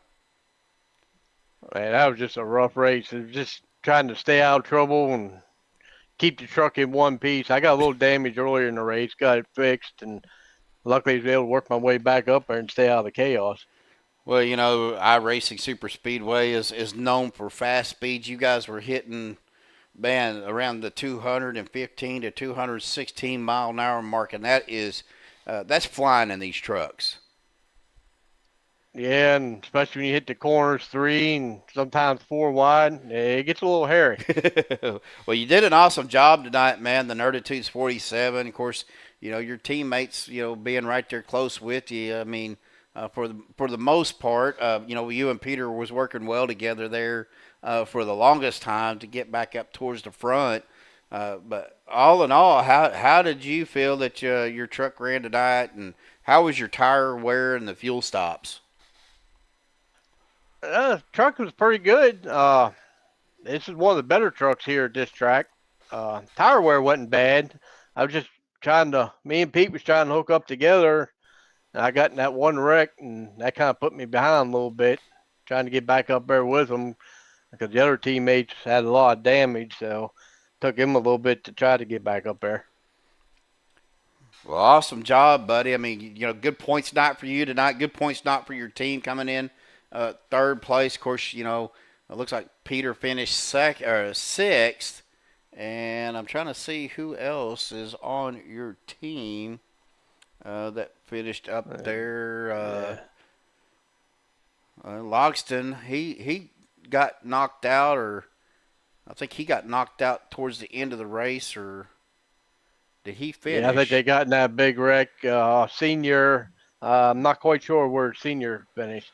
Man, that was just a rough race. It was just trying to stay out of trouble and keep the truck in one piece. I got a little damage earlier in the race, got it fixed, and luckily I was able to work my way back up there and stay out of the chaos. Well, you know, iRacing Superspeedway is known for fast speeds. You guys were hitting, man, around the 215 to 216 mile an hour mark, and that's flying in these trucks. Yeah, and especially when you hit the corners 3 and sometimes 4 wide, it gets a little hairy. Well, you did an awesome job tonight, man. The Nerditude's 47. Of course, you know, your teammates, you know, being right there close with you. I mean, for the most part, you know, you and Peter was working well together there. For the longest time to get back up towards the front. But all in all, how did you feel that your truck ran tonight, and how was your tire wear and the fuel stops? Truck was pretty good. this is one of the better trucks here at this track. Tire wear wasn't bad. I was just me and Pete was trying to hook up together. And I got in that one wreck, and that kind of put me behind a little bit, trying to get back up there with them because the other teammates had a lot of damage. So it took him a little bit to try to get back up there. Well, awesome job, buddy. I mean, good points night for you tonight. Good points night for your team coming in third place. Of course, it looks like Peter finished sixth. And I'm trying to see who else is on your team that finished up there. Logston, he got knocked out, or I think he got knocked out towards the end of the race, or did he finish? Yeah, I think they got in that big wreck. Senior, I'm not quite sure where Senior finished.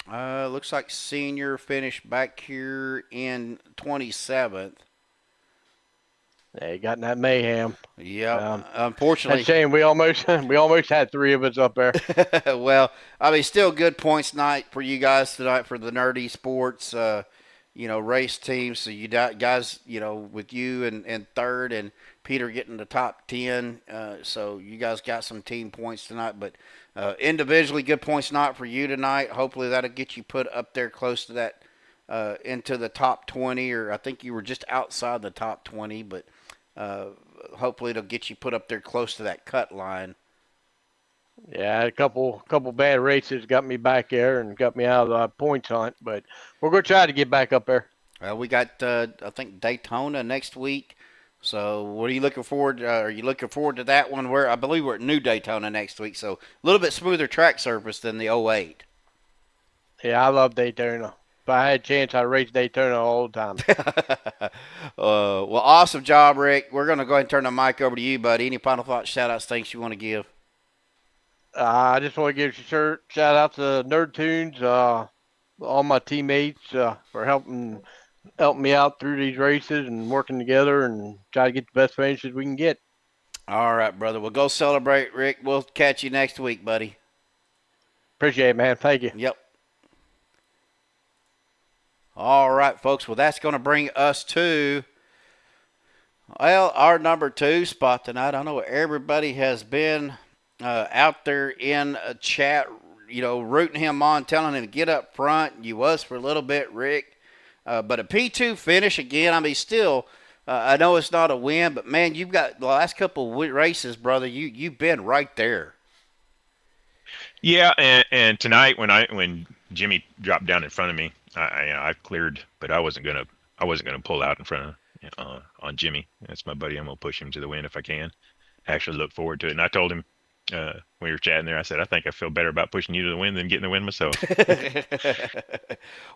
Looks like Senior finished back here in 27th. Yeah, he got in that mayhem. Yeah, unfortunately. That's a shame. We almost had three of us up there. Well, I mean, still good points night for you guys tonight for the Nerdy Sports, race team. So you guys, with you and third, and Peter getting the top 10. So you guys got some team points tonight. But individually, good points night for you tonight. Hopefully that'll get you put up there close to that, into the top 20, or I think you were just outside the top 20, but hopefully it'll get you put up there close to that cut line. Yeah, a couple bad races got me back there and got me out of the points hunt, but we're going to try to get back up there. We got, I think, Daytona next week. So what are you looking forward to? Are you looking forward to that one? I believe we're at New Daytona next week, so a little bit smoother track surface than the 08. Yeah, I love Daytona. If I had a chance, I'd race Daytona all the time. Well, awesome job, Rick. We're going to go ahead and turn the mic over to you, buddy. Any final thoughts, shout-outs, things you want to give? I just want to give a shout out to Nerd Tunes, all my teammates for helping me out through these races and working together and try to get the best finishes we can get. All right, brother. Well, go celebrate, Rick. We'll catch you next week, buddy. Appreciate it, man. Thank you. Yep. All right, folks. Well, that's going to bring us to, our number 2 spot tonight. I know everybody has been out there in a chat, rooting him on, telling him to get up front. You was for a little bit, Rick. But a P2 finish again. I mean, still, I know it's not a win, but, man, you've got the last couple of races, brother. You've been right there. Yeah, and tonight when Jimmy dropped down in front of me, I cleared, but I wasn't gonna pull out in front of on Jimmy. That's my buddy. I'm gonna push him to the win if I can. Actually, look forward to it. And I told him when we were chatting there, I said, I think I feel better about pushing you to the win than getting the win myself.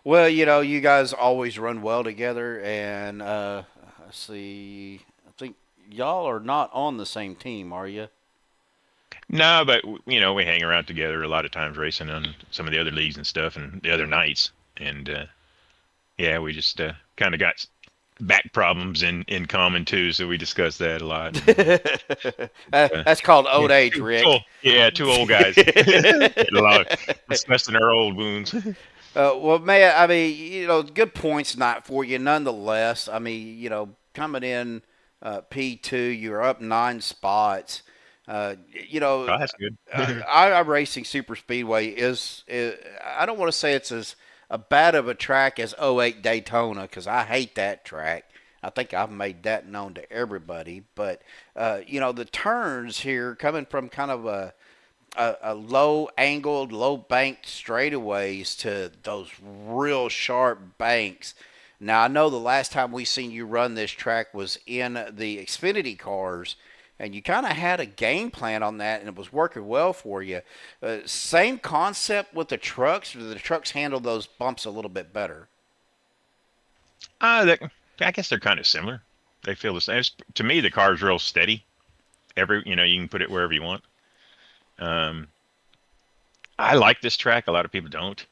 Well, you guys always run well together, and let's see, I think y'all are not on the same team, are you? No, but we hang around together a lot of times racing on some of the other leagues and stuff and the other nights. And yeah, we just kind of got back problems in common too, so we discussed that a lot. That's called old age, Rick. Yeah, 2 old guys. A lot discussing our old wounds. Well, man, I mean, good points night for you nonetheless. I mean, coming in P2, you're up 9 spots. Oh, that's good. iRacing Superspeedway is I don't want to say it's as bad of a track as 08 Daytona, because I hate that track. I think I've made that known to everybody. But, the turns here coming from kind of a low-angled, low-banked straightaways to those real sharp banks. Now, I know the last time we seen you run this track was in the Xfinity cars, and you kind of had a game plan on that, and it was working well for you. Same concept with the trucks, or do the trucks handle those bumps a little bit better? I guess they're kind of similar. They feel the same. To me, the car is real steady. You can put it wherever you want. I like this track. A lot of people don't.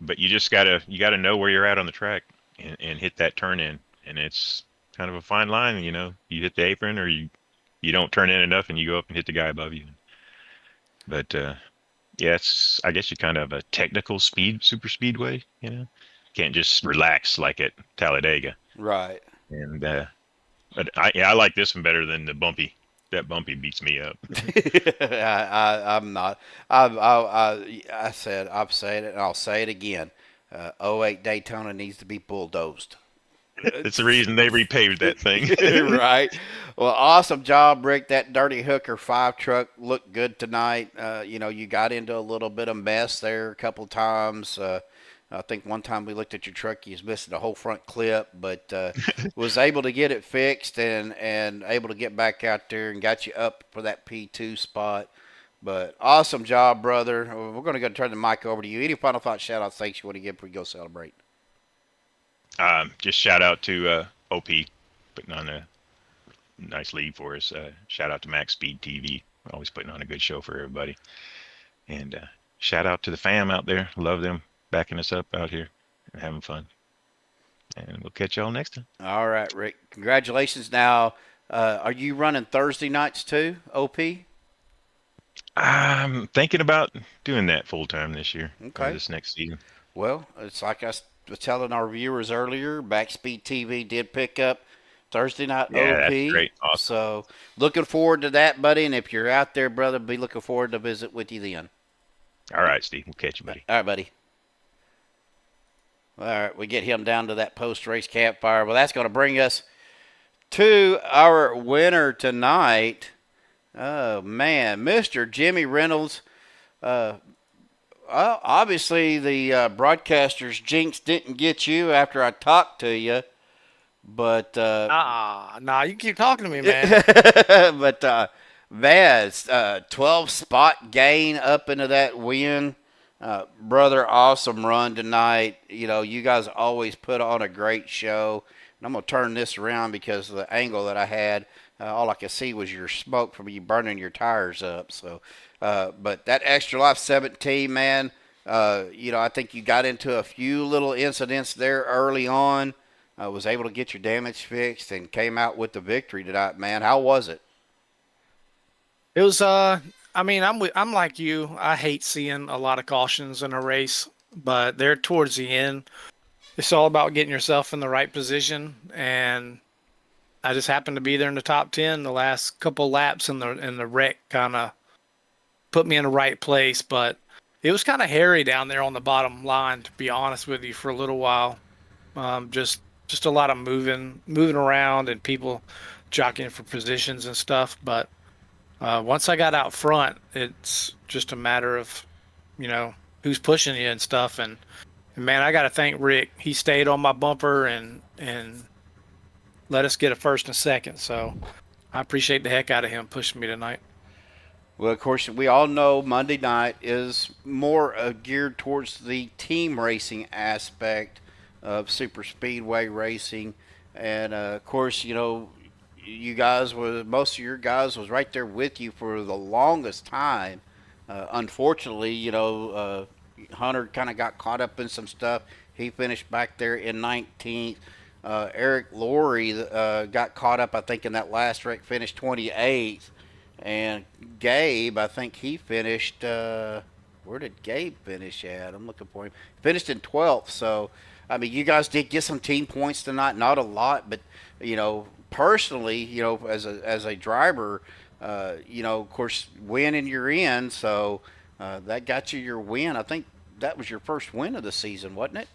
But you just gotta know where you're at on the track and hit that turn in, and it's kind of a fine line. You hit the apron, or you don't turn in enough and you go up and hit the guy above you. But yeah, I guess you kind of have a technical super speedway. can't just relax like at Talladega. Right. And but I like this one better than the bumpy. That bumpy beats me up. I'm not. I've said it, and I'll say it again. 08 Daytona needs to be bulldozed. That's the reason they repaved that thing. Right. Well, awesome job, Rick. That Dirty Hooker 5 truck looked good tonight. You got into a little bit of mess there a couple times. I think one time we looked at your truck, you was missing the whole front clip, but was able to get it fixed and able to get back out there and got you up for that P2 spot. But awesome job, brother. We're going to go turn the mic over to you. Any final thoughts, shout-outs, thanks you want to give before we go celebrate? Just shout out to OP putting on a nice lead for us. Shout out to Maxspeed TV, always putting on a good show for everybody. And shout out to the fam out there. Love them backing us up out here and having fun. And we'll catch y'all next time. All right, Rick. Congratulations. Now, are you running Thursday nights too, OP? I'm thinking about doing that full time this year. Okay. This next season. Well, it's like I was telling our viewers earlier, Maxspeed TV did pick up Thursday night Yeah, OP. that's great. Awesome. So looking forward to that, buddy. And if you're out there, brother, be looking forward to visit with you then. All right, Steve. We'll catch you, buddy. All right, buddy. All right, we get him down to that post-race campfire. Well, that's going to bring us to our winner tonight. Oh, man, Mr. Jimmy Reynolds. Obviously, the broadcaster's jinx didn't get you after I talked to you. But nah, you keep talking to me, man. but man, 12 spot gain up into that win. Brother, awesome run tonight. You guys always put on a great show. And I'm going to turn this around because of the angle that I had. All I could see was your smoke from you burning your tires up. So, but that Extra Life 17, man, I think you got into a few little incidents there early on. Was able to get your damage fixed and came out with the victory tonight, man. How was it? It was, I'm like you. I hate seeing a lot of cautions in a race, but there towards the end, it's all about getting yourself in the right position. And I just happened to be there in the top 10 the last couple laps, and the wreck kind of put me in the right place. But it was kind of hairy down there on the bottom line, to be honest with you, for a little while. Just a lot of moving around and people jockeying for positions and stuff. But once I got out front, it's just a matter of, who's pushing you and stuff. And man, I got to thank Rick. He stayed on my bumper and let us get a first and second. So I appreciate the heck out of him pushing me tonight. Well, of course, we all know Monday night is more geared towards the team racing aspect of Superspeedway racing. And, of course, you guys most of your guys was right there with you for the longest time. Unfortunately, Hunter kind of got caught up in some stuff. He finished back there in 19th. Eric Laurie got caught up, I think, in that last wreck, finished 28th. And Gabe, I think he finished, where did Gabe finish at? I'm looking for him. Finished in 12th. So, you guys did get some team points tonight. Not a lot, but, personally, as a driver, of course, winning you're in. So that got you your win. I think that was your first win of the season, wasn't it?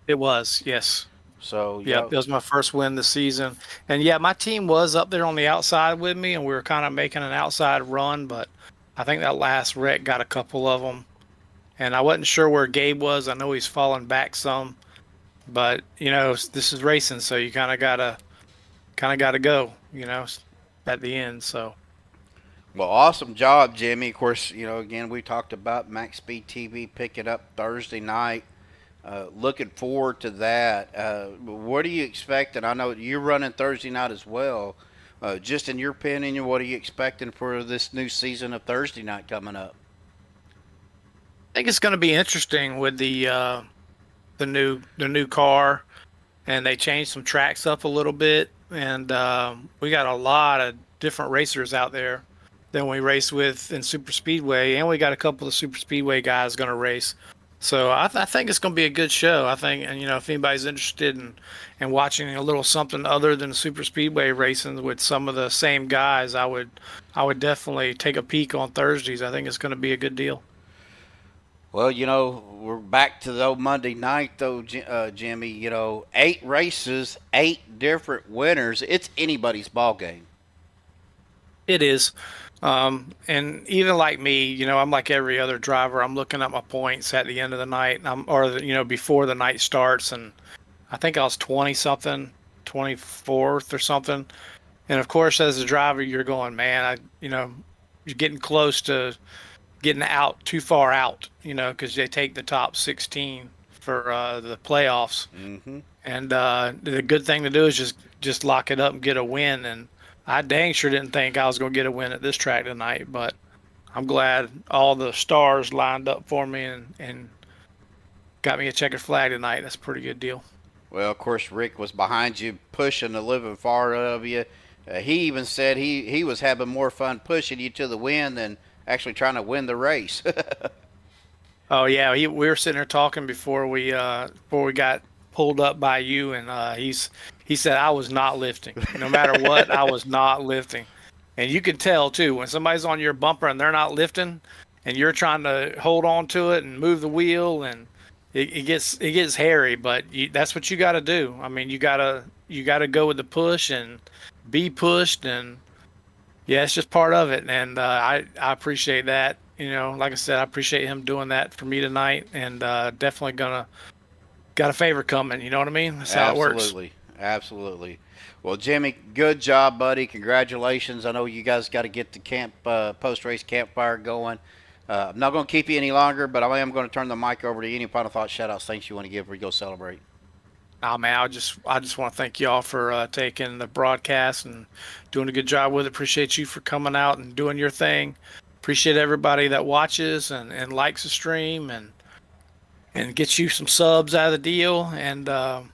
It was, yes. So yeah, it was my first win this season. And yeah, my team was up there on the outside with me, and we were kind of making an outside run, but I think that last wreck got a couple of them. And I wasn't sure where Gabe was. I know he's fallen back some, but this is racing, so you kind of gotta go, at the end. So, well, awesome job, Jimmy. Of course, again, we talked about Maxspeed TV picking up Thursday night. Looking forward to that. What do you expect? And I know you're running Thursday night as well. Just in your opinion, what are you expecting for this new season of Thursday night coming up? I think it's going to be interesting with the new car, and they changed some tracks up a little bit, and we got a lot of different racers out there than we race with in Superspeedway, and we got a couple of Superspeedway guys going to race. So I think it's going to be a good show. I think, and if anybody's interested in watching a little something other than super speedway racing with some of the same guys, I would definitely take a peek on Thursdays. I think it's going to be a good deal. Well, we're back to the old Monday night, though, Jimmy. 8 races, 8 different winners. It's anybody's ball game. It is. And even like me, I'm like every other driver. I'm looking at my points at the end of the night, before the night starts. And I think I was 20 something, 24th or something. And of course, as a driver, you're going, man, you're getting close to getting out too far out, because they take the top 16 for the playoffs. Mm-hmm. And the good thing to do is just lock it up and get a win. And I dang sure didn't think I was going to get a win at this track tonight, but I'm glad all the stars lined up for me and got me a checkered flag tonight. That's a pretty good deal. Well, of course, Rick was behind you, pushing the living far out of you. He even said he was having more fun pushing you to the win than actually trying to win the race. Oh yeah, we were sitting there talking before we got pulled up by you, and he said I was not lifting. No matter what, I was not lifting. And you can tell too when somebody's on your bumper and they're not lifting, and you're trying to hold on to it and move the wheel, and it gets hairy. But that's what you got to do. I mean, you gotta go with the push and be pushed, and yeah, it's just part of it. And I appreciate that. Like I said, I appreciate him doing that for me tonight, and definitely got a favor coming. You know what I mean? That's how it works. Absolutely. Well, Jimmy, good job, buddy. Congratulations. I know you guys got to get the camp post-race campfire going. I'm not going to keep you any longer, but I am going to turn the mic over to you. Any final thoughts, shout-outs, thanks you want to give before you go celebrate? Oh man, I just want to thank y'all for taking the broadcast and doing a good job with it. Appreciate you for coming out and doing your thing. Appreciate everybody that watches and likes the stream and gets you some subs out of the deal. And I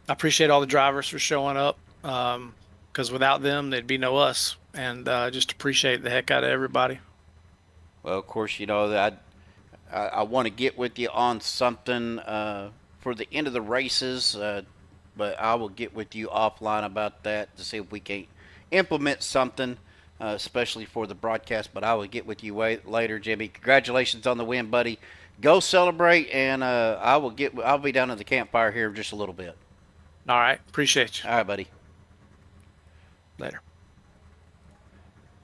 appreciate all the drivers for showing up, because without them, there'd be no us. And just appreciate the heck out of everybody. Well, of course, that I want to get with you on something for the end of the races, but I will get with you offline about that to see if we can implement something, especially for the broadcast. But I will get with you later, Jimmy. Congratulations on the win, buddy. Go celebrate, and I'll be down at the campfire here in just a little bit. All right, appreciate you. All right, buddy. Later.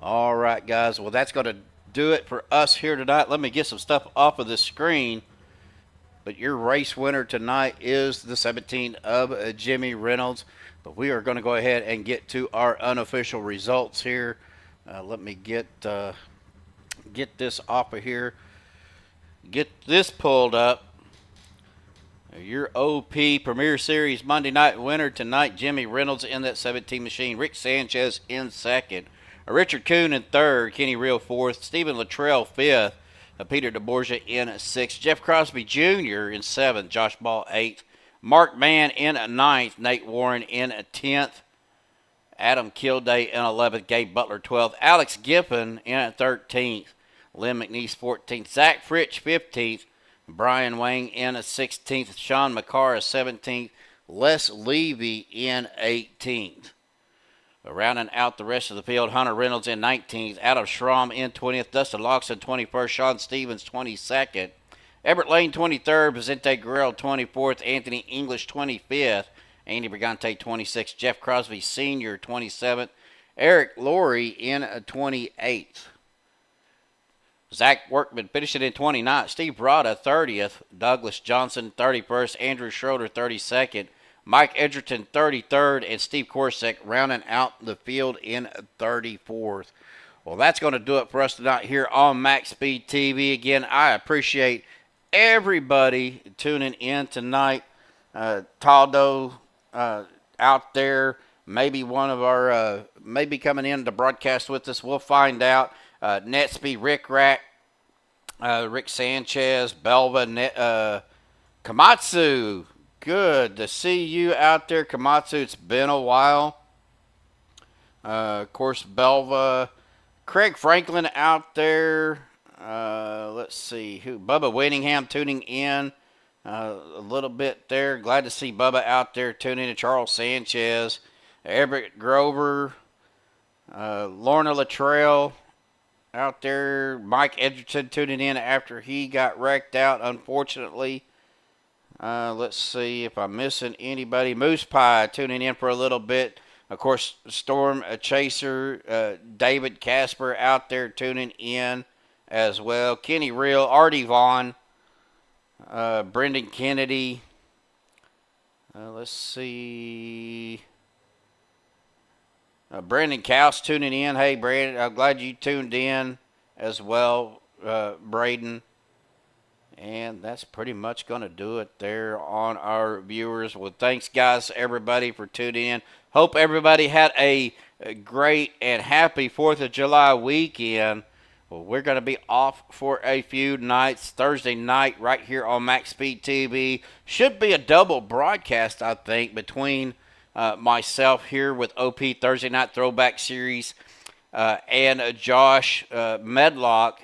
All right, guys. Well, that's going to do it for us here tonight. Let me get some stuff off of the screen. But your race winner tonight is the 17 of Jimmy Reynolds. But we are going to go ahead and get to our unofficial results here. Let me get this off of here. Get this pulled up. Your OP Premier Series Monday night winner tonight, Jimmy Reynolds in that 17 machine. Rick Sanchez in second. Richard Kuhn in third. Kenny Real fourth. Stephen Luttrell fifth. Peter DeBorgia in 6th. Jeff Crosby Jr. in 7th. Josh Ball 8th. Mark Mann in 9th. Nate Warren in 10th. Adam Kilday in 11th. Gabe Butler 12th. Alex Giffen in 13th. Lynn McNeese 14th. Zach Fritsch 15th. Brian Wang in 16th. Sean McCarr 17th. Les Levy in 18th. Rounding out the rest of the field, Hunter Reynolds in 19th, Adam Schramm in 20th, Dustin Loxton 21st, Sean Stevens 22nd, Everett Lane 23rd, Vicente Guerrero 24th, Anthony English 25th, Andy Brigante 26th, Jeff Crosby Sr. 27th, Eric Laurie in 28th. Zach Workman finishing in 29th, Steve Rada 30th, Douglas Johnson 31st, Andrew Schroeder 32nd, Mike Edgerton 33rd, and Steve Korsek rounding out the field in 34th. Well, that's going to do it for us tonight here on Maxspeed TV. Again, I appreciate everybody tuning in tonight. Taldo out there, maybe one of our, maybe coming in to broadcast with us. We'll find out. Netsby, Rick Rack, Rick Sanchez, Belva, Komatsu. Good to see you out there, Komatsu. It's been a while. Of course, Belva. Craig Franklin out there. Let's see who. Bubba Whittingham tuning in a little bit there. Glad to see Bubba out there tuning in. Charles Sanchez, Everett Grover, Lorna Luttrell out there. Mike Edgerton tuning in after he got wrecked out, unfortunately. Let's see if I'm missing anybody. Moose Pie tuning in for a little bit. Of course, Storm Chaser, David Casper out there tuning in as well. Kenny Real, Artie Vaughn, Brendan Kennedy. Let's see. Brandon Couse tuning in. Hey, Brandon, I'm glad you tuned in as well, Braden. And that's pretty much going to do it there on our viewers. Well, thanks, guys, everybody, for tuning in. Hope everybody had a great and happy 4th of July weekend. Well, we're going to be off for a few nights. Thursday night right here on Maxspeed TV. Should be a double broadcast, I think, between myself here with OP Thursday Night Throwback Series and Josh Medlock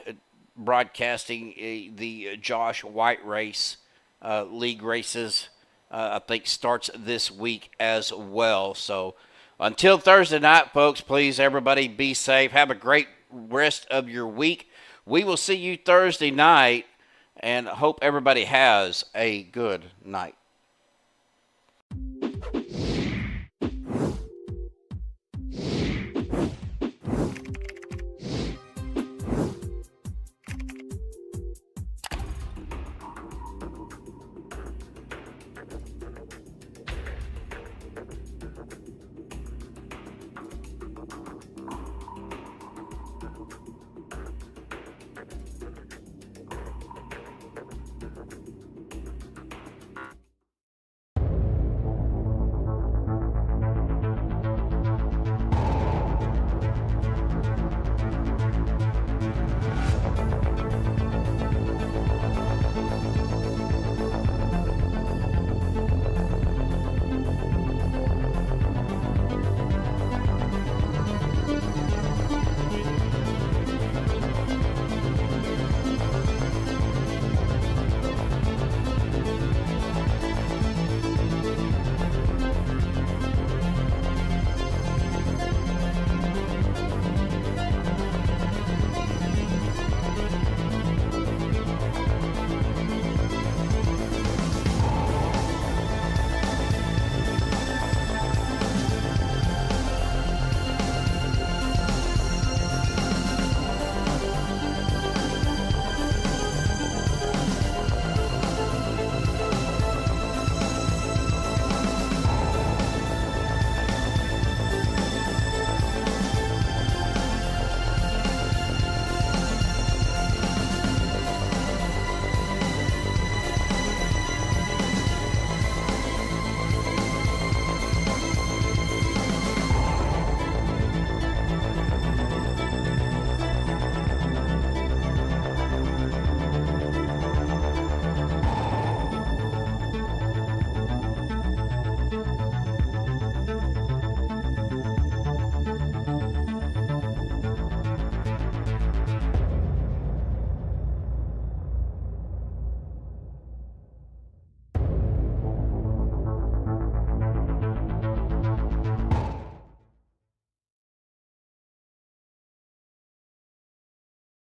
broadcasting the Josh White Race League races. I think starts this week as well. So until Thursday night, folks, please, everybody, be safe. Have a great rest of your week. We will see you Thursday night, and hope everybody has a good night.